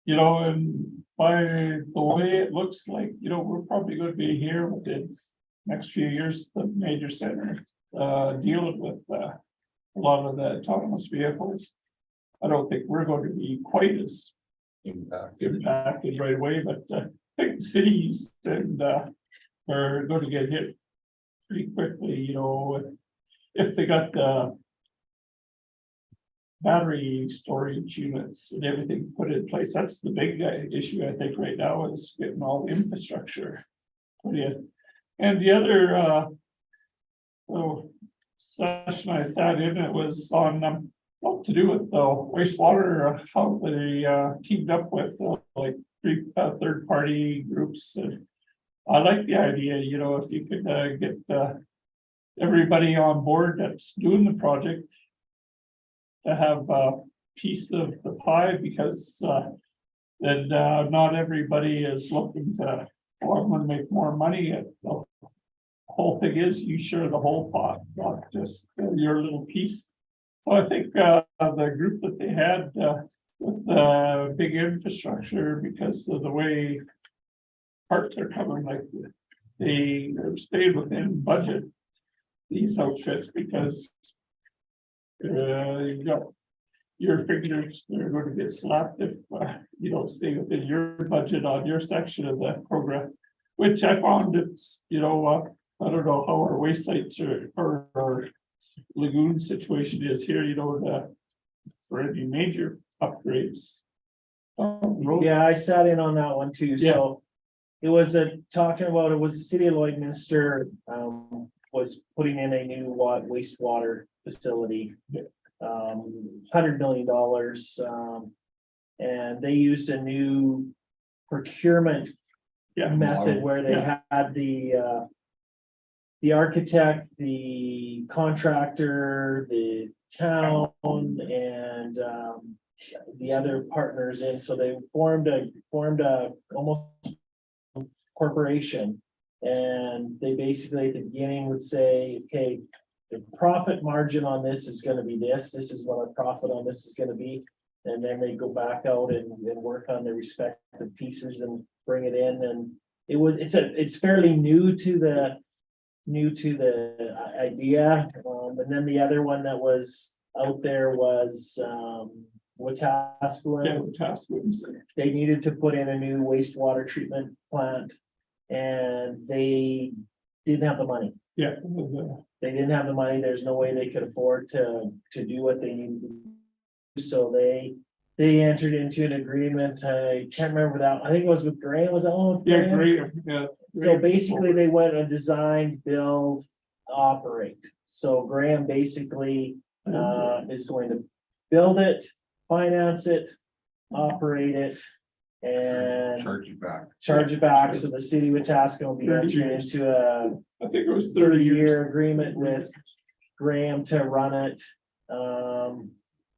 you know, and by the way it looks like, you know, we're probably going to be here within next few years, the major center dealing with a lot of the autonomous vehicles. I don't think we're going to be quite as impacted right away, but big cities and are going to get hit pretty quickly, you know, if they got the battery storage units and everything put in place. That's the big issue, I think, right now, is getting all the infrastructure put in. And the other session I sat in, it was on what to do with the wastewater, how they teamed up with like 3 third-party groups. And I like the idea, you know, if you could get everybody on board that's doing the project to have a piece of the pie, because then not everybody is looking to, well, I'm gonna make more money. The whole thing is you share the whole pot, not just your little piece. So I think the group that they had with the big infrastructure, because of the way parts are coming, like they stayed within budget, these outfits, because you know, your figures, they're going to get slapped if you don't stay within your budget on your section of the program, which I found it's, you know, I don't know how our waste sites or our lagoon situation is here, you know, for any major upgrades. Yeah, I sat in on that one too, so. It was talking about, it was the city of Lloydminster, was putting in a new wastewater facility. $100 million, and they used a new procurement method where they had the architect, the contractor, the town, and the other partners in, so they formed a almost corporation. And they basically at the beginning would say, okay, the profit margin on this is going to be this is what our profit on this is going to be. And then they go back out and work on the respective pieces and bring it in, and it's fairly new to the idea. And then the other one that was out there was, Wetaskiwin. They needed to put in a new wastewater treatment plant, and they didn't have the money. Yeah. They didn't have the money. There's no way they could afford to do what they needed to do. So they entered into an agreement. I can't remember that. I think it was with Graham. Was that one with Yeah, Graham? great, yeah. So basically, they went and designed, build, operate. So Graham basically is going to build it, finance it, operate it, and Charge you back. charge it back. So the city of Wetaskiwin will be 30 entering years. into a I think it was 30 years. 30-year agreement with Graham to run it.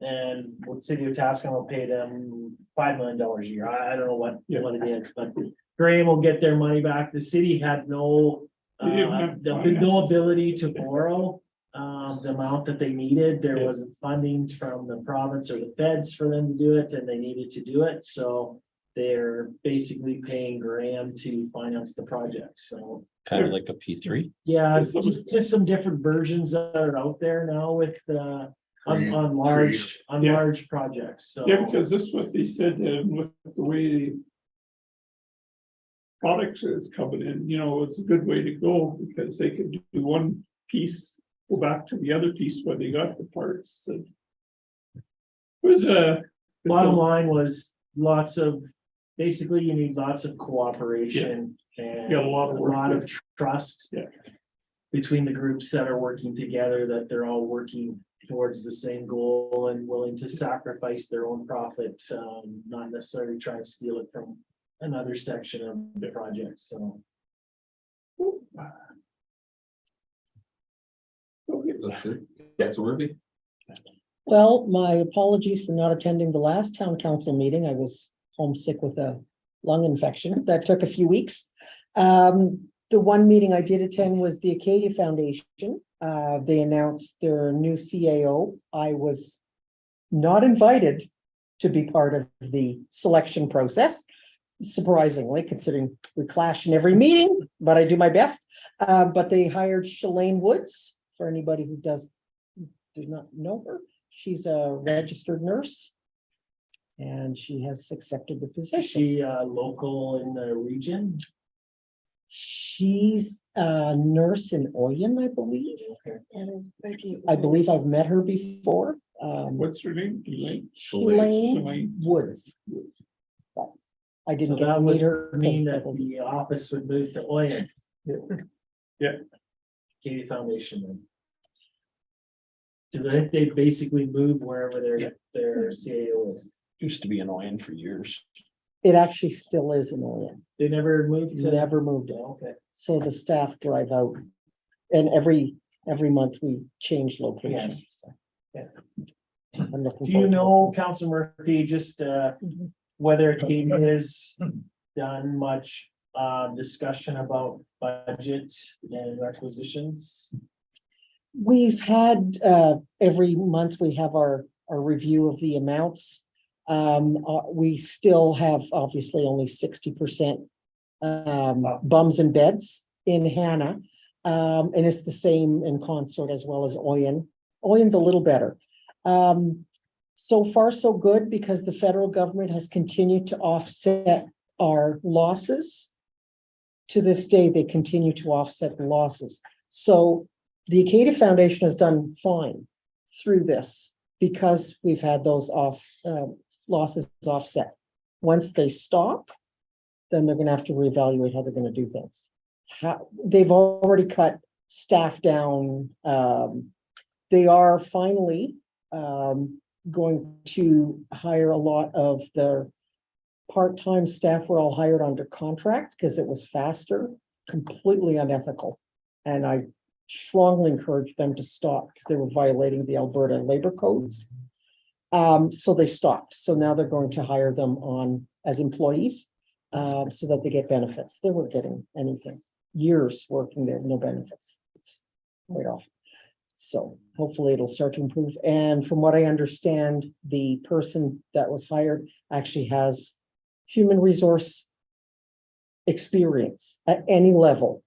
And what city of Wetaskiwin will pay them $5 million a year. I don't know what it is, but Graham will get their money back. The city had no They didn't have no finances. ability to borrow the amount that they needed. There wasn't funding from the province or the feds for them to do it, and they needed to do it. So they're basically paying Graham to finance the project. So Kind of like a P3. yeah, it's just some different versions that are out there now with on large projects. So Yeah, because this is what they said, with the way product is coming in, it's a good way to go, because they could do one piece, go back to the other piece where they got the parts. And it was bottom line was basically you need lots of cooperation and Yeah, a lot of work. trust Yeah. between the groups that are working together, that they're all working towards the same goal and willing to sacrifice their own profit, not necessarily try and steal it from another section of the project. So That's it. That's Murphy. Well, my apologies for not attending the last town council meeting. I was homesick with a lung infection. That took a few weeks. The one meeting I did attend was the Acadia Foundation. They announced their new CAO. I was not invited to be part of the selection process, surprisingly, considering we clash in every meeting, but I do my best. But they hired Shalane Woods. For anybody who does not know her, she's a registered nurse, and she has accepted the is position. she local in the region? She's a nurse in Oyen, I believe. And I believe I've met her before. what's her name? Elaine? Shalane Woods. But I So didn't get that to would meet her. mean that the office would move to Oyen. Yeah. Katie Foundation then. Do they basically move wherever their CAO is? Used to be annoying for years. It actually still is in Oyen. They never moved to? Never moved it. Okay. So the staff drive out, and every month we change locations. So, Yeah. I'm looking Do you forward to know, it. Councilor Murphy, just whether Katie has done much discussion about budget and requisitions? We've had, every month we have our review of the amounts. We still have obviously only 60% bums and beds in Hanna. And it's the same in Consort as well as Oyen. Oyen's a little better. So far, so good, because the federal government has continued to offset our losses. To this day, they continue to offset the losses. So the Acadia Foundation has done fine through this, because we've had those losses offset. Once they stop, then they're gonna have to reevaluate how they're gonna do things. They've already cut staff down. They are finally going to hire a lot of the part-time staff were all hired under contract because it was faster, completely unethical. And I strongly encourage them to stop, because they were violating the Alberta labor codes. So they stopped. So now they're going to hire them on as employees, so that they get benefits. They weren't getting anything. Years working there, no benefits. It's right off. So hopefully it'll start to improve. And from what I understand, the person that was hired actually has human resource experience at any level.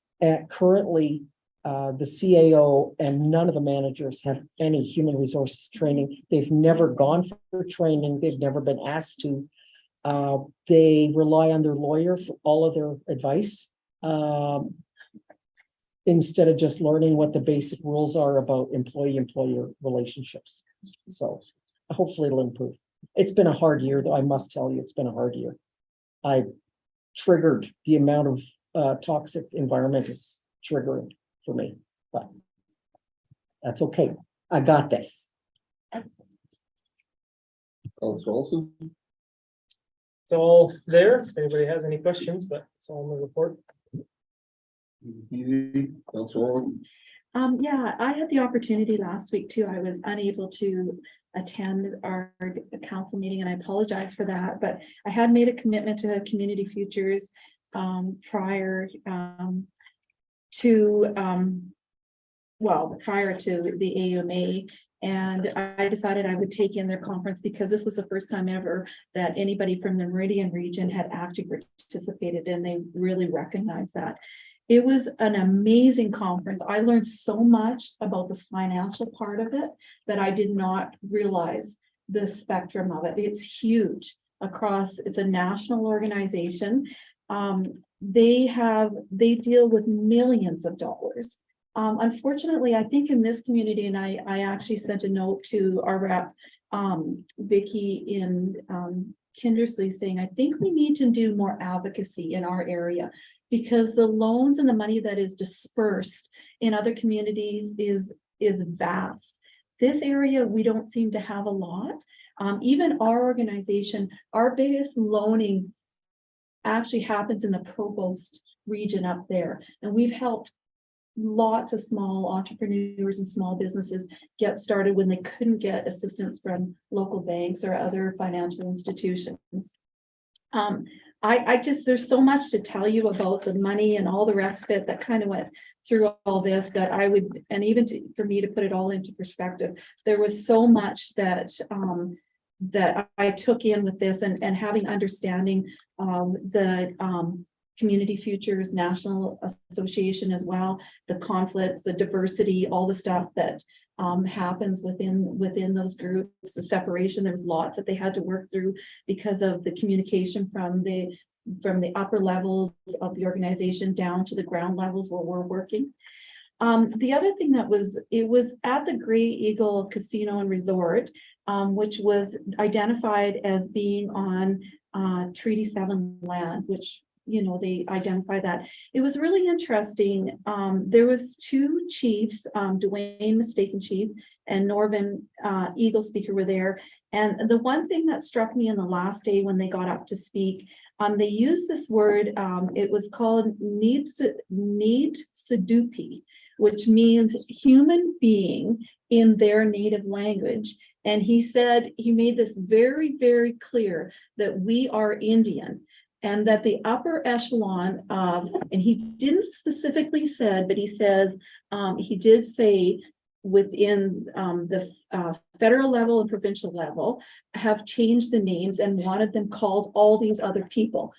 Currently, the CAO and none of the managers have any human resources training. They've never gone for training. They've never been asked to. They rely on their lawyer for all of their advice. Instead of just learning what the basic rules are about employee-employer relationships. So hopefully it'll improve. It's been a hard year, though. I must tell you, it's been a hard year. I triggered the amount of toxic environment is triggering for me, but that's okay. I got this. Counselor Olson? It's all there. If anybody has any questions, but it's all in the report. Counselor Owen? Yeah, I had the opportunity last week too. I was unable to attend our council meeting and I apologize for that, but I had made a commitment to Community Futures prior to the AUMA. And I decided I would take in their conference because this was the first time ever that anybody from the Meridian region had actually participated, and they really recognized that. It was an amazing conference. I learned so much about the financial part of it that I did not realize the spectrum of it. It's huge across, it's a national organization. They deal with millions of dollars. Unfortunately, I think in this community, and I actually sent a note to our rep, Vicky in Kindersley, saying, I think we need to do more advocacy in our area, because the loans and the money that is dispersed in other communities is vast. This area, we don't seem to have a lot. Even our organization, our biggest loaning actually happens in the Provost region up there. And we've helped lots of small entrepreneurs and small businesses get started when they couldn't get assistance from local banks or other financial institutions. There's so much to tell you about the money and all the rest of it that kind of went through all this that I would, and even for me to put it all into perspective, there was so much that I took in with this, and having understanding the Community Futures National Association as well, the conflicts, the diversity, all the stuff that happens within those groups, the separation. There was lots that they had to work through because of the communication from the upper levels of the organization down to the ground levels where we're working. The other thing it was at the Grey Eagle Casino and Resort, which was identified as being on Treaty 7 land, which, you know, they identify that. It was really interesting. There was two chiefs, Dwayne Mistaken Chief and Norman Eagle Speaker were there. And the one thing that struck me in the last day when they got up to speak, they used this word, it was called need Sadupi, which means human being in their native language. And he said, he made this very, very clear that we are Indian. And that the upper echelon of, and he didn't specifically said, but he says, he did say within the federal level and provincial level have changed the names and wanted them called all these other people,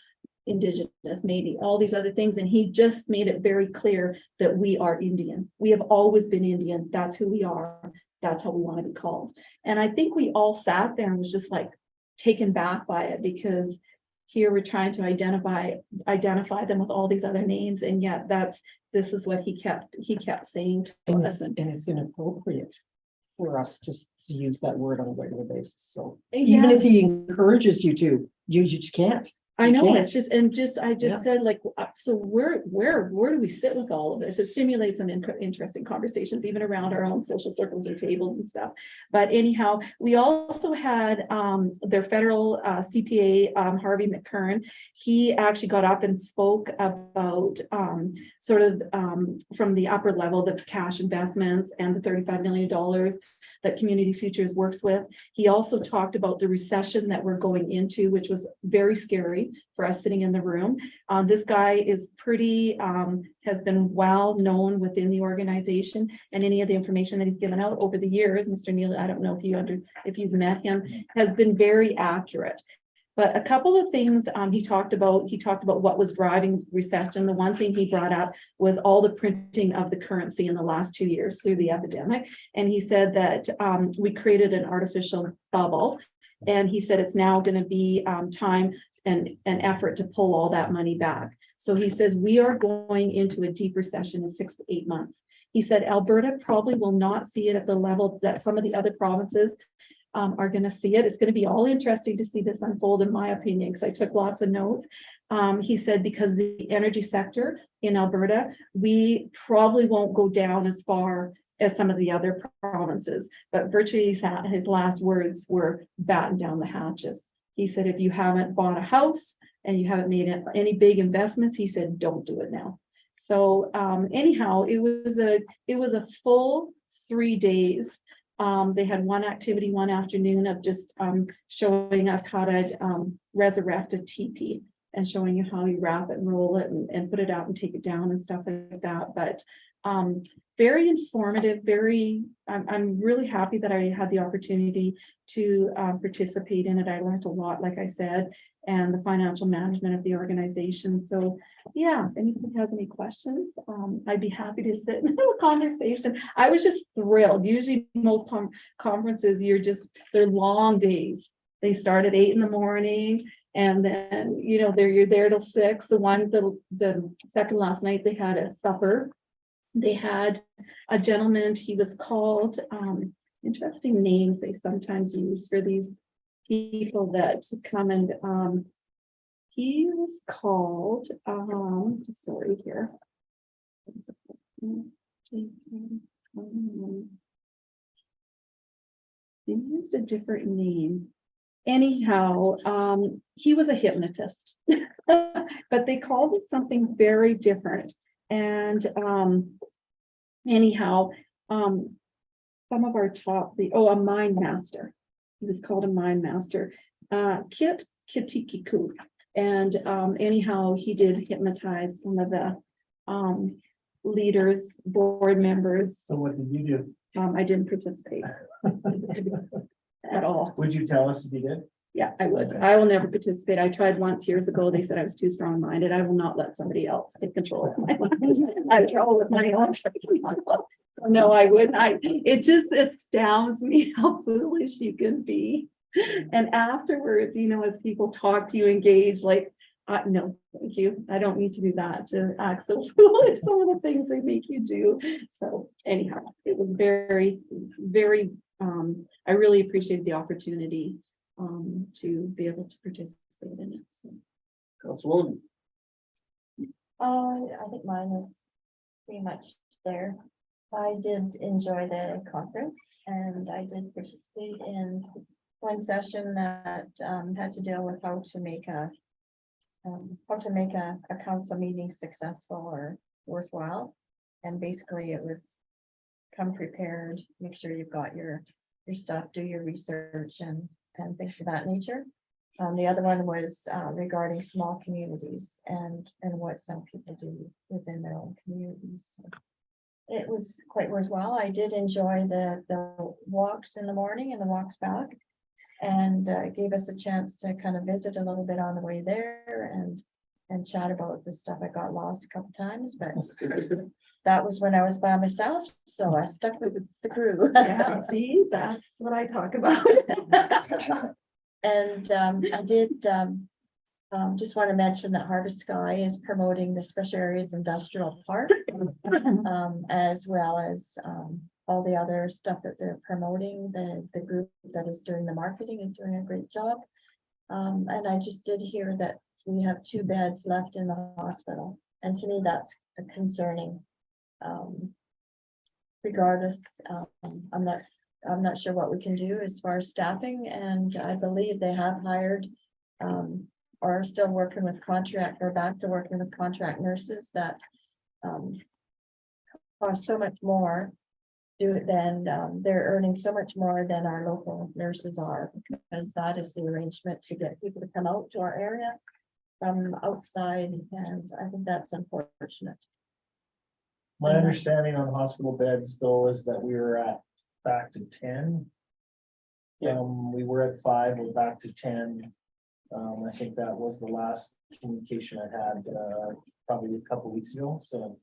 Indigenous, maybe all these other things. And he just made it very clear that we are Indian. We have always been Indian. That's who we are. That's how we want to be called. And I think we all sat there and was just like taken back by it, because here we're trying to identify them with all these other names, and yet this is what he kept saying to us. And it's inappropriate for us to use that word on a regular basis. So Yeah. even if he encourages you to, you just can't. I know, can't. it's just, and just, I just Yeah. said, like, so where do we sit with all of this? It stimulates some interesting conversations, even around our own social circles and tables and stuff. But anyhow, we also had their federal CPA, Harvey McKern. He actually got up and spoke about from the upper level, the cash investments and the $35 million that Community Futures works with. He also talked about the recession that we're going into, which was very scary. story for us sitting in the room. This guy is pretty, has been well known within the organization, and any of the information that he's given out over the years, Mr. Neal, I don't know if you've met him, has been very accurate. But a couple of things he talked about what was driving recession. The one thing he brought up was all the printing of the currency in the last 2 years through the epidemic. And he said that we created an artificial bubble. And he said it's now going to be time and an effort to pull all that money back. So he says we are going into a deep recession in 6 to 8 months. He said Alberta probably will not see it at the level that some of the other provinces are going to see it. It's going to be all interesting to see this unfold, in my opinion, because I took lots of notes. He said because the energy sector in Alberta, we probably won't go down as far as some of the other provinces, but virtually his last words were batten down the hatches. He said, if you haven't bought a house and you haven't made any big investments, he said, don't do it now. So anyhow, it was a full 3 days. They had one activity one afternoon of just showing us how to resurrect a teepee and showing you how you wrap it and roll it and put it out and take it down and stuff like that. But very informative, I'm really happy that I had the opportunity to participate in it. I learned a lot, like I said, and the financial management of the organization. So yeah, if anybody has any questions, I'd be happy to sit in a conversation. I was just thrilled. Usually most conferences, they're long days. They start at 8 in the morning and then, you're there till 6. The second last night, they had a supper. They had a gentleman, he was called, interesting names they sometimes use for these people that come and, he was called, sorry here. They used a different name. Anyhow, he was a hypnotist, but they called it something very different. And anyhow, some of our top, a mind master. He was called a mind master, Kit Kitikiku. And anyhow, he did hypnotize some of the leaders, board members. So what did you do? I didn't participate at all. Would you tell us if you did? Yeah, I would. I will never participate. I tried once years ago. They said I was too strong-minded. I will not let somebody else take control of my life. I have trouble with my own. No, I wouldn't. It just astounds me how foolish you can be. And afterwards, as people talk to you, engage, like, no, thank you. I don't need to do that to act so foolish. Some of the things they make you do. So anyhow, it was very, very, I really appreciated the opportunity to be able to participate in it. So. Councilwoman. I think mine was pretty much there. I did enjoy the conference and I did participate in one session that had to deal with how to make a council meeting successful or worthwhile. And basically it was come prepared, make sure you've got your stuff, do your research and things of that nature. The other one was regarding small communities and what some people do within their own communities. So it was quite worthwhile. I did enjoy the walks in the morning and the walks back, and gave us a chance to kind of visit a little bit on the way there and chat about the stuff. I got lost a couple times, but that was when I was by myself, so I stuck with the crew. Yeah, see, that's what I talk about. And I did just want to mention that Harvest Sky is promoting the Special Areas Industrial Park, as well as all the other stuff that they're promoting. The group that is doing the marketing is doing a great job. And I just did hear that we have 2 beds left in the hospital. And to me, that's concerning. Regardless, I'm not sure what we can do as far as staffing, and I believe they have hired or are still working with contract or back to working with contract nurses that cost so much more than they're earning so much more than our local nurses are, because that is the arrangement to get people to come out to our area from outside, and I think that's unfortunate. My understanding on hospital beds though is that we were at back to 10. We were at 5, we're back to 10. I think that was the last communication I had, probably a couple weeks ago, so.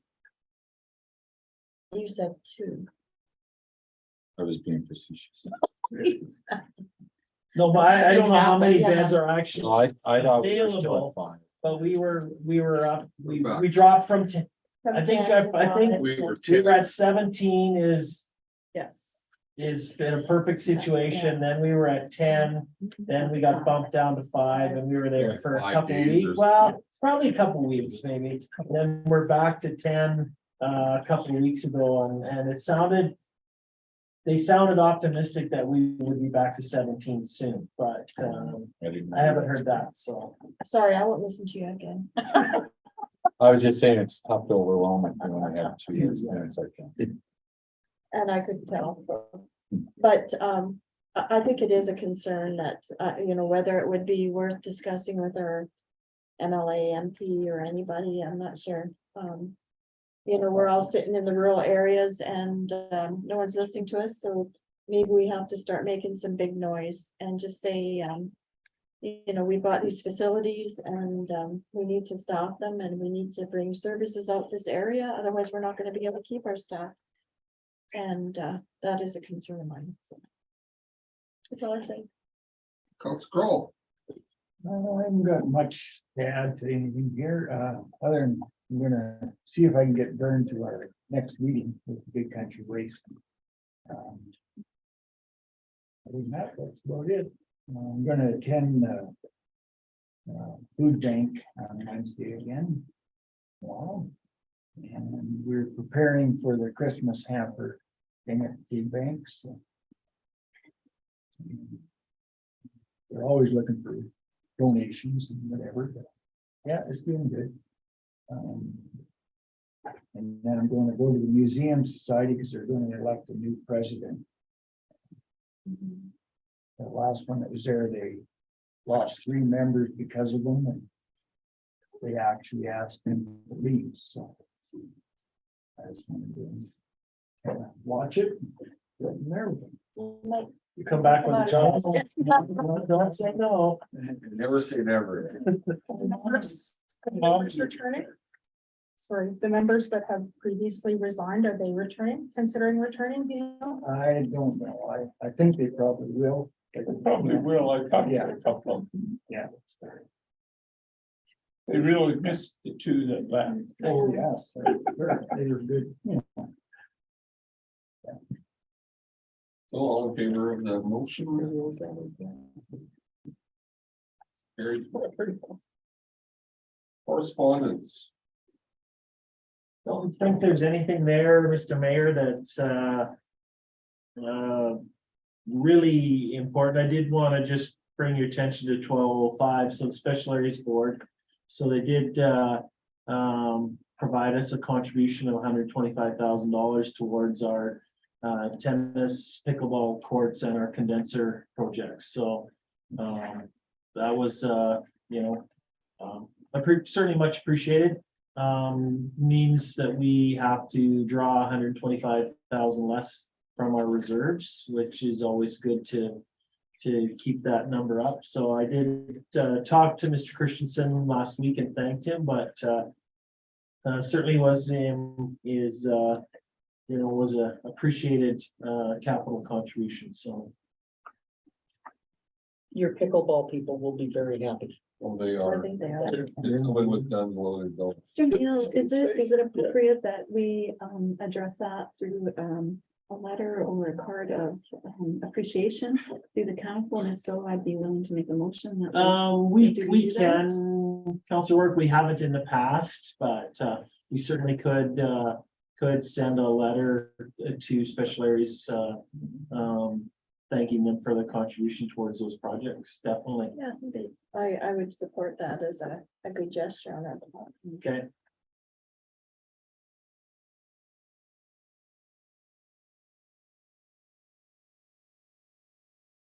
You said 2. I was being facetious. No, but I don't know how many Yeah. beds are So actually, I thought we were still Available. at 5. but we were up, We're back. we dropped from 10. From I think 10 to I think 5. We were We were 10. at 17 Yes. is been a perfect situation, then we were at 10, then we got bumped down to 5, and we were there Yeah, for a 5 couple of days or weeks, well, it's probably a couple of weeks, maybe. Then we're back to 10, a couple of weeks ago, and it sounded. They sounded optimistic that we would be back to 17 soon, but I haven't heard that, so. Sorry, I won't listen to you again. I was just saying it's tough to overwhelm it when I have 2 years. And it's like, And I could tell. But I think it is a concern that, whether it would be worth discussing with our MLA, MP or anybody, I'm not sure. We're all sitting in the rural areas and no one's listening to us, so maybe we have to start making some big noise and just say, we bought these facilities and we need to stop them and we need to bring services out this area, otherwise we're not gonna be able to keep our staff. And that is a concern of mine, so. That's all I say. Council Kroll. I haven't got much to add to anything here, other than I'm gonna see if I can get Vern to our next meeting with Big Country Waste. Other than that, that's about it. I'm gonna attend food bank on Wednesday again. Wow. And we're preparing for the Christmas hamper thing at the food bank, so. We're always looking for donations and whatever, but yeah, it's doing good. And then I'm going to go to the Museum Society because they're going to elect a new president. The last one that was there, they lost 3 members because of them, and they actually asked them to leave, so. I just want to watch it. Go from there. You come back with a job. Don't say no. Never say never. Members returning? Sorry, the members that have previously resigned, are they returning, considering returning, do you know? I don't know. I think they probably will. They probably will. I talked to a couple of them. Yeah. They really missed the 2 that left. Oh, yes. They were good. So all in favor of the motion? Carried. Correspondence. Don't think there's anything there, Mr. Mayor, that's really important. I did want to just bring your attention to 1205, so the Special Areas Board. So they did provide us a contribution of $125,000 towards our tennis, pickleball courts and our condenser projects. So that was, certainly much appreciated. Means that we have to draw 125,000 less from our reserves, which is always good to keep that number up. So I did talk to Mr. Christensen last week and thanked him, but certainly was a appreciated capital contribution. So Your pickleball people will be very happy. Well, they I are. think they are. They're coming with guns loaded. though. Mr. Neal, is it appropriate that we address that through a letter or a card of appreciation through the council? And if so, I'd be willing to make a motion that we do we that? can, Council Work, we haven't in the past, but we certainly could send a letter to Special Areas thanking them for the contribution towards those projects, definitely. Yeah, I would support that as a good gesture on that. Okay.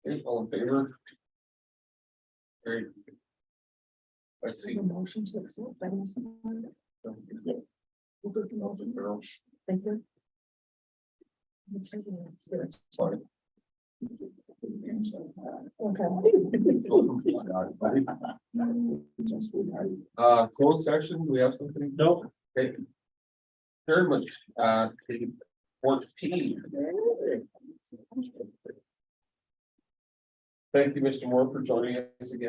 Okay, all in favor? Great. Let's see. Motion to accept. by Ms. Hanna. Thank you. Sorry. Closed section, do we have something? No, Okay. Third, 14. Thank you, Mr. Moore, for joining us again.